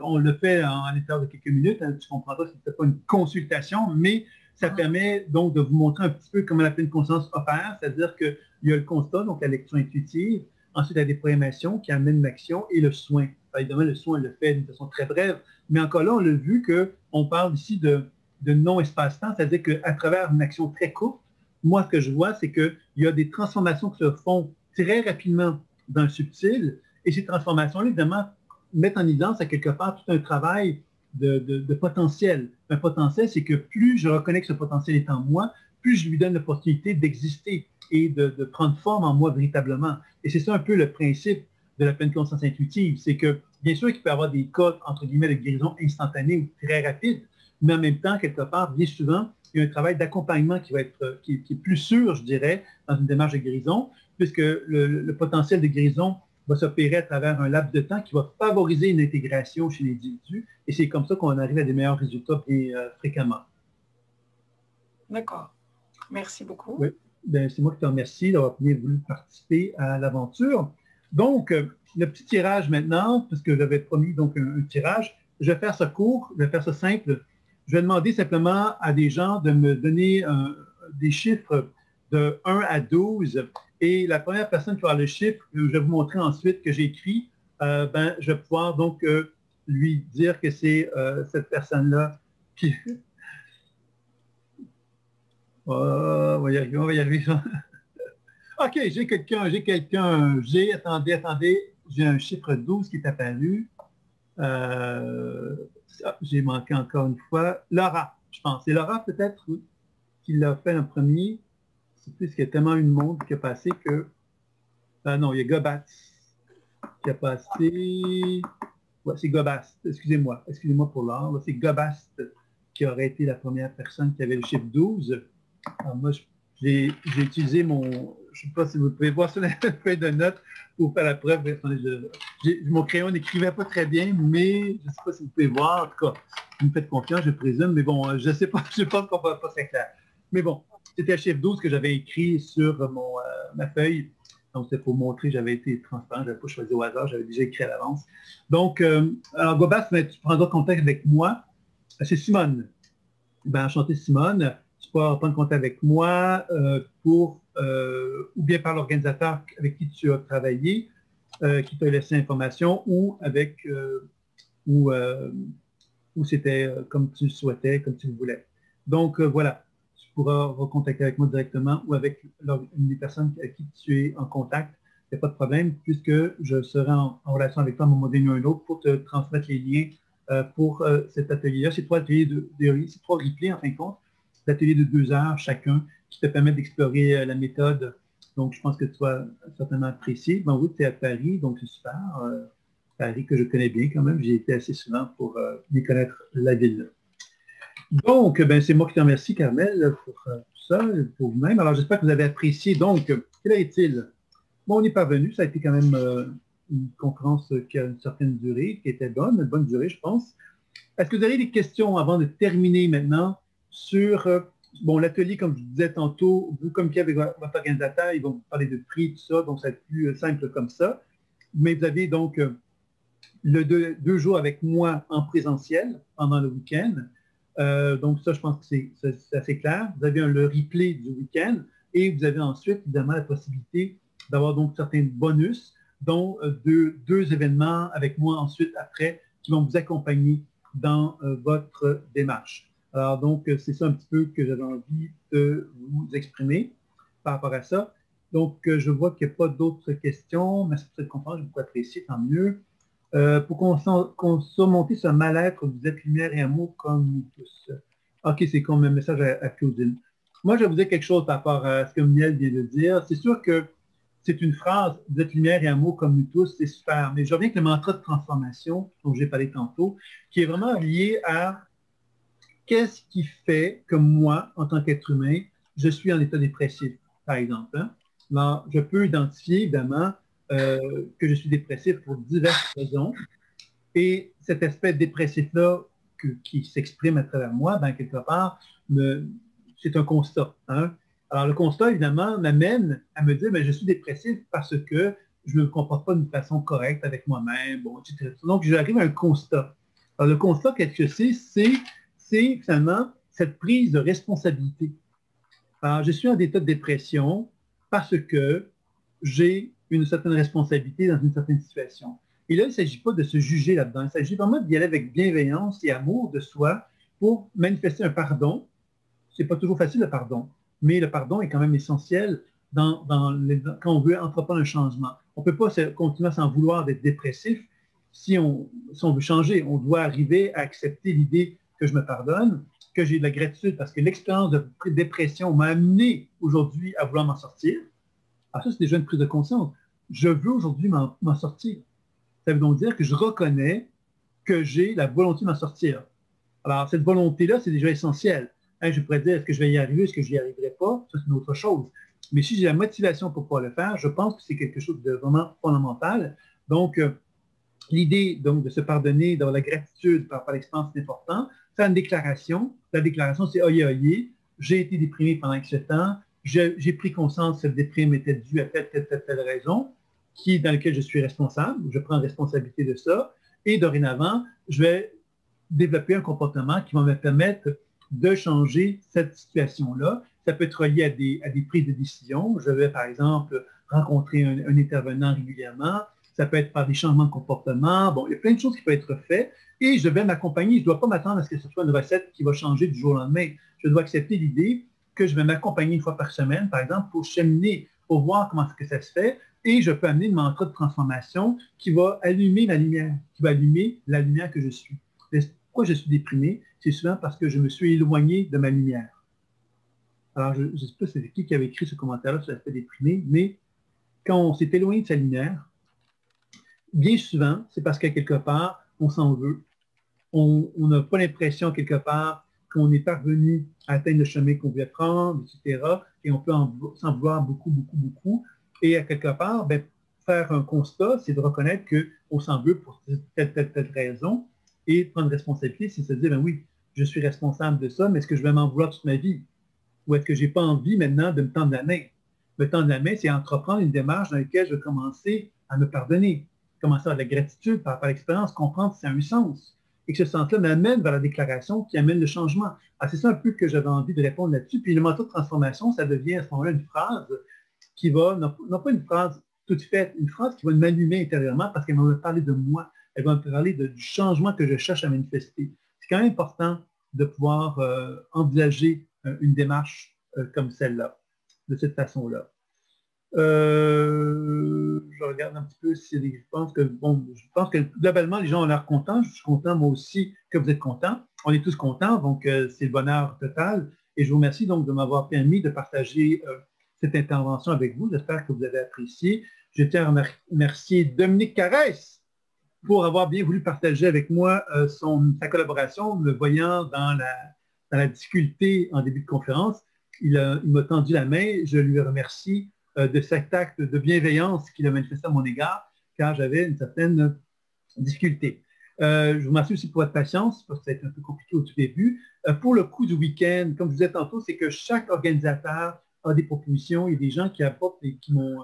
On le fait en l'intérieur de quelques minutes. Hein, tu comprendras que ce n'est pas une consultation, mais ça permet donc de vous montrer un petit peu comment la pleine conscience opère, c'est-à-dire qu'il y a le constat, donc la lecture intuitive, ensuite la déprogrammation qui amène l'action et le soin. Alors, évidemment, le soin, on le fait d'une façon très brève, mais encore là, on l'a vu qu'on parle ici de non-espace-temps, c'est-à-dire qu'à travers une action très courte, moi, ce que je vois, c'est qu'il y a des transformations qui se font très rapidement dans le subtil, et ces transformations-là, évidemment, mettent en évidence à quelque part tout un travail de potentiel. Un potentiel, c'est que plus je reconnais que ce potentiel est en moi, plus je lui donne l'opportunité d'exister et de prendre forme en moi véritablement. Et c'est ça un peu le principe de la pleine conscience intuitive. C'est que, bien sûr, qu'il peut y avoir des cas, entre guillemets, de guérison instantanée ou très rapide, mais en même temps, quelque part, bien souvent, il y a un travail d'accompagnement qui est plus sûr, je dirais, dans une démarche de guérison, puisque le potentiel de guérison va s'opérer à travers un laps de temps qui va favoriser une intégration chez l'individu. Et c'est comme ça qu'on arrive à des meilleurs résultats fréquemment. D'accord. Merci beaucoup. Oui. Ben, c'est moi qui te remercie d'avoir bien voulu participer à l'aventure. Donc, le petit tirage maintenant, puisque j'avais promis donc un tirage, je vais faire ça court, je vais faire ça simple. Je vais demander simplement à des gens de me donner des chiffres de 1 à 12. Et la première personne qui va avoir le chiffre, je vais vous montrer ensuite que j'ai écrit, je vais pouvoir donc lui dire que c'est cette personne-là qui... on va y arriver, on va y arriver. OK, attendez, j'ai un chiffre 12 qui est apparu. J'ai manqué encore une fois. Laura, je pense. C'est Laura peut-être? Oui. qui l'a fait en premier, c'est plus qu'il y a tellement une montre qui a passé que... Ah non, il y a Gobat qui a passé... Ouais, c'est Gobast, excusez-moi pour l'art. C'est Gobast qui aurait été la première personne qui avait le chiffre 12. Alors moi, j'ai utilisé mon... Je ne sais pas si vous pouvez voir sur la feuille de notes pour faire la preuve. Mon crayon n'écrivait pas très bien, mais je ne sais pas si vous pouvez voir. En tout cas, vous me faites confiance, je présume. Mais bon, je ne sais pas, je pense qu'on ne va pas très clair. Mais bon, c'était le chiffre 12 que j'avais écrit sur ma feuille. Donc, c'est pour montrer que j'avais été transparent, je n'avais pas choisi au hasard, j'avais déjà écrit à l'avance. Donc, alors, Gobas, tu prendras contact avec moi. C'est Simone. Ben, enchantée, Simone. Tu pourras prendre contact avec moi ou bien par l'organisateur avec qui tu as travaillé, qui t'a laissé l'information, ou avec, ou c'était comme tu souhaitais, comme tu le voulais. Donc, voilà. Tu pourras recontacter avec moi directement ou avec une des personnes avec qui tu es en contact. Il n'y a pas de problème, puisque je serai en relation avec toi à un moment donné ou un autre pour te transmettre les liens pour cet atelier-là. C'est 3 ateliers c'est 3 replays, en fin de compte, d'ateliers de 2 heures chacun, qui te permettent d'explorer la méthode. Donc, je pense que tu vas certainement apprécier. Ben oui, tu es à Paris, donc c'est super. Paris que je connais bien quand même. J'ai été assez souvent pour bien connaître la ville. Donc, ben, c'est moi qui te remercie, Carmel, pour tout ça, pour vous-même. Alors, j'espère que vous avez apprécié. Donc, quel est-il? Bon, on est parvenu. Ça a été quand même une conférence qui a une certaine durée, qui était bonne, une bonne durée, je pense. Est-ce que vous avez des questions avant de terminer maintenant sur bon, l'atelier, comme je vous disais tantôt, vous, comme qui avec votre organisateur, ils vont vous parler de prix, tout ça, donc ça va être plus simple comme ça. Mais vous avez donc le 2 jours avec moi en présentiel pendant le week-end. Donc ça, je pense que c'est assez clair. Vous avez le replay du week-end et vous avez ensuite, évidemment, la possibilité d'avoir donc certains bonus, dont 2 événements avec moi ensuite après qui vont vous accompagner dans votre démarche. Alors donc, c'est ça un petit peu que j'avais envie de vous exprimer par rapport à ça. Donc, je vois qu'il n'y a pas d'autres questions. Merci pour cette conférence, j'ai beaucoup apprécié, tant mieux. Pour qu'on surmonte ce mal-être, vous êtes lumière et amour comme nous tous. OK, c'est comme un message à Claudine. Moi, je vais vous dire quelque chose par rapport à ce que Miel vient de dire. C'est sûr que c'est une phrase, vous êtes lumière et amour comme nous tous, c'est super. Mais je reviens avec le mantra de transformation, dont j'ai parlé tantôt, qui est vraiment lié à qu'est-ce qui fait que moi, en tant qu'être humain, je suis en état dépressif, par exemple. Hein? Alors, je peux identifier, évidemment, que je suis dépressif pour diverses raisons. Et cet aspect dépressif-là qui s'exprime à travers moi, ben, quelque part, c'est un constat. Hein? Alors, le constat, évidemment, m'amène à me dire, ben, je suis dépressif parce que je ne me comporte pas d'une façon correcte avec moi-même, bon, etc. Donc, j'arrive à un constat. Alors, le constat, qu'est-ce que c'est finalement cette prise de responsabilité. Alors, je suis en état de dépression parce que j'ai une certaine responsabilité dans une certaine situation. Et là, il ne s'agit pas de se juger là-dedans. Il s'agit vraiment d'y aller avec bienveillance et amour de soi pour manifester un pardon. Ce n'est pas toujours facile, le pardon, mais le pardon est quand même essentiel quand on veut entreprendre un changement. On ne peut pas continuer à s'en vouloir d'être dépressif si on veut changer. On doit arriver à accepter l'idée que je me pardonne, que j'ai de la gratitude parce que l'expérience de dépression m'a amené aujourd'hui à vouloir m'en sortir. Alors ça, c'est déjà une prise de conscience. Je veux aujourd'hui m'en sortir. Ça veut donc dire que je reconnais que j'ai la volonté de m'en sortir. Alors, cette volonté-là, c'est déjà essentiel. Hein, je pourrais dire, est-ce que je vais y arriver, est-ce que je n'y arriverai pas? Ça, c'est une autre chose. Mais si j'ai la motivation pour pouvoir le faire, je pense que c'est quelque chose de vraiment fondamental. Donc, l'idée donc, de se pardonner, d'avoir la gratitude par rapport à l'expérience, c'est important. Faire une déclaration. La déclaration, c'est oyez, oyez. J'ai été déprimé pendant X temps. J'ai pris conscience que cette déprime était due à telle raison, dans laquelle je suis responsable. Je prends responsabilité de ça. Et dorénavant, je vais développer un comportement qui va me permettre de changer cette situation-là. Ça peut être relié à des prises de décision. Je vais, par exemple, rencontrer un intervenant régulièrement. Ça peut être par des changements de comportement. Bon, il y a plein de choses qui peuvent être faites. Et je vais m'accompagner. Je ne dois pas m'attendre à ce que ce soit une recette qui va changer du jour au lendemain. Je dois accepter l'idée que je vais m'accompagner 1 fois par semaine, par exemple, pour cheminer, pour voir comment est-ce que ça se fait. Et je peux amener une mantra de transformation qui va allumer la lumière, qui va allumer la lumière que je suis. Pourquoi je suis déprimé? C'est souvent parce que je me suis éloigné de ma lumière. Alors, je ne sais pas c'est qui avait écrit ce commentaire-là sur l'aspect déprimé, mais quand on s'est éloigné de sa lumière, bien souvent, c'est parce qu'à quelque part, on s'en veut. On n'a pas l'impression, quelque part, qu'on est parvenu à atteindre le chemin qu'on voulait prendre, etc. Et on peut s'en vouloir beaucoup, beaucoup, beaucoup. Et à quelque part, ben, faire un constat, c'est de reconnaître qu'on s'en veut pour telle raison et prendre responsabilité, c'est se dire, ben oui, je suis responsable de ça, mais est-ce que je vais m'en vouloir toute ma vie? Ou est-ce que je n'ai pas envie maintenant de me tendre la main? Me tendre la main, c'est entreprendre une démarche dans laquelle je vais commencer à me pardonner, commencer à avoir de la gratitude par rapport à l'expérience, comprendre que ça a un sens. Et que ce sens-là m'amène vers la déclaration qui amène le changement. Alors, c'est ça un peu que j'avais envie de répondre là-dessus. Puis le manteau de transformation, ça devient à ce moment-là une phrase qui va, non pas une phrase toute faite, une phrase qui va m'allumer intérieurement parce qu'elle va me parler de moi, elle va me parler du changement que je cherche à manifester. C'est quand même important de pouvoir envisager une démarche comme celle-là, de cette façon-là. Je regarde un petit peu si je pense que globalement, les gens ont l'air contents. Je suis content, moi aussi, que vous êtes contents. On est tous contents, donc c'est le bonheur total. Et je vous remercie donc de m'avoir permis de partager cette intervention avec vous. J'espère que vous avez apprécié. Je tiens à remercier Dominique Carès pour avoir bien voulu partager avec moi sa collaboration, me voyant dans la difficulté en début de conférence. Il m'a tendu la main. Je lui remercie de cet acte de bienveillance qu'il a manifesté à mon égard, car j'avais une certaine difficulté. Je vous remercie aussi pour votre patience, parce que ça a été un peu compliqué au tout début. Pour le coup du week-end, comme je vous disais tantôt, c'est que chaque organisateur a des propositions. Il y a des gens qui apportent et qui m'ont...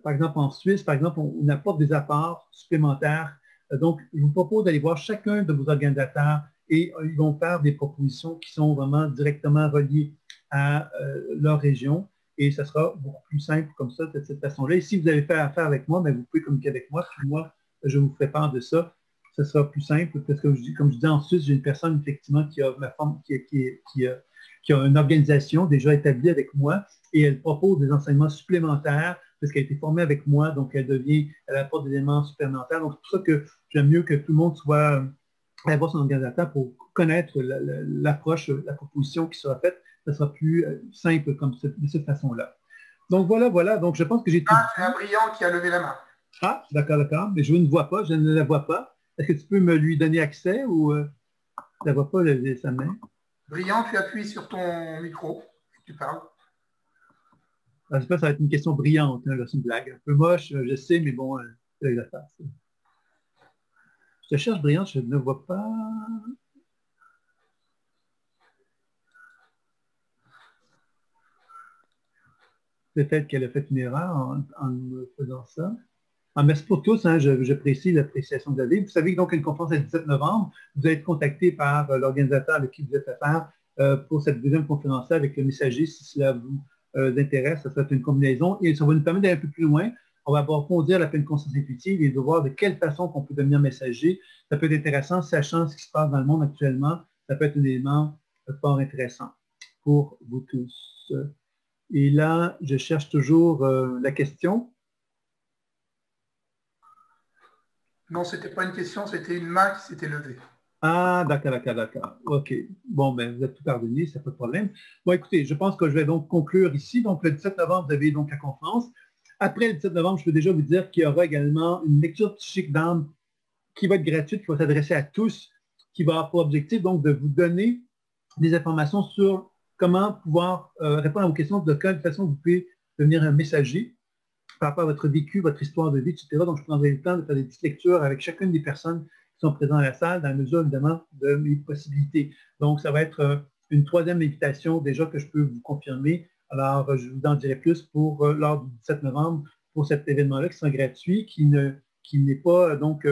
par exemple, en Suisse, par exemple, on apporte des apports supplémentaires. Donc, je vous propose d'aller voir chacun de vos organisateurs et ils vont faire des propositions qui sont vraiment directement reliées à leur région. Et ça sera beaucoup plus simple comme ça, de cette façon-là. Et si vous avez fait affaire avec moi, bien, vous pouvez communiquer avec moi. Puis moi, je vous ferai part de ça. Ça sera plus simple parce que, comme je dis en Suisse, j'ai une personne effectivement qui a une organisation déjà établie avec moi et elle propose des enseignements supplémentaires parce qu'elle a été formée avec moi, donc elle apporte des éléments supplémentaires. Donc, c'est pour ça que j'aime mieux que tout le monde soit à voir son organisateur pour connaître l'approche, la proposition qui sera faite. Ça sera plus simple de cette façon-là. Donc voilà. Donc je pense que j'ai tout dit. C'est un brillant qui a levé la main. Ah, d'accord. Mais je ne la vois pas. Est-ce que tu peux me lui donner accès ou tu ne la vois pas lever sa main? Brillant, tu appuies sur ton micro et tu parles. Alors, j'espère que ça va être une question brillante, hein, c'est une blague. Un peu moche, je sais, mais bon, c'est la face. Je te cherche brillante, je ne vois pas. Peut-être qu'elle a fait une erreur en me faisant ça. Ah, merci pour tous, hein, j'apprécie l'appréciation que vous avez. Vous savez que donc une conférence le 17 novembre, vous allez être contacté par l'organisateur avec qui vous êtes affaire pour cette deuxième conférence avec le messager, si cela vous intéresse, ça sera une combinaison et ça va nous permettre d'aller un peu plus loin. On va approfondir la pleine conscience intuitive et de voir de quelle façon on peut devenir messager. Ça peut être intéressant, sachant ce qui se passe dans le monde actuellement. Ça peut être un élément fort intéressant pour vous tous. Et là, je cherche toujours la question. Non, ce n'était pas une question, c'était une main qui s'était levée. Ah, d'accord. OK. Bon, ben, vous êtes tout pardonné, ça n'a pas de problème. Bon, écoutez, je pense que je vais donc conclure ici. Donc, le 17 novembre, vous avez donc la conférence. Après le 17 novembre, je peux déjà vous dire qu'il y aura également une lecture psychique d'âme qui va être gratuite, qui va s'adresser à tous, qui va avoir pour objectif donc de vous donner des informations sur comment pouvoir répondre à vos questions, de quelle façon vous pouvez devenir un messager par rapport à votre vécu, votre histoire de vie, etc. Donc, je prendrai le temps de faire des petites lectures avec chacune des personnes qui sont présentes à la salle, dans la mesure, évidemment, de mes possibilités. Donc, ça va être une troisième invitation déjà que je peux vous confirmer. Alors, je vous en dirai plus pour lors du 17 novembre pour cet événement-là qui sera gratuit, qui n'est pas, donc,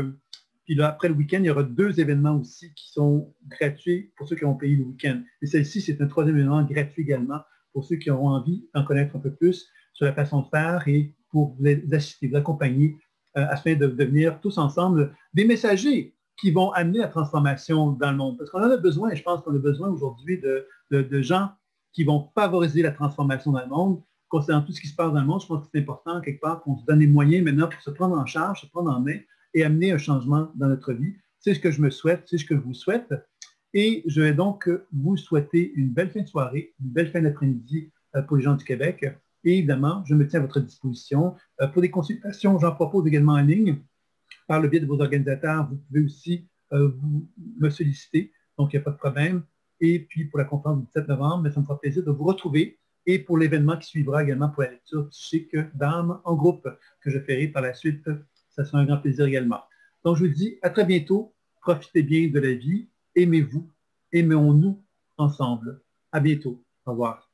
puis là, après le week-end, il y aura 2 événements aussi qui sont gratuits pour ceux qui ont payé le week-end. Et celle-ci, c'est un 3e événement gratuit également pour ceux qui auront envie d'en connaître un peu plus sur la façon de faire et pour vous assister, vous accompagner afin de devenir tous ensemble des messagers qui vont amener la transformation dans le monde. Parce qu'on en a besoin, et je pense qu'on a besoin aujourd'hui de gens qui vont favoriser la transformation dans le monde. Concernant tout ce qui se passe dans le monde, je pense que c'est important, quelque part, qu'on se donne les moyens maintenant pour se prendre en charge, se prendre en main et amener un changement dans notre vie. C'est ce que je me souhaite, c'est ce que je vous souhaite. Et je vais donc vous souhaiter une belle fin de soirée, une belle fin d'après-midi pour les gens du Québec. Et évidemment, je me tiens à votre disposition. Pour des consultations, j'en propose également en ligne. Par le biais de vos organisateurs, vous pouvez aussi me solliciter. Donc, il n'y a pas de problème. Et puis, pour la conférence du 17 novembre, ça me fera plaisir de vous retrouver. Et pour l'événement qui suivra également pour la lecture psychique d'âme en groupe que je ferai par la suite, ça sera un grand plaisir également. Donc, je vous dis à très bientôt. Profitez bien de la vie. Aimez-vous. Aimons-nous ensemble. À bientôt. Au revoir.